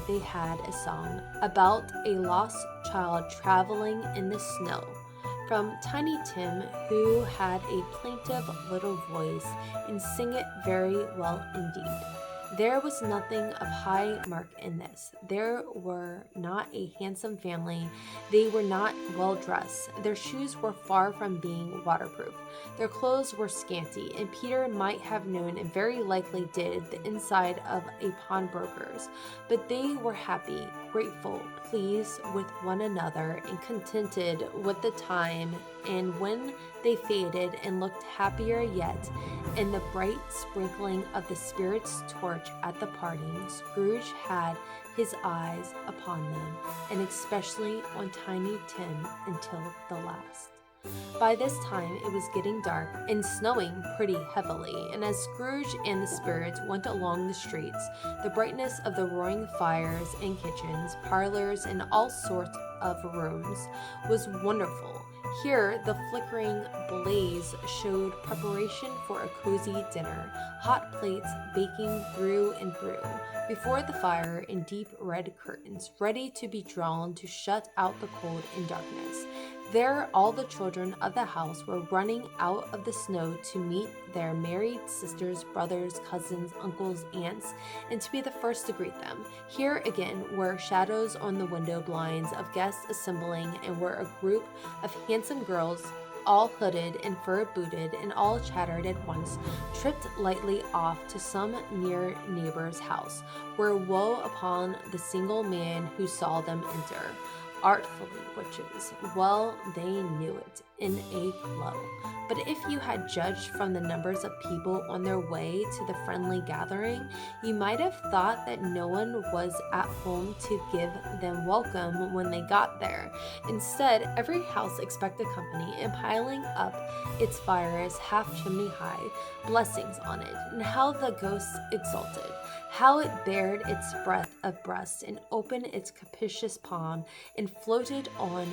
they had a song about a lost child traveling in the snow, from Tiny Tim, who had a plaintive little voice and sang it very well indeed. There was nothing of high mark in this. There were not a handsome family. They were not well dressed. Their shoes were far from being waterproof. Their clothes were scanty, and Peter might have known, and very likely did, the inside of a pawnbroker's. But they were happy, grateful, pleased with one another, and contented with the time. And when they faded and looked happier yet in the bright sprinkling of the spirit's torch at the parting, Scrooge had his eyes upon them, and especially on Tiny Tim, until the last. By this time it was getting dark and snowing pretty heavily, and as Scrooge and the spirits went along the streets, the brightness of the roaring fires in kitchens, parlors, and all sorts of rooms was wonderful. Here the flickering blaze showed preparation for a cozy dinner, hot plates baking through and through before the fire, and deep red curtains ready to be drawn to shut out the cold and darkness. There all the children of the house were running out of the snow to meet their married sisters, brothers, cousins, uncles, aunts, and to be the first to greet them. Here again were shadows on the window blinds of guests assembling, and were a group of handsome girls, all hooded and fur-booted, and all chattered at once, tripped lightly off to some near neighbor's house, where woe upon the single man who saw them enter. Artfully witches, well they knew it in a glow. But if you had judged from the numbers of people on their way to the friendly gathering, you might have thought that no one was at home to give them welcome when they got there. Instead, every house expected company, and piling up its fires half chimney high, blessings on it, and how the ghosts exulted. How it bared its breadth of breast, and opened its capacious palm, and floated on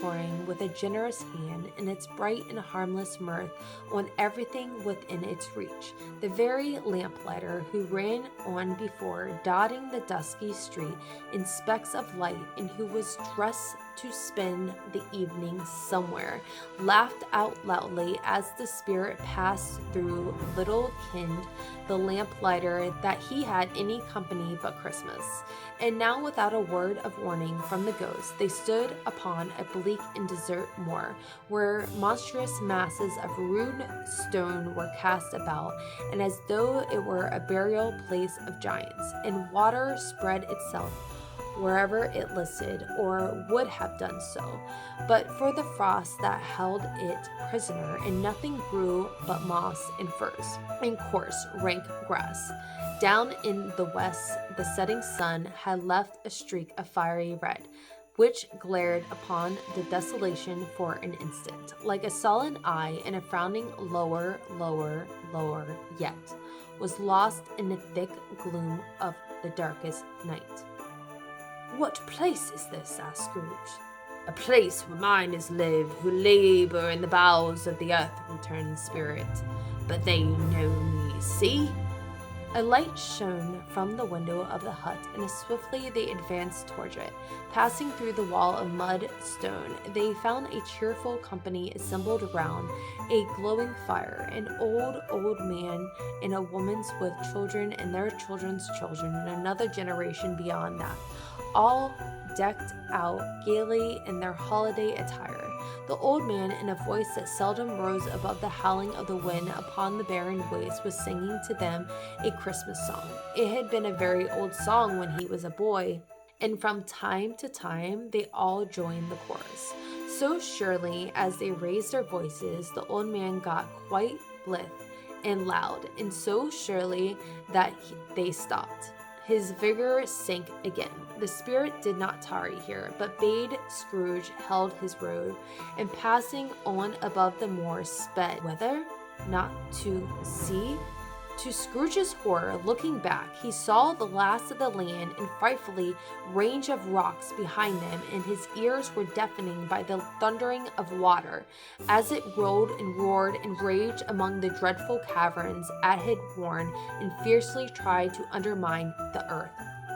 pouring with a generous hand, in its bright and harmless mirth on everything within its reach. The very lamplighter who ran on before, dotting the dusky street in specks of light, and who was dressed to spend the evening somewhere, laughed out loudly as the spirit passed through, little kenned the lamplighter that he had any company but Christmas. And now, without a word of warning from the ghost, they stood upon a bleak and desert moor, where monstrous masses of rude stone were cast about, and as though it were a burial place of giants, and water spread itself wherever it listed, or would have done so, but for the frost that held it prisoner, and nothing grew but moss and furze, and coarse, rank grass. Down in the west, the setting sun had left a streak of fiery red, which glared upon the desolation for an instant, like a sullen eye, and a frowning lower, yet was lost in the thick gloom of the darkest night. "What place is this?" asked Scrooge. "A place where miners live, who labor in the bowels of the earth," returned the spirit. "But they know me, see?" A light shone from the window of the hut, and as swiftly they advanced towards it. Passing through the wall of mud stone, they found a cheerful company assembled around a glowing fire, an old man and a woman with children and their children's children, and another generation beyond that, all decked out gaily in their holiday attire. The old man, in a voice that seldom rose above the howling of the wind upon the barren waste, was singing to them a Christmas song. It had been a very old song when he was a boy, and from time to time they all joined the chorus. So surely as they raised their voices, the old man got quite blithe and loud, and so surely that they stopped, his vigor sank again. The spirit did not tarry here, but bade Scrooge held his road, and passing on above the moor, sped whither? Not to see? To Scrooge's horror, looking back, he saw the last of the land and frightfully range of rocks behind them, and his ears were deafened by the thundering of water, as it rolled and roared and raged among the dreadful caverns it had worn and fiercely tried to undermine the earth.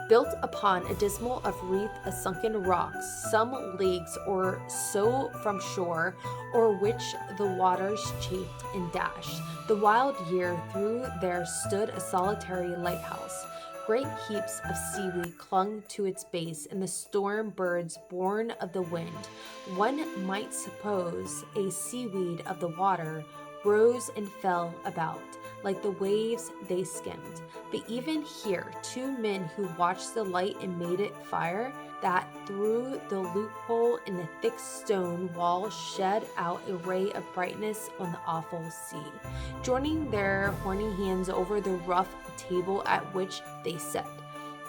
Built upon a dismal of wreath of sunken rocks, some leagues or so from shore, or which the waters chafed and dashed, the wild year through there stood a solitary lighthouse. Great heaps of seaweed clung to its base, and the storm birds born of the wind, one might suppose a seaweed of the water, rose and fell about. Like the waves they skimmed. But even here, two men who watched the light and made it fire, that through the loophole in the thick stone wall shed out a ray of brightness on the awful sea, joining their horny hands over the rough table at which they sat.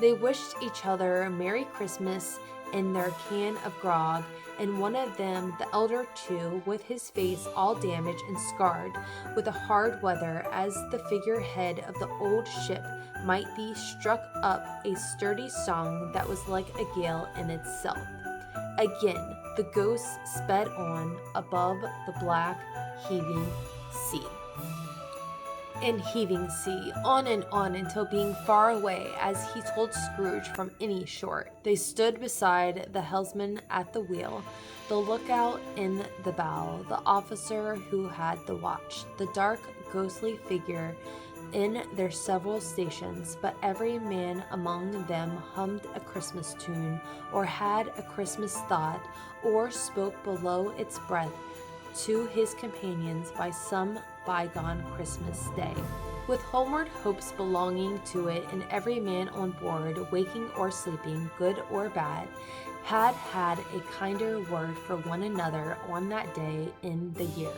They wished each other a Merry Christmas in their can of grog, and one of them, the elder two, with his face all damaged and scarred with the hard weather as the figurehead of the old ship might be, struck up a sturdy song that was like a gale in itself. Again the ghost sped on above the black heaving sea. And heaving sea, on and on until, being far away, as he told Scrooge, from any shore, they stood beside the helmsman at the wheel, the lookout in the bow, the officer who had the watch, the dark ghostly figure in their several stations, but every man among them hummed a Christmas tune, or had a Christmas thought, or spoke below its breath to his companions by some bygone Christmas day, with homeward hopes belonging to it, and every man on board, waking or sleeping, good or bad, had a kinder word for one another on that day in the year,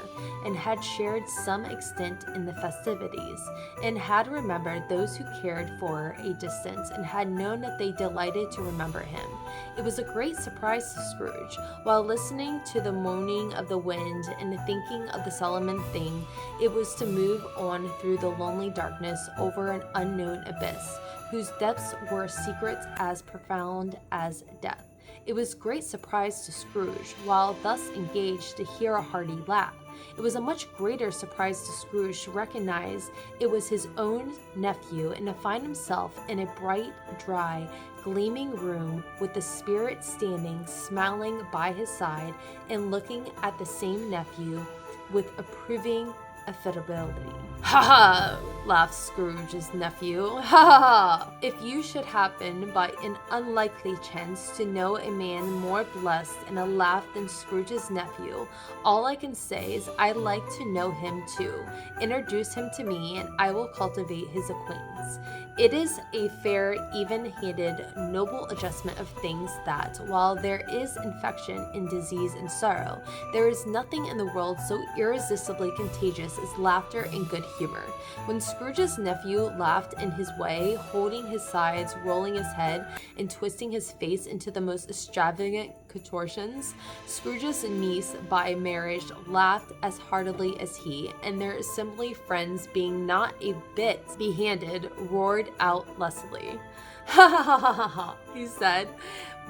and had shared some extent in the festivities, and had remembered those who cared for a distance, and had known that they delighted to remember him. It was a great surprise to Scrooge, while listening to the moaning of the wind and thinking of the solemn thing it was to move on through the lonely darkness over an unknown abyss, whose depths were secrets as profound as death. It was great surprise to Scrooge, while thus engaged, to hear a hearty laugh. It was a much greater surprise to Scrooge to recognize it was his own nephew, and to find himself in a bright, dry, gleaming room with the spirit standing, smiling by his side, and looking at the same nephew with approving affability. "Ha ha!" laughed Scrooge's nephew. "Ha ha ha! If you should happen by an unlikely chance to know a man more blessed in a laugh than Scrooge's nephew, all I can say is I'd like to know him too. Introduce him to me, and I will cultivate his acquaintance. It is a fair, even-handed, noble adjustment of things that, while there is infection and disease and sorrow, there is nothing in the world so irresistibly contagious as laughter and good humor." When Scrooge's nephew laughed in his way, holding his sides, rolling his head, and twisting his face into the most extravagant contortions, Scrooge's niece by marriage laughed as heartily as he, and their assembly friends, being not a bit behanded, roared out lustily. "Ha ha ha ha ha ha!" he said.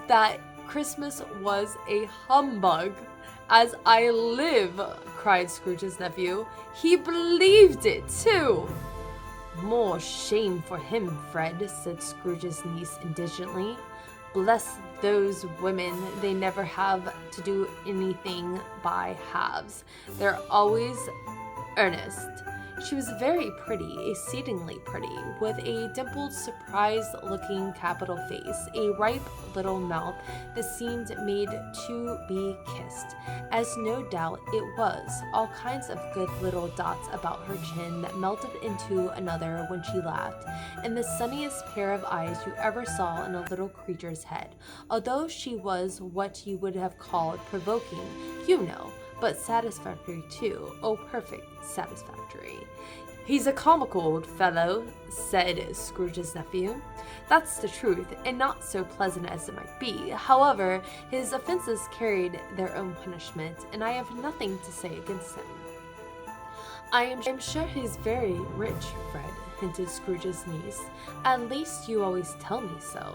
"That Christmas was a humbug. As I live," cried Scrooge's nephew, "he believed it too." "More shame for him, Fred," said Scrooge's niece indignantly. "Bless those women, they never have to do anything by halves. They're always earnest." She was very pretty, exceedingly pretty, with a dimpled, surprised-looking capital face, a ripe little mouth that seemed made to be kissed, as no doubt it was, all kinds of good little dots about her chin that melted into another when she laughed, and the sunniest pair of eyes you ever saw in a little creature's head, although she was what you would have called provoking, you know, but satisfactory too, oh, perfect satisfactory. "He's a comical old fellow," said Scrooge's nephew. "That's the truth, and not so pleasant as it might be. However, his offenses carried their own punishment, and I have nothing to say against him." I am sure he's very rich, Fred," hinted Scrooge's niece. "At least you always tell me so."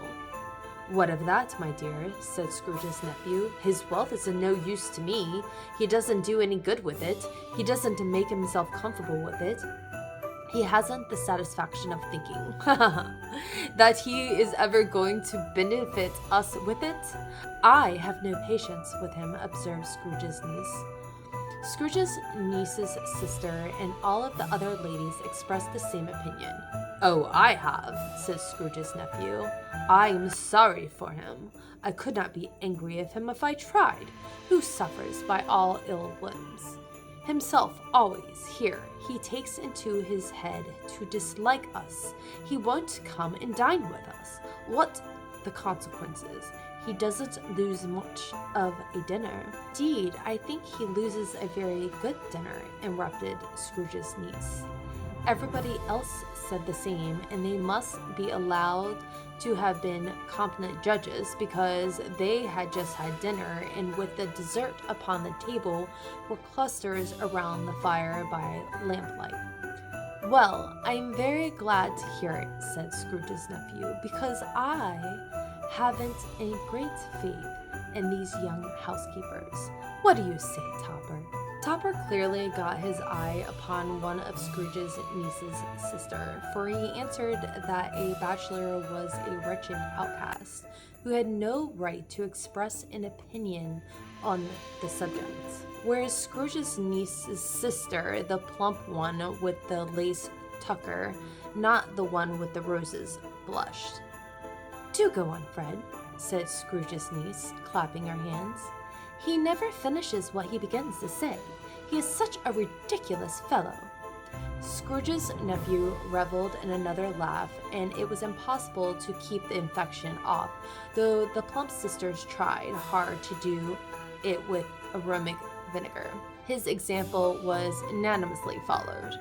"What of that, my dear?" said Scrooge's nephew. "His wealth is of no use to me. He doesn't do any good with it. He doesn't make himself comfortable with it. He hasn't the satisfaction of thinking that he is ever going to benefit us with it." "I have no patience with him," observed Scrooge's niece. Scrooge's niece's sister and all of the other ladies expressed the same opinion. "Oh, I have," said Scrooge's nephew. "I'm sorry for him. I could not be angry of him if I tried. Who suffers by all ill whims? Himself always. Here, he takes into his head to dislike us. He won't come and dine with us. What the consequences? He doesn't lose much of a dinner." "Indeed, I think he loses a very good dinner," interrupted Scrooge's niece. Everybody else said the same, and they must be allowed to have been competent judges, because they had just had dinner, and with the dessert upon the table were clusters around the fire by lamplight. "Well, I'm very glad to hear it," said Scrooge's nephew, "because I haven't any great faith in these young housekeepers. What do you say, Topper?" Topper clearly got his eye upon one of Scrooge's niece's sister, for he answered that a bachelor was a wretched outcast, who had no right to express an opinion on the subject. Whereas Scrooge's niece's sister, the plump one with the lace tucker, not the one with the roses, blushed. "Do go on, Fred," said Scrooge's niece, clapping her hands. "He never finishes what he begins to say. He is such a ridiculous fellow." Scrooge's nephew reveled in another laugh, and it was impossible to keep the infection off, though the plump sisters tried hard to do it with aromatic vinegar. His example was unanimously followed.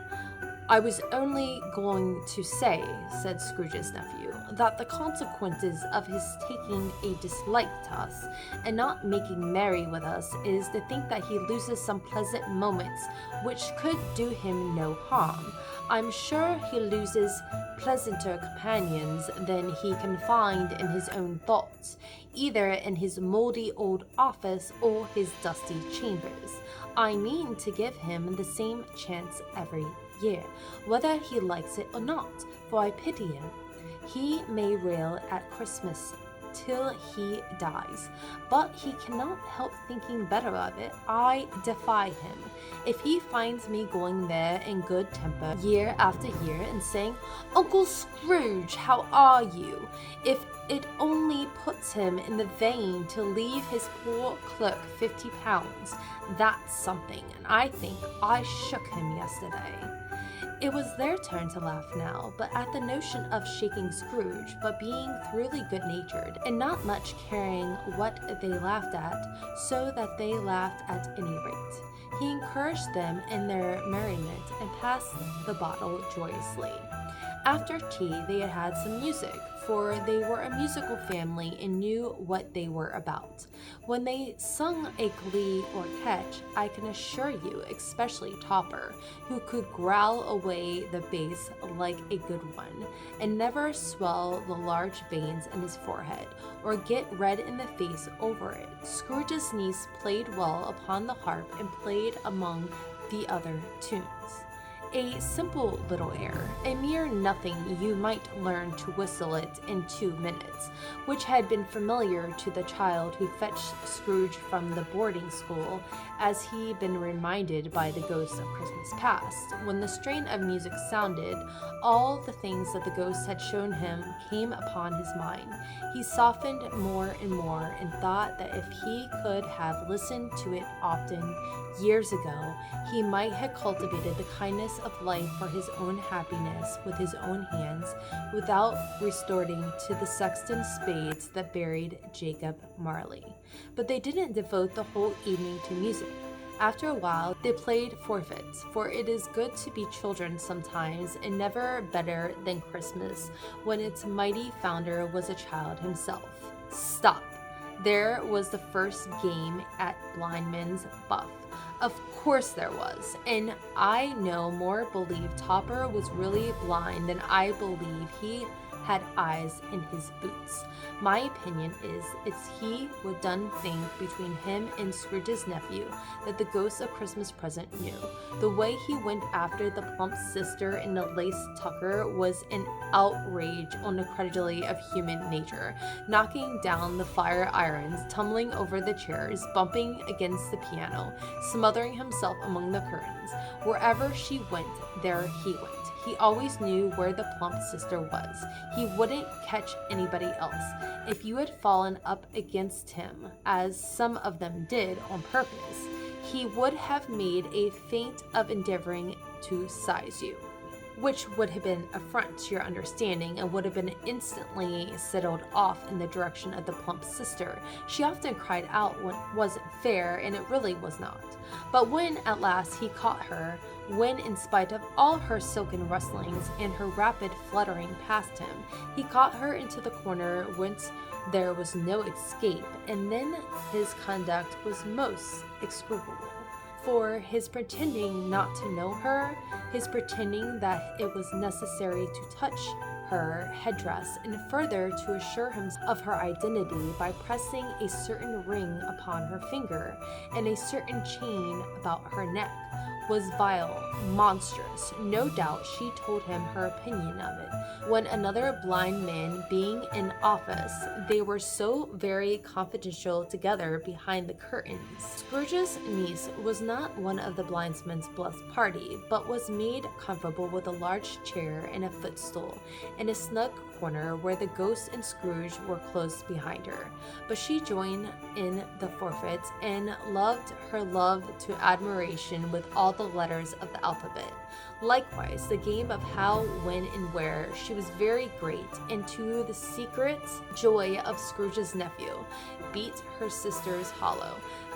"I was only going to say," said Scrooge's nephew, "that the consequences of his taking a dislike to us, and not making merry with us, is to think that he loses some pleasant moments which could do him no harm. I'm sure he loses pleasanter companions than he can find in his own thoughts, either in his mouldy old office or his dusty chambers. I mean to give him the same chance every year, whether he likes it or not, for I pity him. He may rail at Christmas till he dies, but he cannot help thinking better of it. I defy him. If he finds me going there in good temper year after year and saying, 'Uncle Scrooge, how are you?' if it only puts him in the vein to leave his poor clerk £50, that's something, and I think I shook him yesterday." It was their turn to laugh now, but at the notion of shaking Scrooge, but being thoroughly good-natured, and not much caring what they laughed at, so that they laughed at any rate. He encouraged them in their merriment, and passed the bottle joyously. After tea they had had some music, for they were a musical family and knew what they were about. When they sung a glee or catch, I can assure you, especially Topper, who could growl away the bass like a good one, and never swell the large veins in his forehead, or get red in the face over it. Scrooge's niece played well upon the harp and played among the other tunes. A simple little air, a mere nothing you might learn to whistle it in 2 minutes, which had been familiar to the child who fetched Scrooge from the boarding school, as he'd been reminded by the ghost of Christmas past. When the strain of music sounded, all the things that the ghost had shown him came upon his mind. He softened more and more, and thought that if he could have listened to it often, years ago, he might have cultivated the kindness of life for his own happiness with his own hands, without resorting to the sexton's spades that buried Jacob Marley. But they didn't devote the whole evening to music. After a while, they played forfeits, for it is good to be children sometimes, and never better than Christmas, when its mighty founder was a child himself. Stop! There was the first game at Blindman's Buff. Of course there was, and I no more believe Topper was really blind than I believe he had eyes in his boots. My opinion is, it's he who done things between him and Scrooge's nephew that the ghost of Christmas present knew. The way he went after the plump sister in the lace tucker was an outrage on the credulity of human nature, knocking down the fire irons, tumbling over the chairs, bumping against the piano, smothering himself among the curtains. Wherever she went, there he went. He always knew where the plump sister was. He wouldn't catch anybody else. If you had fallen up against him, as some of them did on purpose, he would have made a feint of endeavoring to seize you, which would have been affront to your understanding, and would have been instantly settled off in the direction of the plump sister. She often cried out when it wasn't fair, and it really was not. But when at last he caught her, when in spite of all her silken rustlings and her rapid fluttering past him, he caught her into the corner whence there was no escape, and then his conduct was most execrable. For his pretending not to know her, his pretending that it was necessary to touch her headdress, and further to assure him of her identity by pressing a certain ring upon her finger and a certain chain about her neck, was vile, monstrous. No doubt she told him her opinion of it. When another blind man being in office, they were so very confidential together behind the curtains. Scrooge's niece was not one of the blindsman's blessed party, but was made comfortable with a large chair and a footstool, in a snug corner where the ghost and Scrooge were close behind her, but she joined in the forfeit and loved her love to admiration with all the letters of the alphabet. Likewise, the game of how, when, and where she was very great, and to the secret joy of Scrooge's nephew, beat her sisters hollow,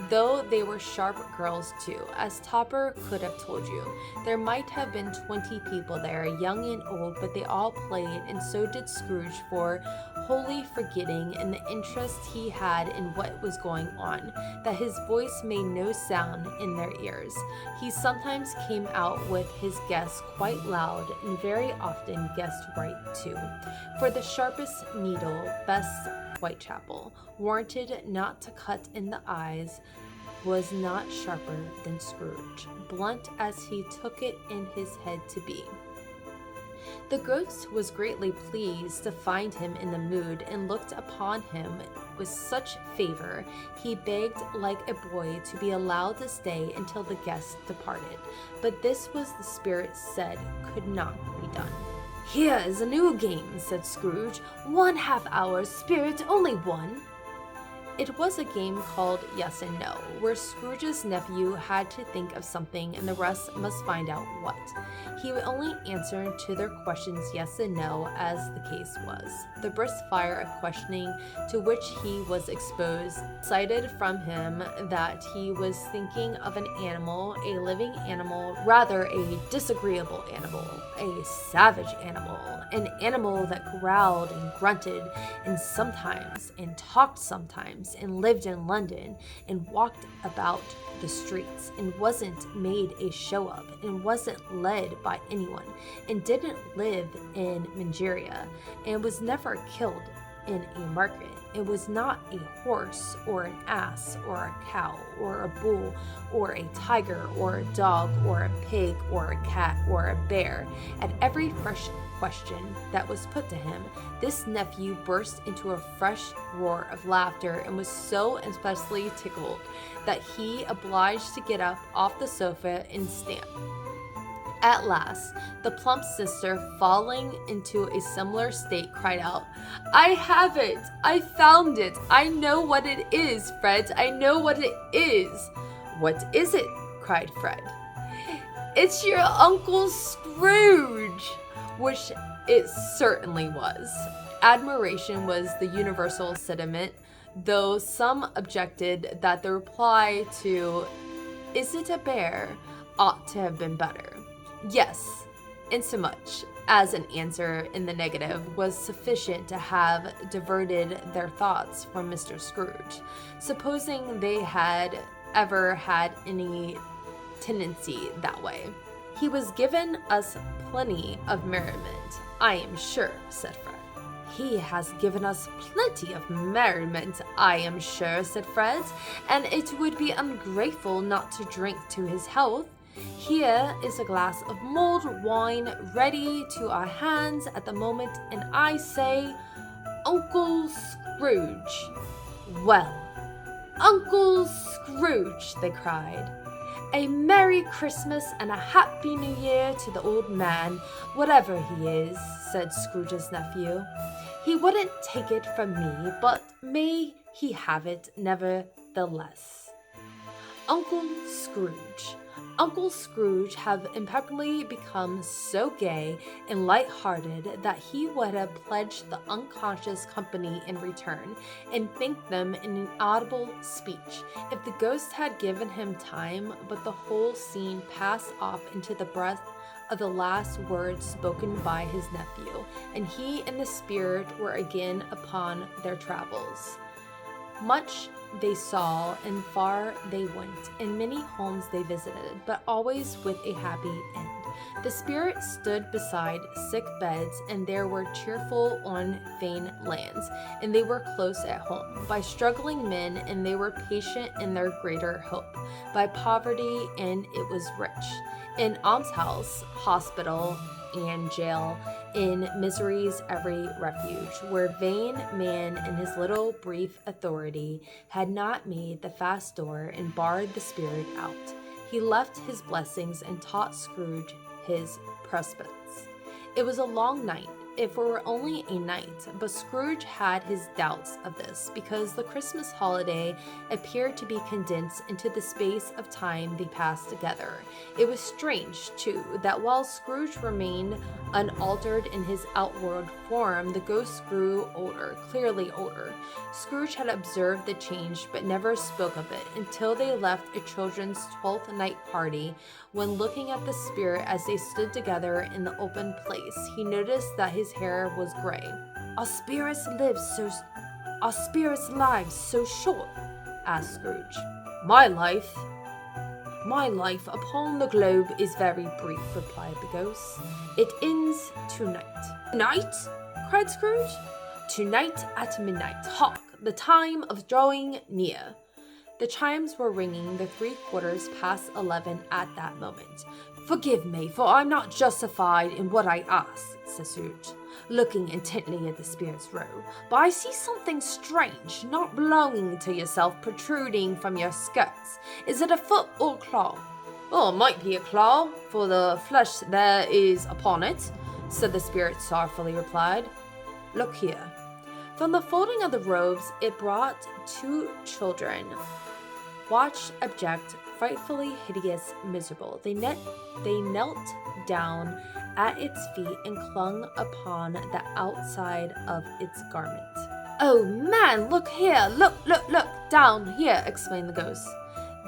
though they were sharp girls too, as Topper could have told you. There might have been 20 people there, young and old, but they all played, and so did Scrooge, for wholly forgetting in the interest he had in what was going on, that his voice made no sound in their ears. He sometimes came out with his guess quite loud, and very often guessed right too, for the sharpest needle, best Whitechapel, warranted not to cut in the eyes, was not sharper than Scrooge, blunt as he took it in his head to be. The ghost was greatly pleased to find him in the mood, and looked upon him with such favor, he begged like a boy to be allowed to stay until the guests departed. But this was the spirit said could not be done. "Here is a new game," said Scrooge. 1/2 hour, spirit, only one." It was a game called Yes and No, where Scrooge's nephew had to think of something and the rest must find out what. He would only answer to their questions yes and no as the case was. The brisk fire of questioning to which he was exposed cited from him that he was thinking of an animal, a living animal, rather a disagreeable animal, a savage animal, an animal that growled and grunted and sometimes and talked sometimes and lived in London and walked about the streets and wasn't made a show of and wasn't led by anyone and didn't live in Mangeria and was never killed in a market. It was not a horse or an ass or a cow or a bull or a tiger or a dog or a pig or a cat or a bear. At every fresh question that was put to him, this nephew burst into a fresh roar of laughter and was so especially tickled that he obliged to get up off the sofa and stamp. At last, the plump sister, falling into a similar state, cried out, "I have it! I found it! I know what it is, Fred! I know what it is!" "What is it?" cried Fred. "It's your Uncle Scrooge!" Which it certainly was. Admiration was the universal sentiment, though some objected that the reply to "Is it a bear?" ought to have been better. Yes, insomuch as an answer in the negative was sufficient to have diverted their thoughts from Mr. Scrooge, supposing they had ever had any tendency that way. "He was given us plenty of merriment, I am sure," said Fred. "He has given us plenty of merriment, I am sure," said Fred, "and it would be ungrateful not to drink to his health. Here is a glass of mulled wine ready to our hands at the moment, and I say, Uncle Scrooge." "Well, Uncle Scrooge," they cried, "a Merry Christmas and a Happy New Year to the old man, whatever he is," said Scrooge's nephew. "He wouldn't take it from me, but may he have it nevertheless." Uncle Scrooge. Uncle Scrooge had impeccably become so gay and light-hearted that he would have pledged the unconscious company in return, and thanked them in an audible speech, if the ghost had given him time, but the whole scene passed off into the breath of the last words spoken by his nephew, and he and the spirit were again upon their travels. Much they saw, and far they went, and many homes they visited, but always with a happy end. The spirit stood beside sick beds, and there were cheerful on vain lands, and they were close at home, by struggling men, and they were patient in their greater hope, by poverty, and it was rich, in almshouse, hospital, and jail, in misery's every refuge, where vain man in his little brief authority had not made the fast door and barred the spirit out. He left his blessings and taught Scrooge his prospects. It was a long night. if it were only a night, but Scrooge had his doubts of this because the Christmas holiday appeared to be condensed into the space of time they passed together. It was strange, too, that while Scrooge remained unaltered in his outward form, the ghost grew older, clearly older. Scrooge had observed the change but never spoke of it until they left a children's 12th night party. When looking at the spirit as they stood together in the open place, he noticed that his hair was gray. Are spirits' lives so short? Asked Scrooge. My life upon the globe is very brief, replied the ghost. It ends tonight. Tonight? Cried Scrooge. Tonight at midnight. Hark! The time of drawing near. The chimes were ringing the 11:15 at that moment. Forgive me, for I'm not justified in what I ask, said Scrooge, looking intently at the spirit's row. But I see something strange, not belonging to yourself, protruding from your skirts. Is it a foot or claw? Oh, it might be a claw, for the flesh there is upon it, said the spirit sorrowfully replied. Look here. From the folding of the robes, it brought 2 children. Watched, abject, frightfully hideous, miserable. They knelt down at its feet and clung upon the outside of its garment. Oh man, look here, look, down here, exclaimed the ghost.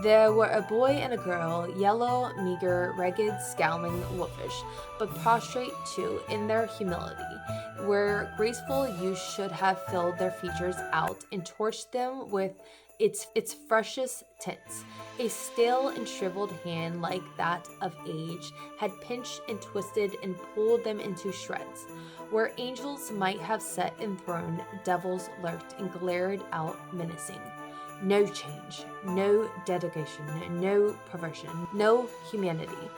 There were a boy and a girl, yellow, meager, ragged, scowling, wolfish, but prostrate too in their humility, where graceful youth should have filled their features out and torched them with its freshest tints. A stale and shriveled hand like that of age had pinched and twisted and pulled them into shreds. Where angels might have sat enthroned, devils lurked and glared out menacing. No change, no dedication, no perversion, no humanity.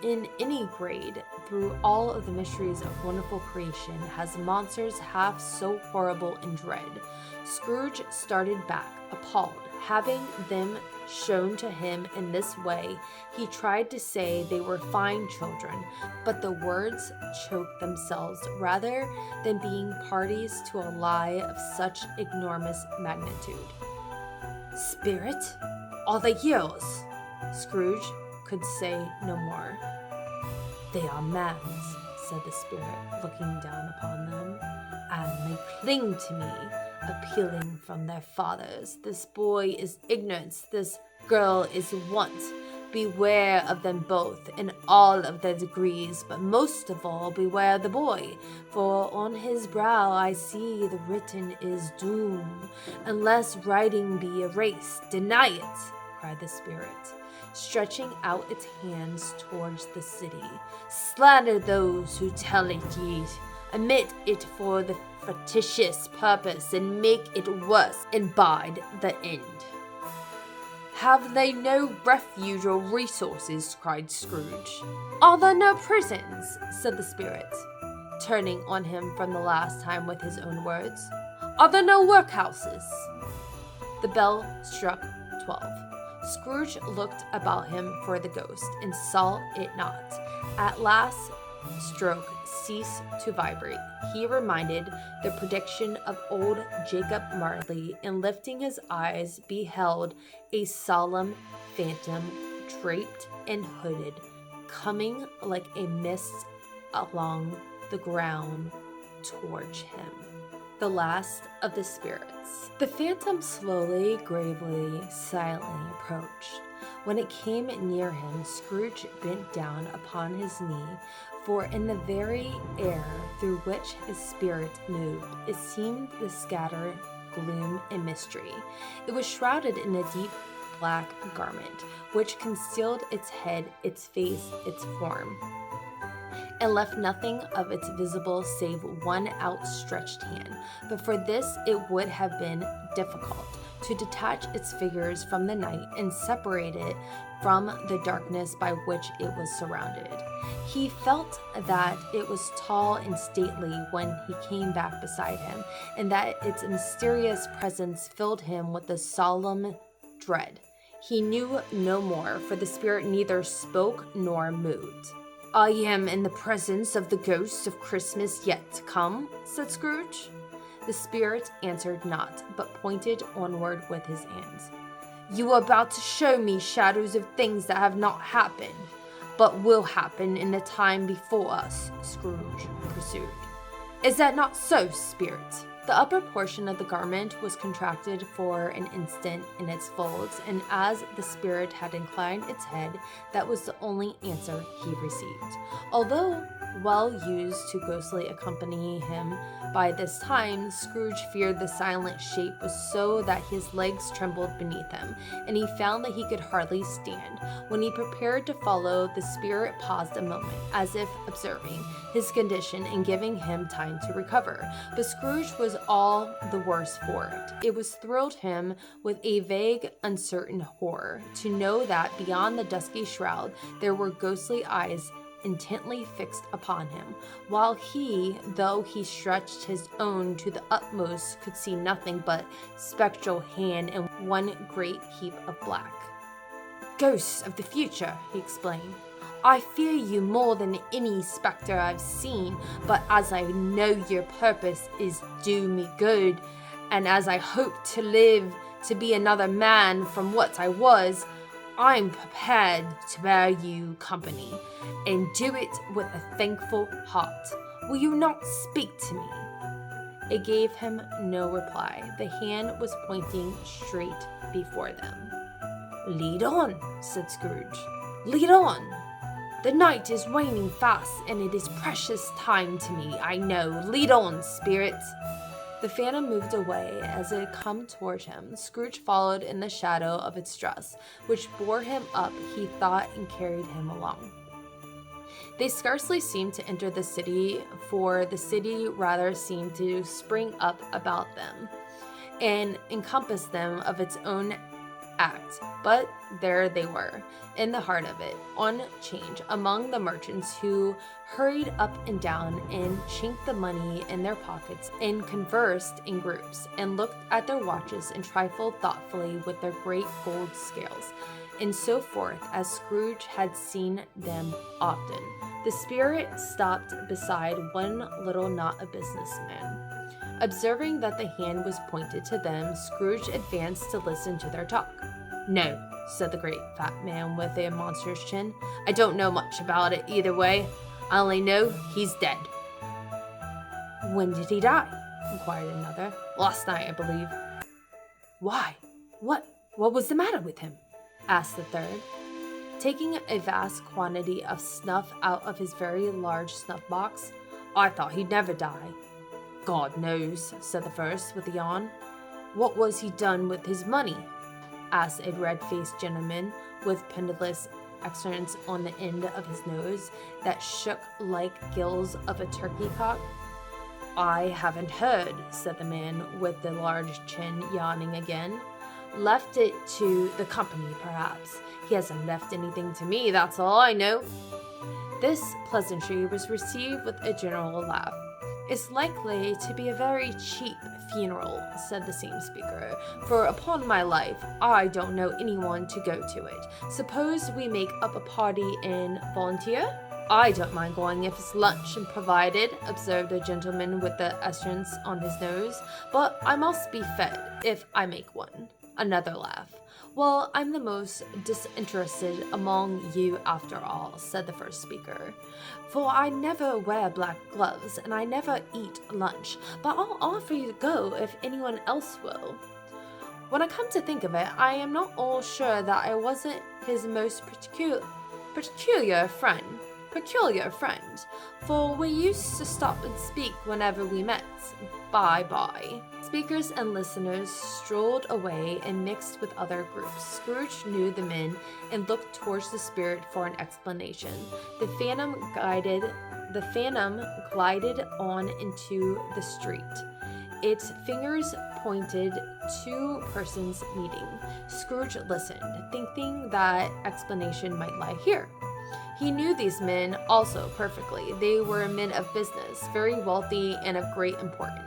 In any grade, through all of the mysteries of wonderful creation, has monsters half so horrible and dread. Scrooge started back, appalled. Having them shown to him in this way, he tried to say they were fine children, but the words choked themselves rather than being parties to a lie of such enormous magnitude. Spirit? Are they yours? Scrooge could say no more. They are man's, said the spirit, looking down upon them, and they cling to me, appealing from their fathers. This boy is ignorance, this girl is want. Beware of them both in all of their degrees, but most of all beware the boy, for on his brow I see the written is doom, unless writing be erased. Deny it, cried the spirit, stretching out its hands towards the city. Slander those who tell it ye. Omit it for the fictitious purpose, and make it worse, and bide the end. Have they no refuge or resources? Cried Scrooge. Are there no prisons? Said the spirit, turning on him from the last time with his own words. Are there no workhouses? The bell struck 12. Scrooge looked about him for the ghost, and saw it not. At last stroke ceased to vibrate. He reminded the prediction of old Jacob Marley, and lifting his eyes beheld a solemn phantom, draped and hooded, coming like a mist along the ground towards him. The last of the spirits. The phantom slowly, gravely, silently approached. When it came near him, Scrooge bent down upon his knee, for in the very air through which his spirit moved, it seemed to scatter gloom and mystery. It was shrouded in a deep black garment, which concealed its head, its face, its form, and left nothing of its visible save one outstretched hand. But for this it would have been difficult to detach its figures from the night and separate it from the darkness by which it was surrounded. He felt that it was tall and stately when he came back beside him, and that its mysterious presence filled him with a solemn dread. He knew no more, for the spirit neither spoke nor moved. I am in the presence of the ghost of Christmas yet to come, said Scrooge. The spirit answered not, but pointed onward with his hands. You are about to show me shadows of things that have not happened, but will happen in the time before us, Scrooge pursued. Is that not so, spirit? The upper portion of the garment was contracted for an instant in its folds, and as the spirit had inclined its head, that was the only answer he received. Although well used to ghostly accompany him, by this time Scrooge feared the silent shape was so that his legs trembled beneath him, and he found that he could hardly stand. When he prepared to follow, the spirit paused a moment, as if observing his condition and giving him time to recover. But Scrooge was all the worse for it. It was thrilled him with a vague, uncertain horror to know that beyond the dusky shroud there were ghostly eyes intently fixed upon him, while he, though he stretched his own to the utmost, could see nothing but spectral hand and one great heap of black. Ghosts of the future, he explained. I fear you more than any spectre I've seen, but as I know your purpose is do me good, and as I hope to live to be another man from what I was, I'm prepared to bear you company, and do it with a thankful heart. Will you not speak to me? It gave him no reply. The hand was pointing straight before them. Lead on, said Scrooge. Lead on. The night is waning fast, and it is precious time to me, I know. Lead on, spirit. The phantom moved away as it had come toward him. Scrooge followed in the shadow of its dress, which bore him up, he thought, and carried him along. They scarcely seemed to enter the city, for the city rather seemed to spring up about them and encompass them of its own act. But there they were, in the heart of it, on 'change, among the merchants who hurried up and down and chinked the money in their pockets and conversed in groups and looked at their watches and trifled thoughtfully with their great gold scales, and so forth, as Scrooge had seen them often. The spirit stopped beside one little knot of businessmen. Observing that the hand was pointed to them, Scrooge advanced to listen to their talk. No, said the great fat man with a monstrous chin. I don't know much about it either way. I only know he's dead. When did he die? Inquired another. Last night, I believe. Why? What was the matter with him? Asked the third. Taking a vast quantity of snuff out of his very large snuff box, I thought he'd never die. God knows, said the first with a yawn. What was he done with his money? Asked a red-faced gentleman with pendulous excellence on the end of his nose that shook like gills of a turkey cock. I haven't heard, said the man with the large chin, yawning again. Left it to the company, perhaps. He hasn't left anything to me, that's all I know. This pleasantry was received with a general laugh. It's likely to be a very cheap funeral, said the same speaker, for upon my life, I don't know anyone to go to it. Suppose we make up a party and volunteer? I don't mind going if it's lunch and provided, observed a gentleman with the essence on his nose, but I must be fed if I make one. Another laugh. Well, I'm the most disinterested among you after all, said the first speaker, for I never wear black gloves and I never eat lunch, but I'll offer you to go if anyone else will. When I come to think of it, I am not all sure that I wasn't his most peculiar friend, for we used to stop and speak whenever we met. Bye. Speakers and listeners strolled away and mixed with other groups. Scrooge knew the men and looked towards the spirit for an explanation. The phantom glided on into the street. Its fingers pointed to persons meeting. Scrooge listened, thinking that explanation might lie here. He knew these men also perfectly. They were men of business, very wealthy and of great importance.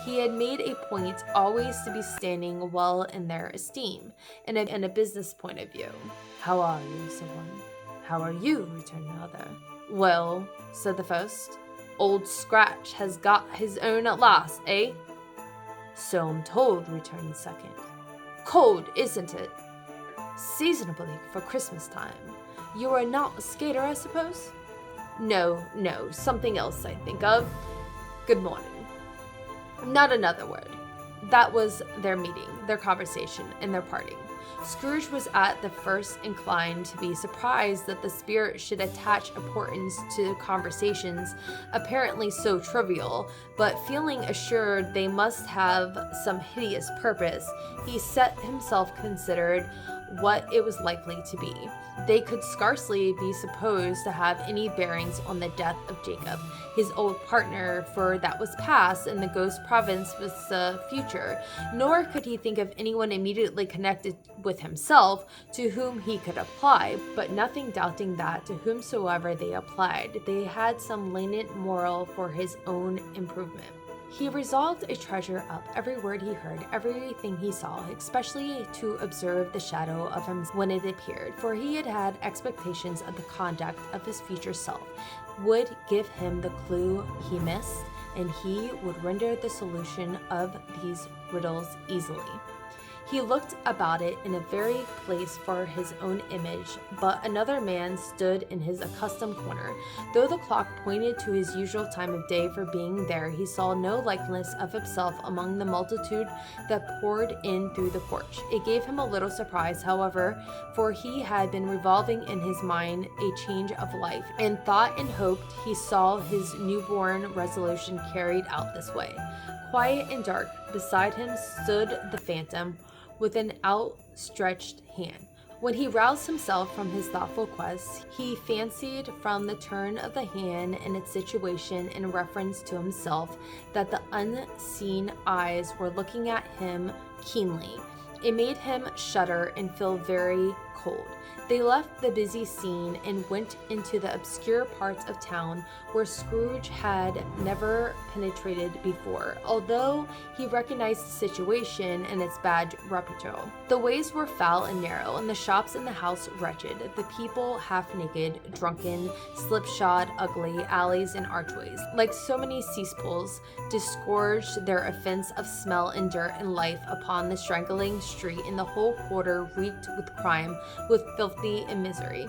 He had made a point always to be standing well in their esteem, in a business point of view. How are you? Said one. How are you? Returned the other. "Well," said the first, "Old Scratch has got his own at last, eh?" "So I'm told," returned the second. "Cold, isn't it? Seasonably for Christmas time. You are not a skater, I suppose?" No, something else I think of. Good morning." Not another word. That was their meeting, their conversation, and their parting. Scrooge was at the first inclined to be surprised that the spirit should attach importance to conversations apparently so trivial, but feeling assured they must have some hideous purpose, he set himself considered what it was likely to be. They could scarcely be supposed to have any bearings on the death of Jacob, his old partner, for that was past, and the ghost province was the future, nor could he think of anyone immediately connected with himself to whom he could apply, but nothing doubting that to whomsoever they applied, they had some latent moral for his own improvement. He resolved to treasure up every word he heard, everything he saw, especially to observe the shadow of him when it appeared, for he had had expectations of the conduct of his future self, would give him the clue he missed, and he would render the solution of these riddles easily. He looked about it in a very place for his own image, but another man stood in his accustomed corner. Though the clock pointed to his usual time of day for being there, he saw no likeness of himself among the multitude that poured in through the porch. It gave him a little surprise, however, for he had been revolving in his mind a change of life, and thought and hoped he saw his newborn resolution carried out this way. Quiet and dark, beside him stood the phantom, with an outstretched hand. When he roused himself from his thoughtful quest, he fancied from the turn of the hand and its situation in reference to himself that the unseen eyes were looking at him keenly. It made him shudder and feel very cold. They left the busy scene and went into the obscure parts of town where Scrooge had never penetrated before, although he recognized the situation and its bad reputable. The ways were foul and narrow, and the shops in the house wretched, the people half-naked, drunken, slipshod, ugly, alleys and archways, like so many cesspools, disgorged their offense of smell and dirt and life upon the straggling street, and the whole quarter reeked with crime, with filthy and misery.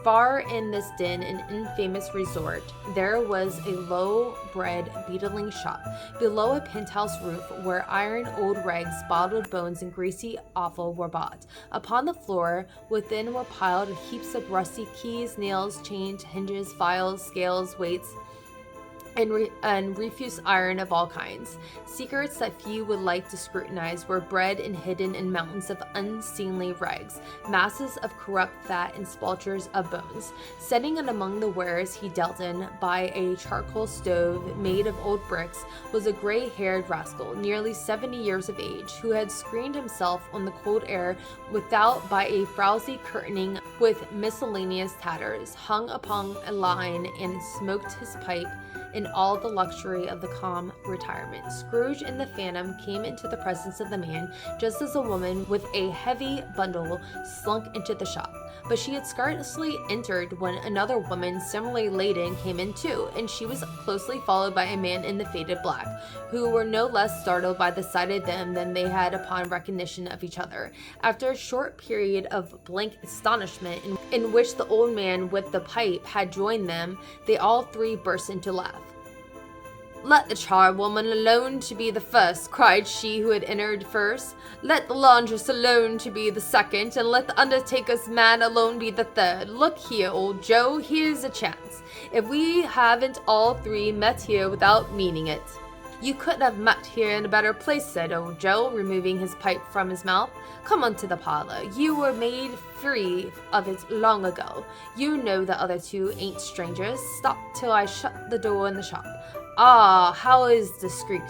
Far in this din and infamous resort, there was a low-bred beetling shop, below a penthouse roof, where iron, old rags, bottled bones, and greasy offal were bought. Upon the floor within were piled heaps of rusty keys, nails, chains, hinges, files, scales, weights, and refuse iron of all kinds. Secrets that few would like to scrutinize were bred and hidden in mountains of unseemly rags, masses of corrupt fat and spalters of bones. Setting in among the wares he dealt in, by a charcoal stove made of old bricks, was a gray-haired rascal, nearly 70 years of age, who had screened himself on the cold air without by a frowsy curtaining with miscellaneous tatters, hung upon a line, and smoked his pipe in all the luxury of the calm retirement. Scrooge and the Phantom came into the presence of the man just as a woman with a heavy bundle slunk into the shop. But she had scarcely entered when another woman similarly laden came in too, and she was closely followed by a man in the faded black, who were no less startled by the sight of them than they had upon recognition of each other. After a short period of blank astonishment in which the old man with the pipe had joined them, they all three burst into laugh. "Let the charwoman alone to be the first," cried she who had entered first. "Let the laundress alone to be the second, and let the undertaker's man alone be the third. Look here, old Joe, here's a chance. If we haven't all three met here without meaning it." "You couldn't have met here in a better place," said old Joe, removing his pipe from his mouth. "Come on to the parlor. You were made free of it long ago. You know the other two ain't strangers. Stop till I shut the door in the shop. Ah, how is discreet?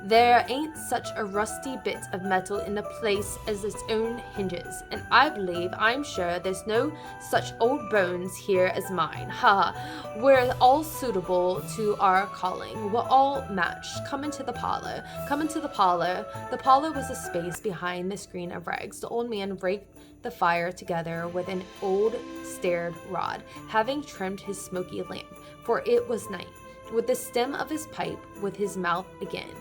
There ain't such a rusty bit of metal in the place as its own hinges, and I'm sure there's no such old bones here as mine. Ha ha! We're all suitable to our calling. We're all matched. Come into the parlor. Come into the parlor. The parlor was a space behind the screen of rags. The old man raked the fire together with an old starred rod, having trimmed his smoky lamp, for it was night, with the stem of his pipe with his mouth again.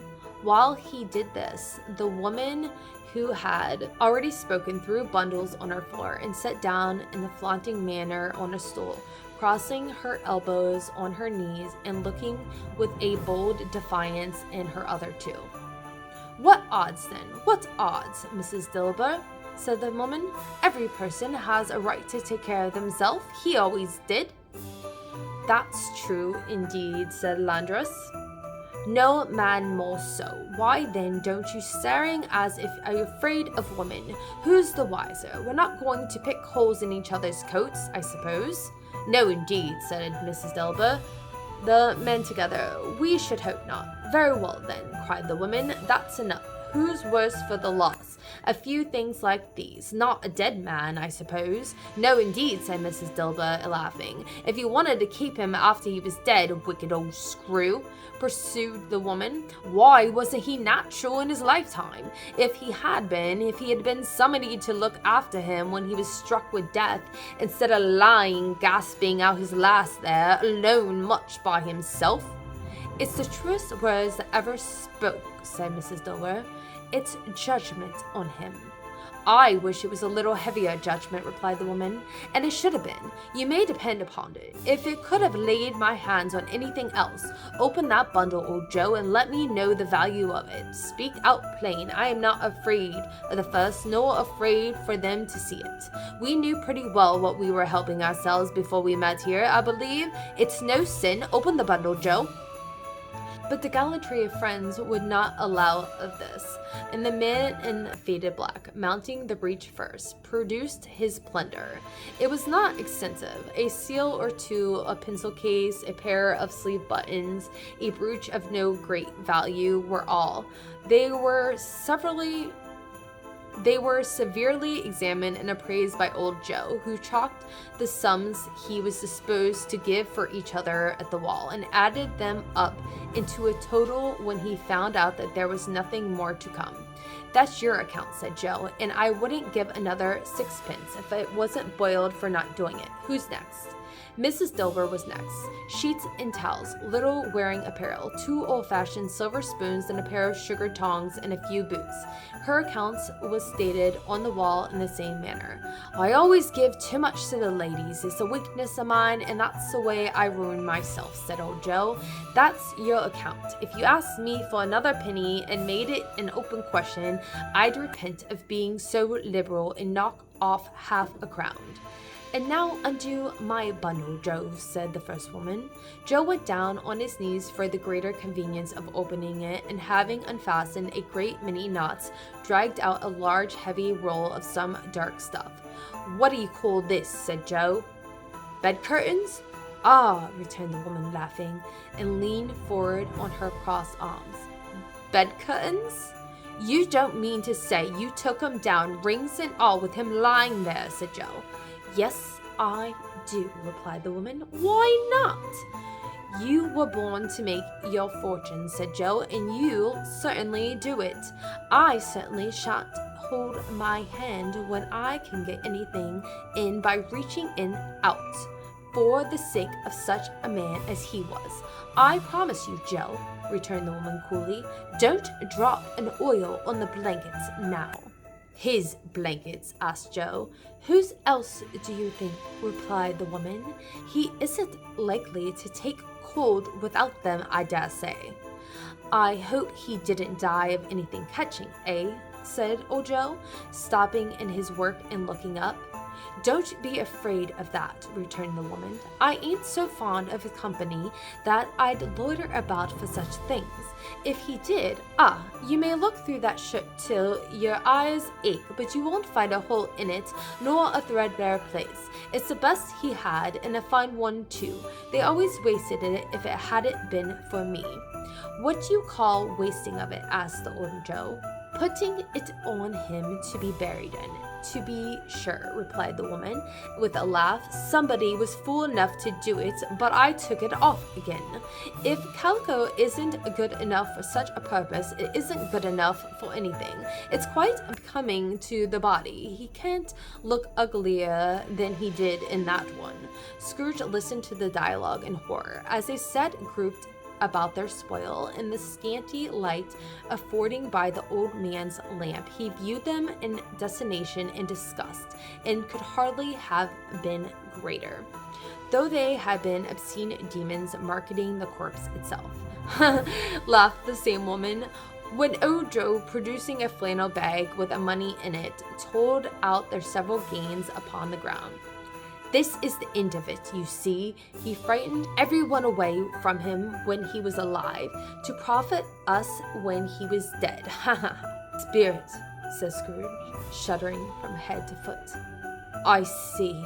While he did this, the woman who had already spoken threw bundles on her floor and sat down in a flaunting manner on a stool, crossing her elbows on her knees and looking with a bold defiance in her other two. "What odds then? What odds, Mrs. Dilber?" said the woman. "Every person has a right to take care of themselves. He always did." "That's true, indeed," said Landress. "No man more so. Why then don't you staring as if you're afraid of women? Who's the wiser? We're not going to pick holes in each other's coats, I suppose?" "No, indeed," said Mrs. Dilber. The men together. "We should hope not." "Very well then," cried the woman. "That's enough. Who's worse for the loss? A few things like these. Not a dead man, I suppose?" "No, indeed," said Mrs. Dilber, laughing. "If you wanted to keep him after he was dead, wicked old screw," pursued the woman, "why wasn't he natural in his lifetime? If he had been somebody to look after him when he was struck with death, instead of lying, gasping out his last there, alone much by himself." "It's the truest words that ever spoke," said Mrs. Dilber. "It's judgment on him." "I wish it was a little heavier judgment," replied the woman, "and it should have been. You may depend upon it. If it could have laid my hands on anything else, open that bundle, old Joe, and let me know the value of it. Speak out plain. I am not afraid of the fuss, nor afraid for them to see it. We knew pretty well what we were helping ourselves before we met here, I believe. It's no sin. Open the bundle, Joe." But the gallantry of friends would not allow of this, and the man in faded black, mounting the breach first, produced his plunder. It was not extensive. A seal or two, a pencil case, a pair of sleeve buttons, a brooch of no great value were all. They were severely examined and appraised by old Joe, who chalked the sums he was disposed to give for each other at the wall, and added them up into a total when he found out that there was nothing more to come. "That's your account," said Joe, "and I wouldn't give another sixpence if it wasn't boiled for not doing it. Who's next?" Mrs. Dilber was next. Sheets and towels, little wearing apparel, 2 old-fashioned silver spoons and a pair of sugar tongs and a few boots. Her account was stated on the wall in the same manner. "I always give too much to the ladies. It's a weakness of mine, and that's the way I ruin myself," said old Joe. "That's your account. If you asked me for another penny and made it an open question, I'd repent of being so liberal and knock off half a crown." "And now undo my bundle, Joe," said the first woman. Joe went down on his knees for the greater convenience of opening it, and having unfastened a great many knots, dragged out a large heavy roll of some dark stuff. "What do you call this?" said Joe. "Bed curtains?" "Ah," returned the woman, laughing, and leaned forward on her crossed arms. "Bed curtains? You don't mean to say you took him down, rings and all, with him lying there," said Joe. "Yes, I do," replied the woman. "Why not?" "You were born to make your fortune," said Joe, "and you'll certainly do it. I certainly shan't hold my hand when I can get anything in by reaching in out, for the sake of such a man as he was. I promise you, Joe," returned the woman coolly. "Don't drop an oil on the blankets now." "His blankets?" asked Joe. "Whose else do you think?" replied the woman. "He isn't likely to take cold without them, I dare say." "I hope he didn't die of anything catching, eh?" said old Joe, stopping in his work and looking up. "Don't be afraid of that," returned the woman. "I ain't so fond of his company that I'd loiter about for such things. If he did, you may look through that shirt till your eyes ache, but you won't find a hole in it, nor a threadbare place. It's the best he had, and a fine one too. They always wasted it if it hadn't been for me." "What do you call wasting of it?" asked the old Joe. "Putting it on him to be buried in, to be sure," replied the woman with a laugh. "Somebody was fool enough to do it, but I took it off again. If calico isn't good enough for such a purpose, it isn't good enough for anything. It's quite becoming to the body. He can't look uglier than he did in that one." Scrooge listened to the dialogue in horror. As they sat grouped about their spoil in the scanty light afforded by the old man's lamp, he viewed them in desolation and disgust, and could hardly have been greater, though they had been obscene demons marketing the corpse itself. Laughed the same woman, when old Joe, producing a flannel bag with money in it, told out their several gains upon the ground. "This is the end of it, you see. He frightened everyone away from him when he was alive, to profit us when he was dead. Ha ha!" "Spirit," says Scrooge, shuddering from head to foot. I see.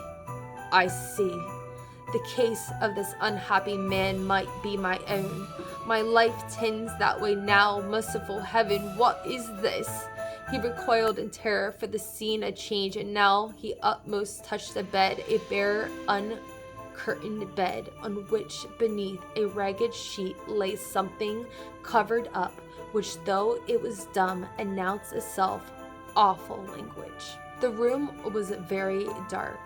The case of this unhappy man might be my own. My life tends that way now. Merciful heaven, what is this?" He recoiled in terror, for the scene had changed, and now he utmost touched the bed, a bare, uncurtained bed, on which, beneath a ragged sheet, lay something covered up, which, though it was dumb, announced itself awful language. The room was very dark,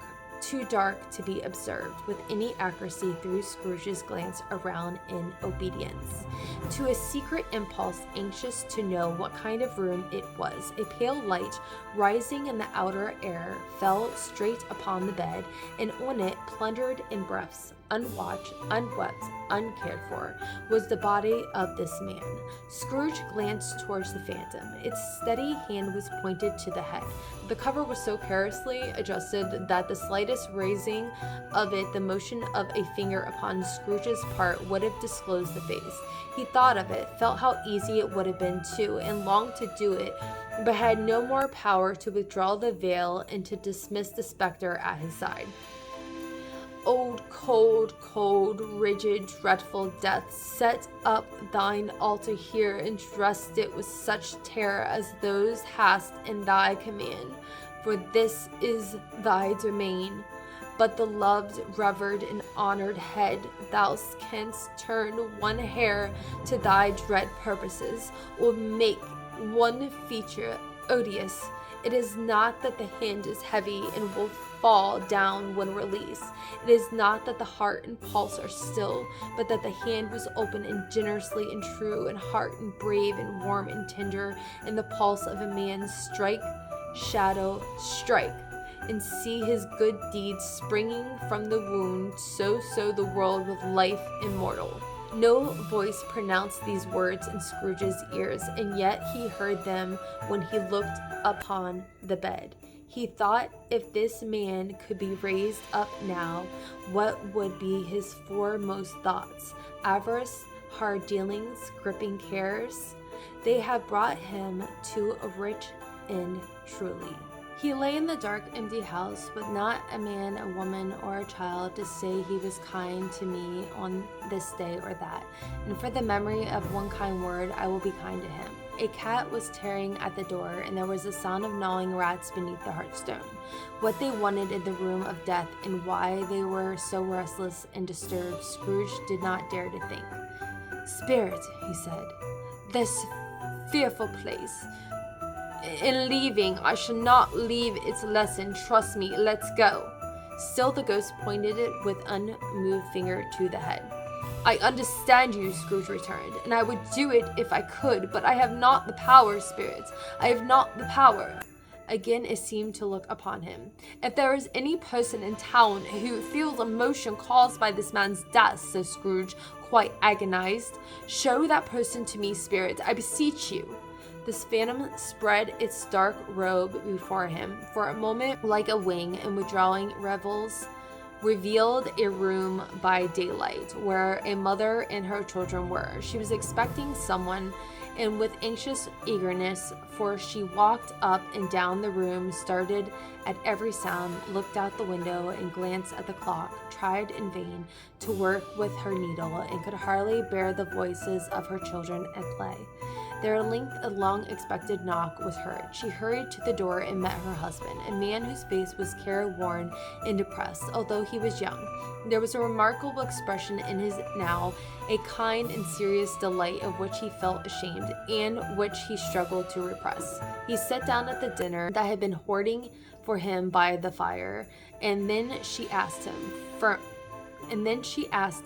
too dark to be observed with any accuracy through Scrooge's glance around in obedience to a secret impulse, anxious to know what kind of room it was. A pale light, rising in the outer air, fell straight upon the bed, and on it, plundered in breaths, unwatched, unwept, uncared for, was the body of this man. Scrooge glanced towards the phantom. Its steady hand was pointed to the head. The cover was so carelessly adjusted that the slightest raising of it, the motion of a finger upon Scrooge's part, would have disclosed the face. He thought of it, felt how easy it would have been too, and longed to do it, but had no more power to withdraw the veil and to dismiss the spectre at his side. "Old, cold, rigid, dreadful death, set up thine altar here, and dressed it with such terror as thou hast in thy command, for this is thy domain. But the loved, revered, and honored head, thou canst turn one hair to thy dread purposes, or make one feature odious. It is not that the hand is heavy and will fall down when released. It is not that the heart and pulse are still, but that the hand was open and generously and true, and heart and brave and warm and tender, and the pulse of a man. Strike, shadow, strike, and see his good deeds springing from the wound, so the world with life immortal." No voice pronounced these words in Scrooge's ears, and yet he heard them when he looked upon the bed. He thought, if this man could be raised up now, what would be his foremost thoughts? Avarice, hard dealings, gripping cares? They have brought him to a rich end truly. He lay in the dark, empty house, with not a man, a woman, or a child to say he was kind to me on this day or that, and for the memory of one kind word I will be kind to him. A cat was tearing at the door, and there was a sound of gnawing rats beneath the hearthstone. What they wanted in the room of death, and why they were so restless and disturbed, Scrooge did not dare to think. "Spirit," he said, "this fearful place. In leaving, I shall not leave its lesson. Trust me. Let's go." Still the ghost pointed it with unmoved finger to the head. "I understand you," Scrooge returned, "and I would do it if I could, but I have not the power, Spirit. I have not the power." Again it seemed to look upon him. "If there is any person in town who feels emotion caused by this man's death," said Scrooge, quite agonized, "show that person to me, Spirit, I beseech you." This phantom spread its dark robe before him for a moment like a wing, and withdrawing revels revealed a room by daylight where a mother and her children were. She was expecting someone, and with anxious eagerness, for she walked up and down the room, started at every sound, looked out the window and glanced at the clock, tried in vain to work with her needle, and could hardly bear the voices of her children at play. There at length a long-expected knock was heard. She hurried to the door and met her husband, a man whose face was careworn and depressed, although he was young. There was a remarkable expression in his now, a kind and serious delight of which he felt ashamed, and which he struggled to repress. He sat down at the dinner that had been hoarding for him by the fire, and then she asked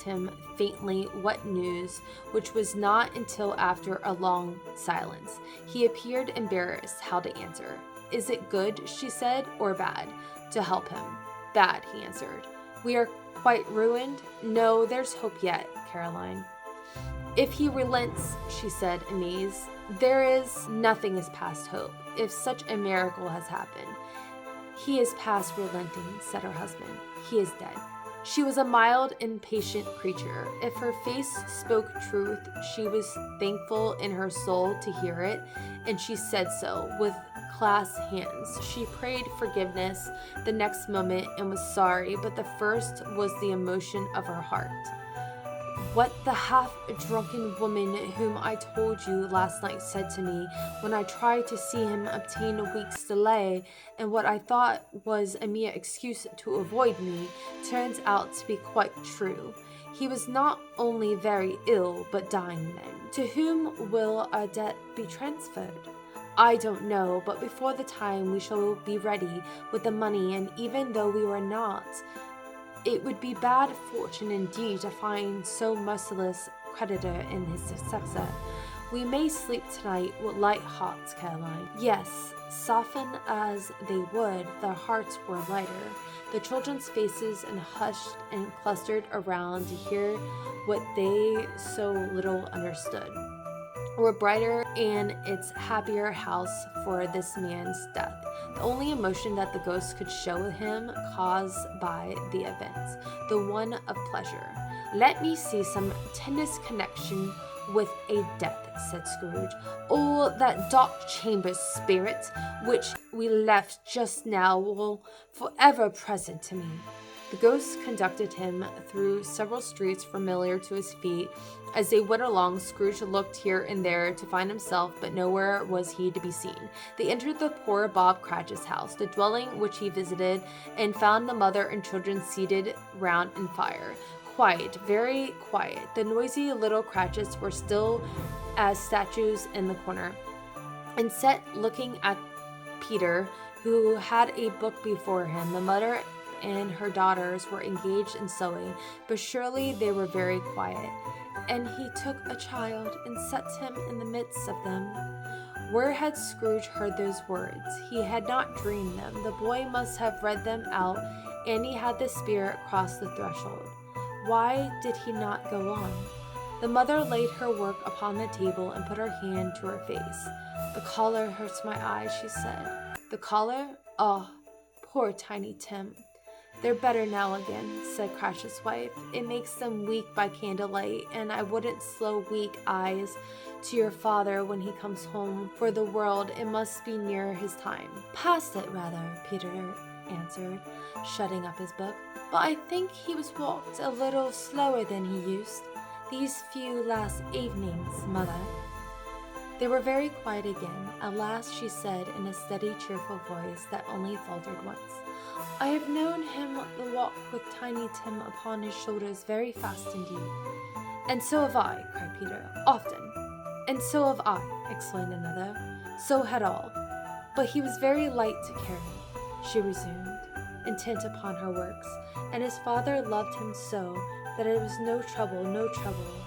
him faintly what news, which was not until after a long silence. He appeared embarrassed how to answer. "Is it good," she said, "or bad, to help him?" "Bad," he answered. "We are quite ruined?" "No, there's hope yet, Caroline." "If he relents," she said, amazed. "There is nothing is past hope, if such a miracle has happened." "He is past relenting," said her husband. "He is dead." She was a mild and patient creature. If her face spoke truth, she was thankful in her soul to hear it, and she said so with clasped hands. She prayed forgiveness the next moment and was sorry, but the first was the emotion of her heart. "What the half-drunken woman whom I told you last night said to me when I tried to see him obtain a week's delay, and what I thought was a mere excuse to avoid me, turns out to be quite true. He was not only very ill, but dying then. To whom will our debt be transferred? I don't know, but before the time we shall be ready with the money, and even though we were not, it would be bad fortune indeed to find so merciless creditor in his successor. We may sleep tonight with light hearts, Caroline." Yes, soften as they would, their hearts were lighter. The children's faces and hushed and clustered around to hear what they so little understood, were brighter in its happier house for this man's death. The only emotion that the ghost could show him caused by the events, the one of pleasure. "Let me see some tenderest connection with a death," said Scrooge. "All that dark chamber spirit which we left just now will forever present to me." The ghost conducted him through several streets familiar to his feet. As they went along, Scrooge looked here and there to find himself, but nowhere was he to be seen. They entered the poor Bob Cratchit's house, the dwelling which he visited, and found the mother and children seated round a fire. Quiet, very quiet. The noisy little Cratchits were still as statues in the corner, and sat looking at Peter, who had a book before him. The mother and her daughters were engaged in sewing, but surely they were very quiet. "And he took a child and set him in the midst of them." Where had Scrooge heard those words? He had not dreamed them. The boy must have read them out, and he had the spirit cross the threshold. Why did he not go on? The mother laid her work upon the table and put her hand to her face. "The collar hurts my eyes," she said. "The collar? Oh, poor Tiny Tim." "They're better now again," said Cratchit's wife. "It makes them weak by candlelight, and I wouldn't slow weak eyes to your father when he comes home. For the world, it must be near his time." "Past it, rather," Peter answered, shutting up his book. "But I think he was walked a little slower than he used, these few last evenings, mother." They were very quiet again. At last she said in a steady, cheerful voice that only faltered once, "I have known him walk with Tiny Tim upon his shoulders very fast indeed." "And so have I," cried Peter. "Often." "And so have I," exclaimed another. "So had all. But he was very light to carry," she resumed, intent upon her works, "and his father loved him so that it was no trouble,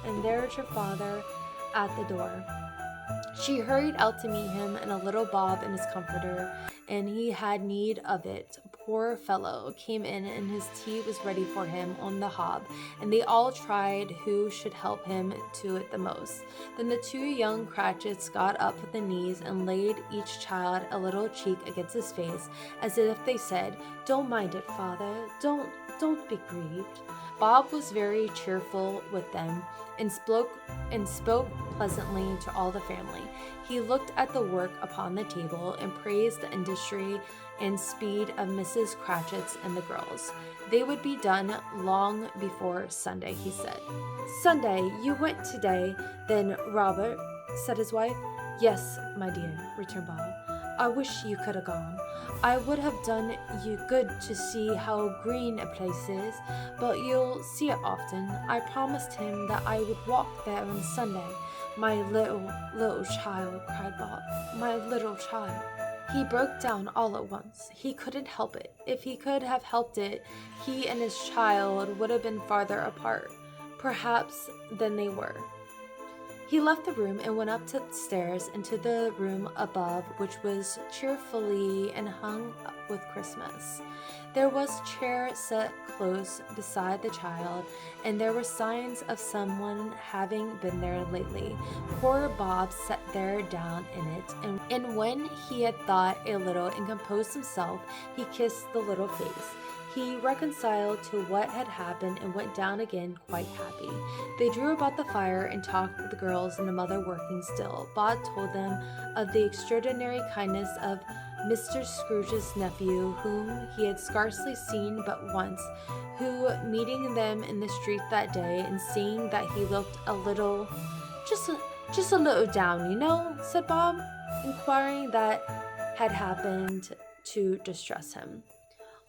and there's your father at the door." She hurried out to meet him, and a little Bob in his comforter, and he had need of it, poor fellow came in and his tea was ready for him on the hob, and they all tried who should help him to it the most. Then the two young Cratchits got up with their knees and laid each child a little cheek against his face, as if they said, "Don't mind it, father, don't be grieved." Bob was very cheerful with them, and spoke pleasantly to all the family. He looked at the work upon the table and praised the industry and speed of Mrs. Cratchit and the girls. They would be done long before Sunday, he said. "Sunday, you went today, then, Robert?" said his wife. "Yes, my dear," returned Bob. "I wish you could have gone. I would have done you good to see how green a place is, but you'll see it often. I promised him that I would walk there on Sunday." "My little child," cried Bob. "My little child." He broke down all at once. He couldn't help it. If he could have helped it, he and his child would have been farther apart, perhaps, than they were. He left the room and went up the stairs into the room above, which was cheerfully and hung with Christmas. There was a chair set close beside the child, and there were signs of someone having been there lately. Poor Bob sat there down in it, and when he had thought a little and composed himself, he kissed the little face. He reconciled to what had happened and went down again quite happy. They drew about the fire and talked with the girls and the mother working still. Bob told them of the extraordinary kindness of Mr. Scrooge's nephew, whom he had scarcely seen but once, who, meeting them in the street that day and seeing that he looked a little, just a little down, you know, said Bob, inquiring that had happened to distress him.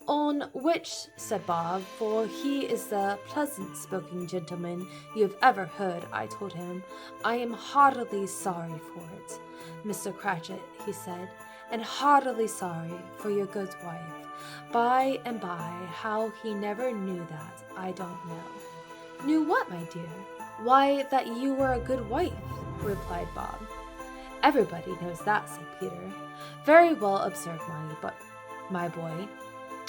"On which," said Bob, "for he is the pleasant-spoken gentleman you have ever heard," I told him, "I am heartily sorry for it, Mr. Cratchit," he said, "and heartily sorry for your good wife. By and by, how he never knew that, I don't know." "Knew what, my dear?" "Why, that you were a good wife," replied Bob. "Everybody knows that," said Peter. "Very well observed, my boy.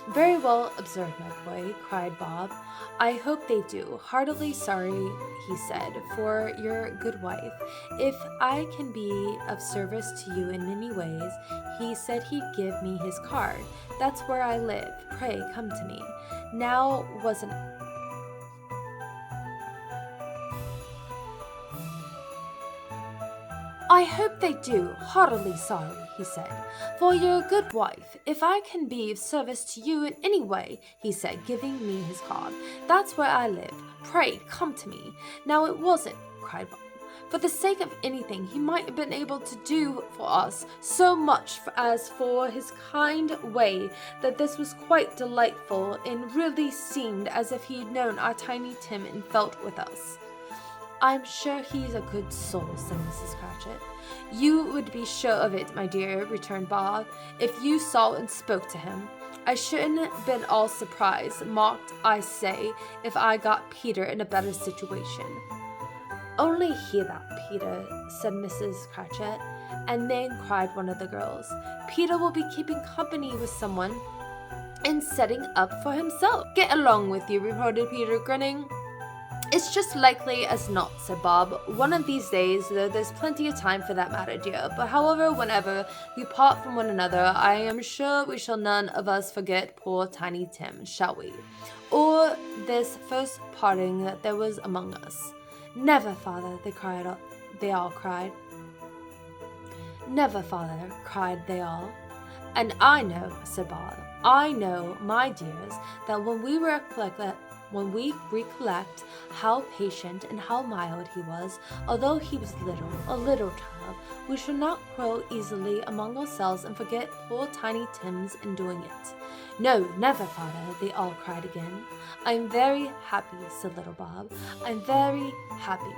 Very well observed, my boy," cried Bob. "I hope they do. Heartily sorry," he said, "for your good wife. If I can be of service to you in any ways, he said he'd give me his card. That's where I live. Pray come to me. Now wasn't "I hope they do. Heartily sorry," he said, "for your good wife. If I can be of service to you in any way," he said, giving me his card. "That's where I live. Pray come to me." Now it wasn't, cried Bob, for the sake of anything he might have been able to do for us, so much as for his kind way, that this was quite delightful, and really seemed as if he had known our Tiny Tim and felt with us. "I'm sure he's a good soul," said Mrs. Cratchit. "You would be sure of it, my dear," returned Bob, "if you saw and spoke to him. I shouldn't have been all surprised, mocked, I say, if I got Peter in a better situation." "Only hear that, Peter," said Mrs. Cratchit, and then cried one of the girls. "Peter will be keeping company with someone and setting up for himself." "Get along with you," retorted Peter, grinning. "It's just likely as not," said Bob. "One of these days, though there's plenty of time for that matter, dear. But however, whenever we part from one another, I am sure we shall none of us forget poor Tiny Tim, shall we? Or this first parting that there was among us." "Never, father," they all cried. "Never, father," cried they all. "And I know," said Bob, "I know, my dears, that when we recollect how patient and how mild he was, although he was a little child, we shall not quarrel easily among ourselves and forget poor Tiny Tim's in doing it." "No, never, father," they all cried again. "I'm very happy," said little Bob. "I'm very happy."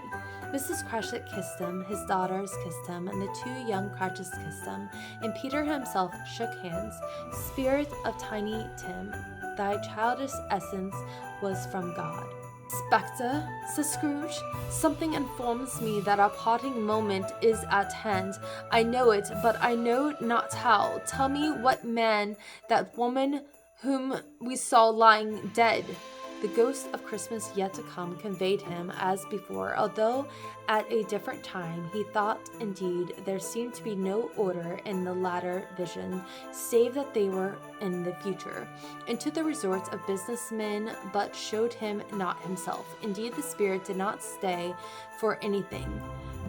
Mrs. Cratchit kissed him, his daughters kissed him, and the two young Cratchits kissed him, and Peter himself shook hands. "Spirit of Tiny Tim, thy childish essence was from God." "Spectre," said Scrooge, "something informs me that our parting moment is at hand. I know it, but I know not how. Tell me what man that woman whom we saw lying dead. The ghost of Christmas yet to come conveyed him as before, although at a different time. He thought, indeed, there seemed to be no order in the latter vision, save that they were in the future, into the resorts of businessmen, but showed him not himself. Indeed, the spirit did not stay for anything,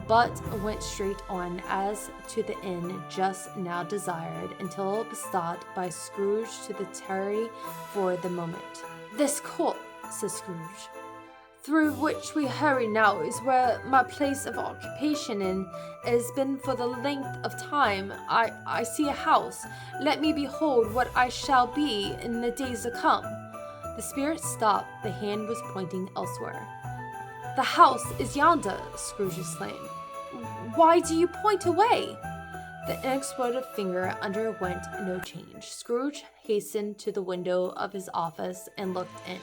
but went straight on as to the inn just now desired, until besought by Scrooge to the tarry for the moment. "This court," says Scrooge, "through which we hurry now is where my place of occupation in has been for the length of time. I see a house. Let me behold what I shall be in the days to come." The spirit stopped. The hand was pointing elsewhere. "The house is yonder," Scrooge exclaimed. "Why do you point away?" The inexploded finger underwent no change. Scrooge hastened to the window of his office and looked in.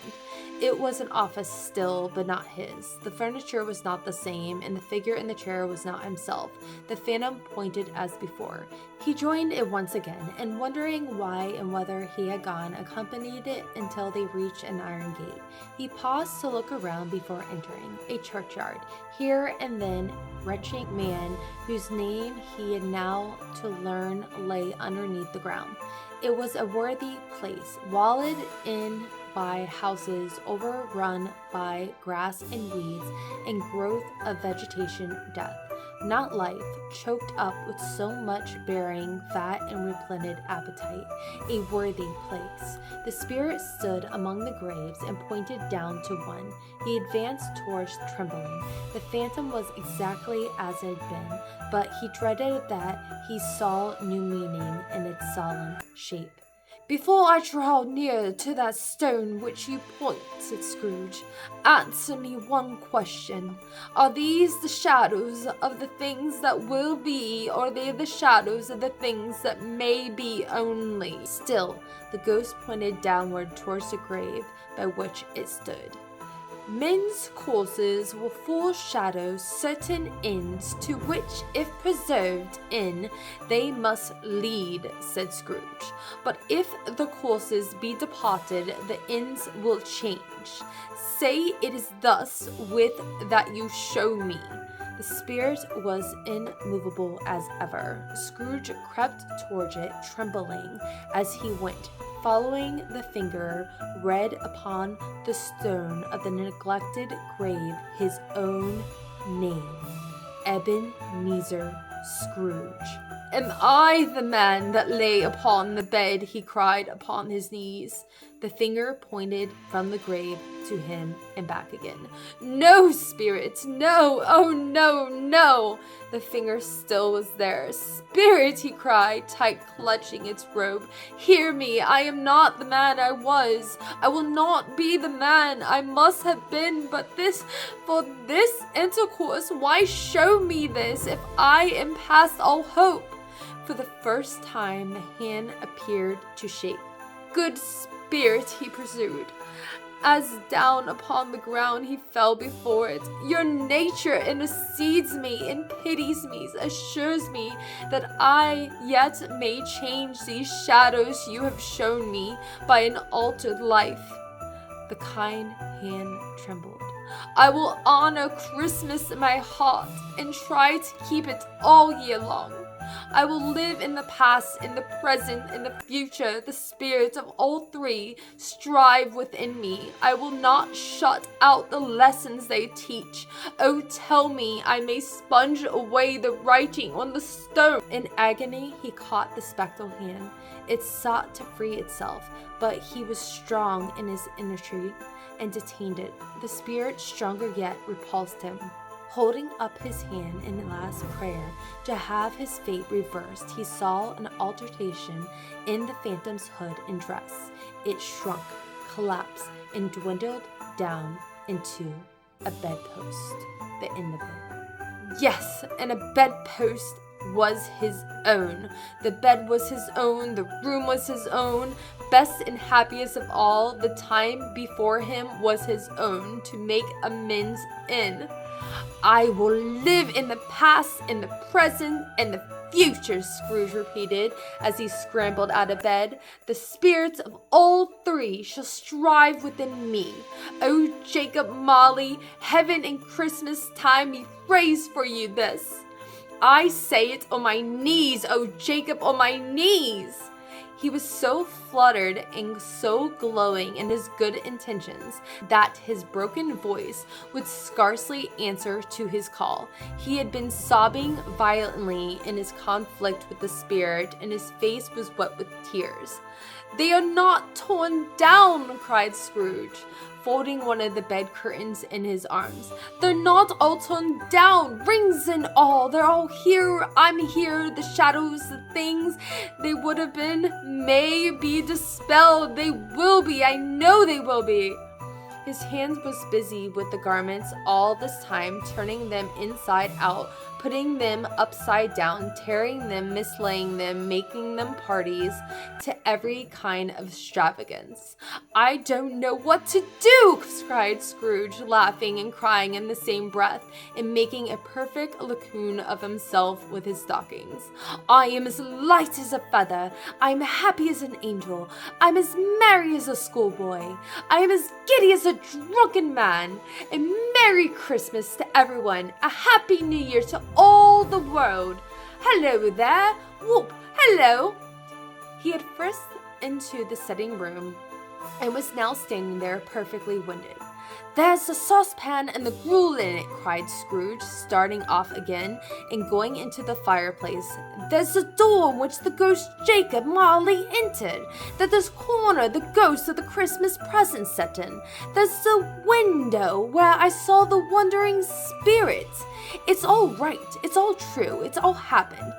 It was an office still, but not his. The furniture was not the same, and the figure in the chair was not himself. The phantom pointed as before. He joined it once again, and wondering why and whither he had gone, accompanied it until they reached an iron gate. He paused to look around before entering. A churchyard. Here and then, wretched man whose name he had now to learn lay underneath the ground. It was a worthy place, walled in by houses, overrun by grass and weeds, and growth of vegetation death, not life, choked up with so much bearing fat and replenished appetite. A worthy place. The spirit stood among the graves and pointed down to one. He advanced towards trembling. The phantom was exactly as it had been, but he dreaded that he saw new meaning in its solemn shape. "Before I draw near to that stone which you point," said Scrooge, "answer me one question. Are these the shadows of the things that will be, or are they the shadows of the things that may be only?" Still, the ghost pointed downward towards the grave by which it stood. "Men's courses will foreshadow certain ends, to which, if preserved in, they must lead," said Scrooge. "But if the courses be departed, the ends will change. Say it is thus with that you show me." The spirit was immovable as ever. Scrooge crept towards it, trembling as he went, following the finger, read upon the stone of the neglected grave his own name, Ebenezer Scrooge. "Am I the man that lay upon the bed?" he cried upon his knees. The finger pointed from the grave to him and back again. "No, spirit, no! Oh, no, no!" The finger still was there. "Spirit," he cried, tight clutching its robe, "hear me! I am not the man I was. I will not be the man I must have been, but for this intercourse, why show me this, if I am past all hope?" For the first time, the hand appeared to shake. "Good spirit," he pursued, as down upon the ground he fell before it, "your nature intercedes me and pities me, assures me that I yet may change these shadows you have shown me by an altered life." The kind hand trembled. "I will honor Christmas in my heart and try to keep it all year long. I will live in the past, in the present, in the future. The spirit of all three strive within me. I will not shut out the lessons they teach. Oh, tell me I may sponge away the writing on the stone." In agony, he caught the spectral hand. It sought to free itself, but he was strong in his entreaty and detained it. The spirit, stronger yet, repulsed him. Holding up his hand in last prayer to have his fate reversed, he saw an alteration in the phantom's hood and dress. It shrunk, collapsed, and dwindled down into a bedpost. The end of it. Yes, and a bedpost was his own. The bed was his own, the room was his own. Best and happiest of all, the time before him was his own to make amends in. "I will live in the past, in the present, and the future," Scrooge repeated as he scrambled out of bed. "The spirits of all three shall strive within me. Oh, Jacob Marley, heaven and Christmas time me praise for you this. I say it on my knees, oh Jacob, on my knees." He was so fluttered and so glowing in his good intentions that his broken voice would scarcely answer to his call. He had been sobbing violently in his conflict with the spirit, and his face was wet with tears. "They are not torn down," cried Scrooge, folding one of the bed curtains in his arms. "They're not all torn down, rings and all. They're all here. I'm here. The shadows, the things they would have been may be dispelled. They will be. I know they will be." His hand was busy with the garments all this time, turning them inside out, putting them upside down, tearing them, mislaying them, making them parties to every kind of extravagance. "I don't know what to do," cried Scrooge, laughing and crying in the same breath, and making a perfect lagoon of himself with his stockings. "I am as light as a feather. I am happy as an angel. I am as merry as a schoolboy. I am as giddy as a drunken man. A Merry Christmas to everyone. A Happy New Year to all the world. Hello there. Whoop, hello." He had burst into the sitting room and was now standing there perfectly winded. "There's the saucepan and the gruel in it," cried Scrooge, starting off again and going into the fireplace. "There's the door in which the ghost Jacob Marley entered. There's this corner the ghost of the Christmas present sat in. There's the window where I saw the wandering spirit. It's all right. It's all true. It's all happened.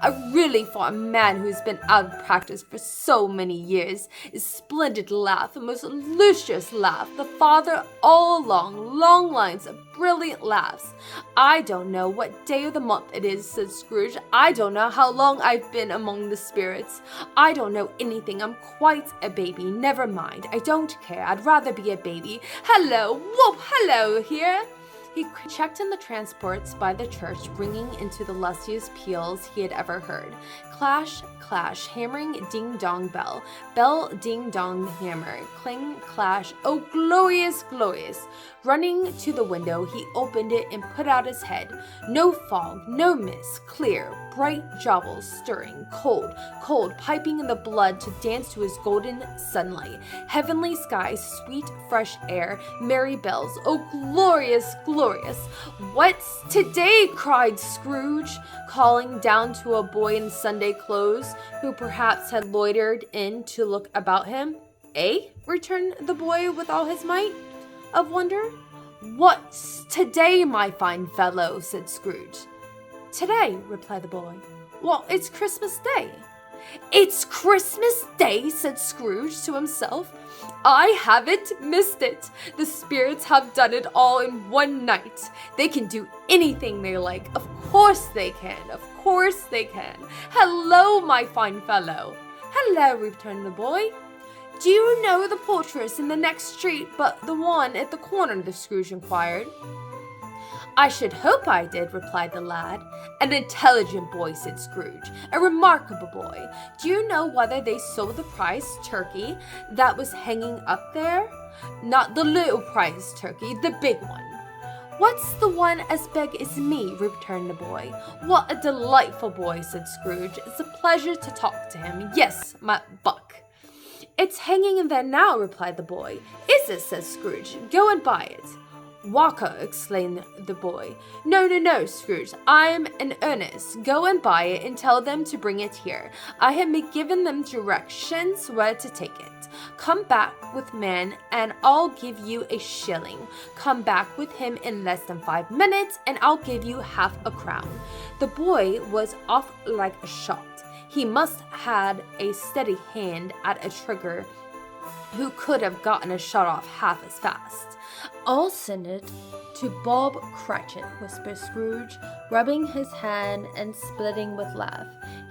I really, for a man who's been out of practice for so many years, a splendid laugh, a most luscious laugh, the father all along, long lines of brilliant laughs. I don't know what day of the month it is," said Scrooge. "I don't know how long I've been among the spirits. I don't know anything. I'm quite a baby. Never mind. I don't care. I'd rather be a baby. Hello, whoop, hello here." He checked in the transports by the church, bringing into the lustiest peals he had ever heard. Clash, clash, hammering ding-dong bell. Bell, ding-dong, hammer. Cling, clash. Oh, glorious, glorious. Running to the window, he opened it and put out his head. No fog, no mist, clear, bright jowls stirring, cold, cold, piping in the blood to dance to his golden sunlight. Heavenly skies, sweet, fresh air, merry bells. Oh, glorious, glorious. "What's today?" cried Scrooge, calling down to a boy in Sunday clothes, who perhaps had loitered in to look about him. "Eh?" returned the boy with all his might of wonder. "What's today, my fine fellow?" said Scrooge. "Today," replied the boy. "Well, it's Christmas Day." "It's Christmas Day," said Scrooge to himself. "I haven't missed it. The spirits have done it all in one night. They can do anything they like. Of course they can. Of course they can. Hello, my fine fellow." "Hello," returned the boy. "Do you know the portress in the next street but the one at the corner?" the Scrooge inquired. "I should hope I did," replied the lad. "An intelligent boy," said Scrooge. "A remarkable boy. Do you know whether they sold the prize turkey that was hanging up there?" "Not the little prize turkey, the big one." "What's the one as big as me?" returned the boy. "What a delightful boy," said Scrooge. "It's a pleasure to talk to him. Yes, my buck." "It's hanging in there now," replied the boy. "Is it?" said Scrooge. "Go and buy it." "Walker," exclaimed the boy. No, Scrooge. I'm in earnest. Go and buy it and tell them to bring it here. I have given them directions where to take it. Come back with man and I'll give you a shilling. Come back with him in less than 5 minutes and I'll give you half a crown." The boy was off like a shot. He must have had a steady hand at a trigger who could have gotten a shot off half as fast. "I'll send it to Bob Cratchit," whispered Scrooge, rubbing his hand and splitting with laugh.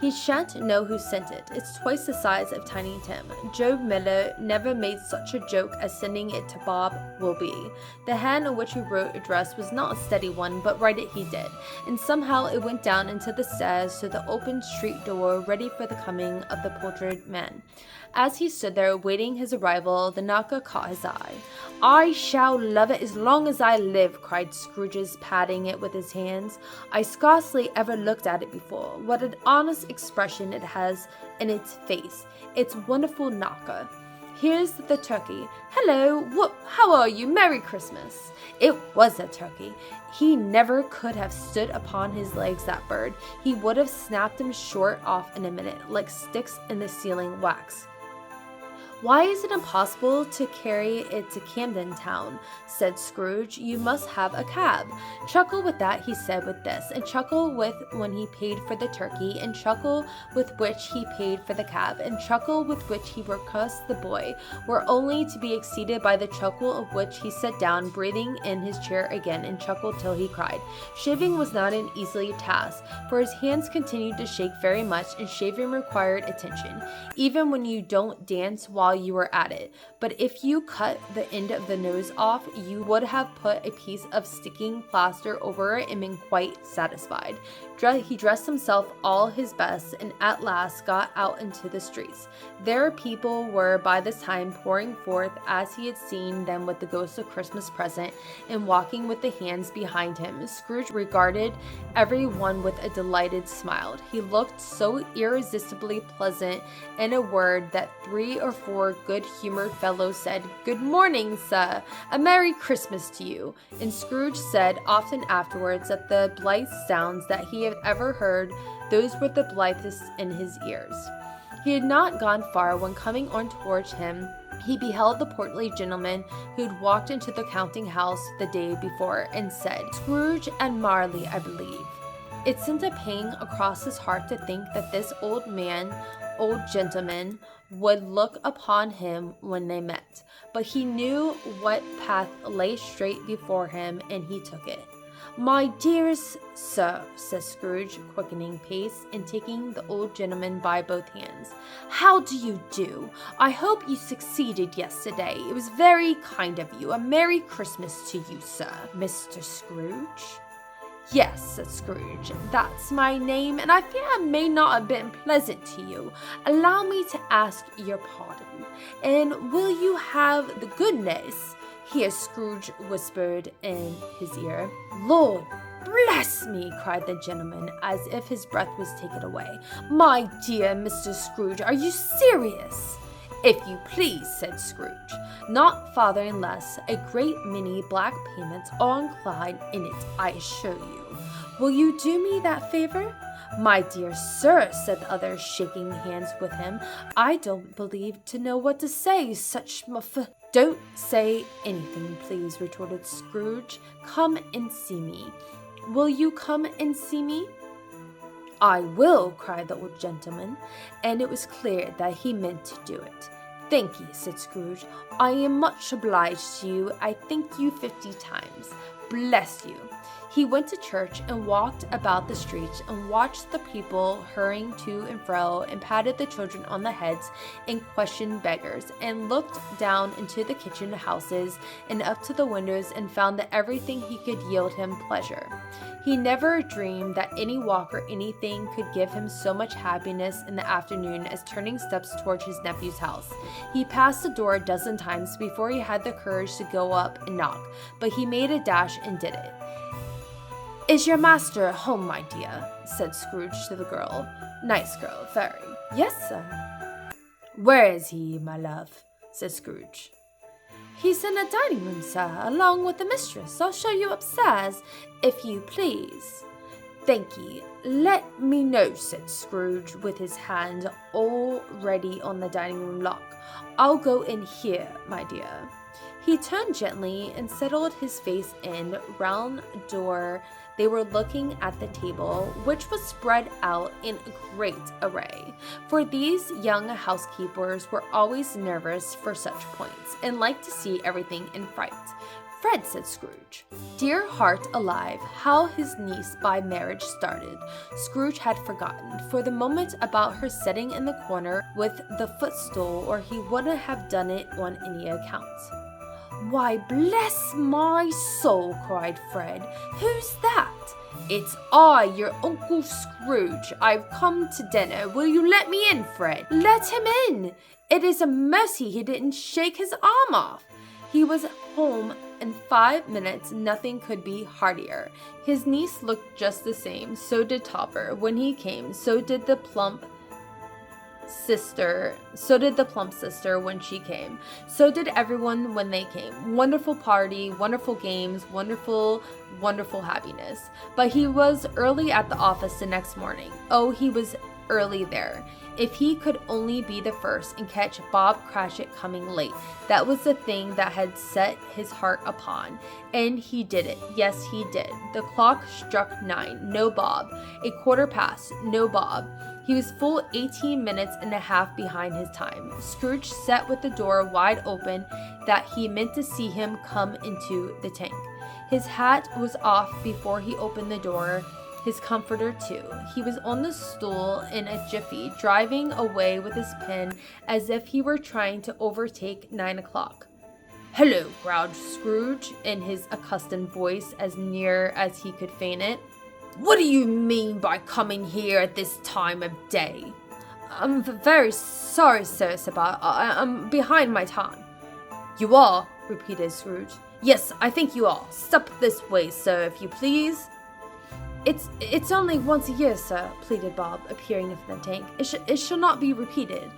He shan't know who sent it. It's twice the size of Tiny Tim. Joe Miller never made such a joke as sending it to Bob will be. The hand on which he wrote address was not a steady one, but write it he did, and somehow it went down into the stairs to the open street door, ready for the coming of the portrait man. As he stood there waiting his arrival, the knocker caught his eye. "I shall love it as long as I live," cried Scrooge, patting it with his hands. "I scarcely ever looked at it before. What an honest expression it has in its face. It's wonderful knocker. Here's the turkey. Hello, how are you? Merry Christmas." It was a turkey. He never could have stood upon his legs, that bird. He would have snapped them short off in a minute, like sticks in the sealing wax. "Why is it impossible to carry it to Camden Town?" said Scrooge. "You must have a cab." Chuckle with that he said with this, and chuckle with when he paid for the turkey, and chuckle with which he paid for the cab, and chuckle with which he recursed the boy, were only to be exceeded by the chuckle of which he sat down, breathing in his chair again, and chuckled till he cried. Shaving was not an easy task, for his hands continued to shake very much, and shaving required attention, even when you don't dance while you were at it. But if you cut the end of the nose off, you would have put a piece of sticking plaster over it and been quite satisfied. He dressed himself all his best, and at last got out into the streets. There people were by this time pouring forth as he had seen them with the ghost of Christmas present, and walking with the hands behind him. Scrooge regarded every one with a delighted smile. He looked so irresistibly pleasant, in a word, that 3 or 4 good-humored fellows said, "Good morning, sir. A Merry Christmas to you." And Scrooge said often afterwards that the blithe sounds that he had ever heard, those were the blithest in his ears. He had not gone far when, coming on towards him, he beheld the portly gentleman who had walked into the counting-house the day before, and said, "Scrooge and Marley, I believe." It sent a pang across his heart to think that this old gentleman would look upon him when they met, but he knew what path lay straight before him, and he took it. "My dearest sir," said Scrooge, quickening pace, and taking the old gentleman by both hands, "how do you do? I hope you succeeded yesterday. It was very kind of you. A Merry Christmas to you, sir." "Mr. Scrooge?" "Yes," said Scrooge, "that's my name, and I fear I may not have been pleasant to you. Allow me to ask your pardon, and will you have the goodness," here Scrooge whispered in his ear. "Lord bless me!" cried the gentleman, as if his breath was taken away. "My dear Mr. Scrooge, are you serious?" "If you please," said Scrooge, "not farther and less. A great many black payments are inclined in it, I assure you. Will you do me that favor?" "My dear sir," said the other, shaking hands with him, "I don't believe to know what to say. Such "Don't say anything, please," retorted Scrooge. "Come and see me. Will you come and see me?" "I will," cried the old gentleman, and it was clear that he meant to do it. "Thank you," said Scrooge. "I am much obliged to you. I thank you 50 times. Bless you." He went to church and walked about the streets and watched the people hurrying to and fro, and patted the children on the heads and questioned beggars, and looked down into the kitchen houses and up to the windows, and found that everything he could yield him pleasure. He never dreamed that any walk or anything could give him so much happiness in the afternoon as turning steps towards his nephew's house. He passed the door a dozen times before he had the courage to go up and knock, but he made a dash and did it. "Is your master at home, my dear?" said Scrooge to the girl. "Nice girl, very." "Yes, sir." "Where is he, my love?" said Scrooge. "He's in the dining room, sir, along with the mistress. I'll show you upstairs, if you please." "Thank ye. Let me know," said Scrooge, with his hand already on the dining room lock. "I'll go in here, my dear." He turned gently and settled his face in round door. They were looking at the table, which was spread out in great array, for these young housekeepers were always nervous for such points, and liked to see everything in fright. Fred, said Scrooge. Dear heart alive, how his niece by marriage started. Scrooge had forgotten for the moment about her sitting in the corner with the footstool, or he wouldn't have done it on any account. Why, bless my soul, cried Fred. Who's that? It's I, your Uncle Scrooge. I've come to dinner. Will you let me in, Fred? Let him in. It is a mercy he didn't shake his arm off. He was home in 5 minutes. Nothing could be heartier. His niece looked just the same. So did Topper when he came. So did the plump sister when she came. So did everyone when they came. Wonderful party, wonderful games, wonderful happiness. But he was early at the office the next morning. Oh, he was early there. If he could only be the first and catch Bob Cratchit coming late. That was the thing that had set his heart upon. And he did it. Yes, he did. The clock struck 9. No Bob. A quarter past. No Bob. He was full 18 minutes and a half behind his time. Scrooge sat with the door wide open that he meant to see him come into the tank. His hat was off before he opened the door, his comforter too. He was on the stool in a jiffy, driving away with his pen as if he were trying to overtake 9 o'clock. Hello, growled Scrooge in his accustomed voice as near as he could feign it. What do you mean by coming here at this time of day? I'm very sorry, Sir Sabah. I'm behind my time. You are, repeated Scrooge. Yes, I think you are. Step this way, sir, if you please. It's only once a year, sir, pleaded Bob, appearing in the tank. It shall not be repeated.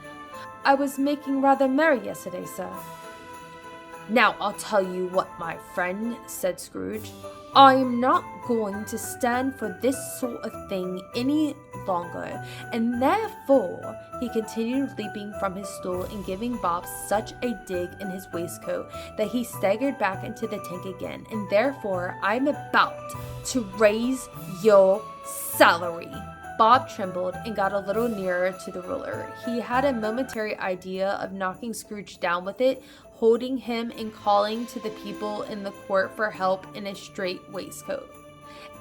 I was making rather merry yesterday, sir. Now I'll tell you what, my friend, said Scrooge. I am not going to stand for this sort of thing any longer, and therefore, he continued, leaping from his stool and giving Bob such a dig in his waistcoat that he staggered back into the tank again, and therefore I'm about to raise your salary. Bob trembled and got a little nearer to the ruler. He had a momentary idea of knocking Scrooge down with it, holding him and calling to the people in the court for help in a strait waistcoat.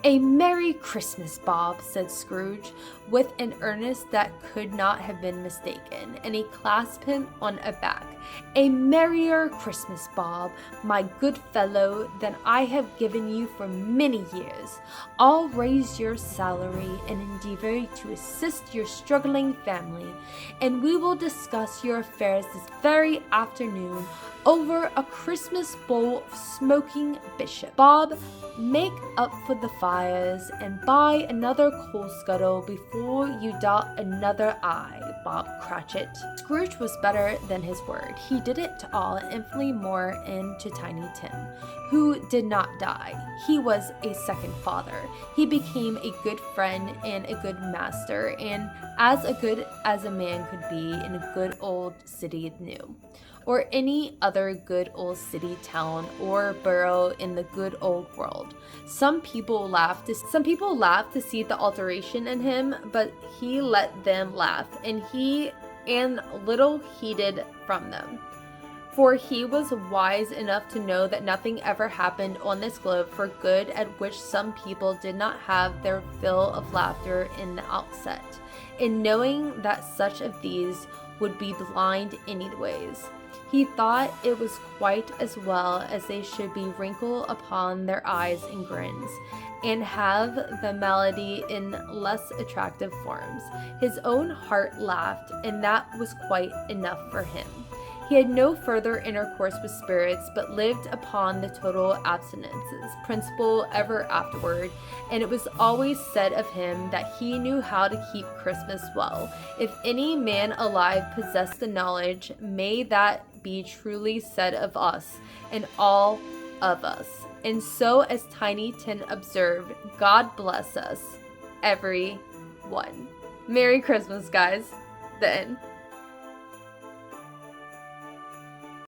A Merry Christmas, Bob, said Scrooge, with an earnest that could not have been mistaken, and he clasped him on a back. A merrier Christmas, Bob, my good fellow, than I have given you for many years. I'll raise your salary and endeavor to assist your struggling family, and we will discuss your affairs this very afternoon over a Christmas bowl of smoking bishop. Bob, make up for the fires and buy another coal scuttle before you dot another I, Bob Cratchit. Scrooge was better than his word. He did it to all and infinitely more and to Tiny Tim, who did not die. He was a second father. He became a good friend and a good master, and as good as a man could be in a good old city knew, or any other good old city, town, or borough in the good old world. Some people laughed to see the alteration in him, but he let them laugh, and little heeded from them. For he was wise enough to know that nothing ever happened on this globe for good at which some people did not have their fill of laughter in the outset, in knowing that such of these would be blind anyways. He thought it was quite as well as they should be wrinkle upon their eyes and grins, and have the malady in less attractive forms. His own heart laughed, and that was quite enough for him. He had no further intercourse with spirits, but lived upon the total abstinences principle ever afterward, and it was always said of him that he knew how to keep Christmas well. If any man alive possessed the knowledge, may that be truly said of us, and all of us. And so, as Tiny Tim observed, God bless us, every one. Merry Christmas, guys. The end.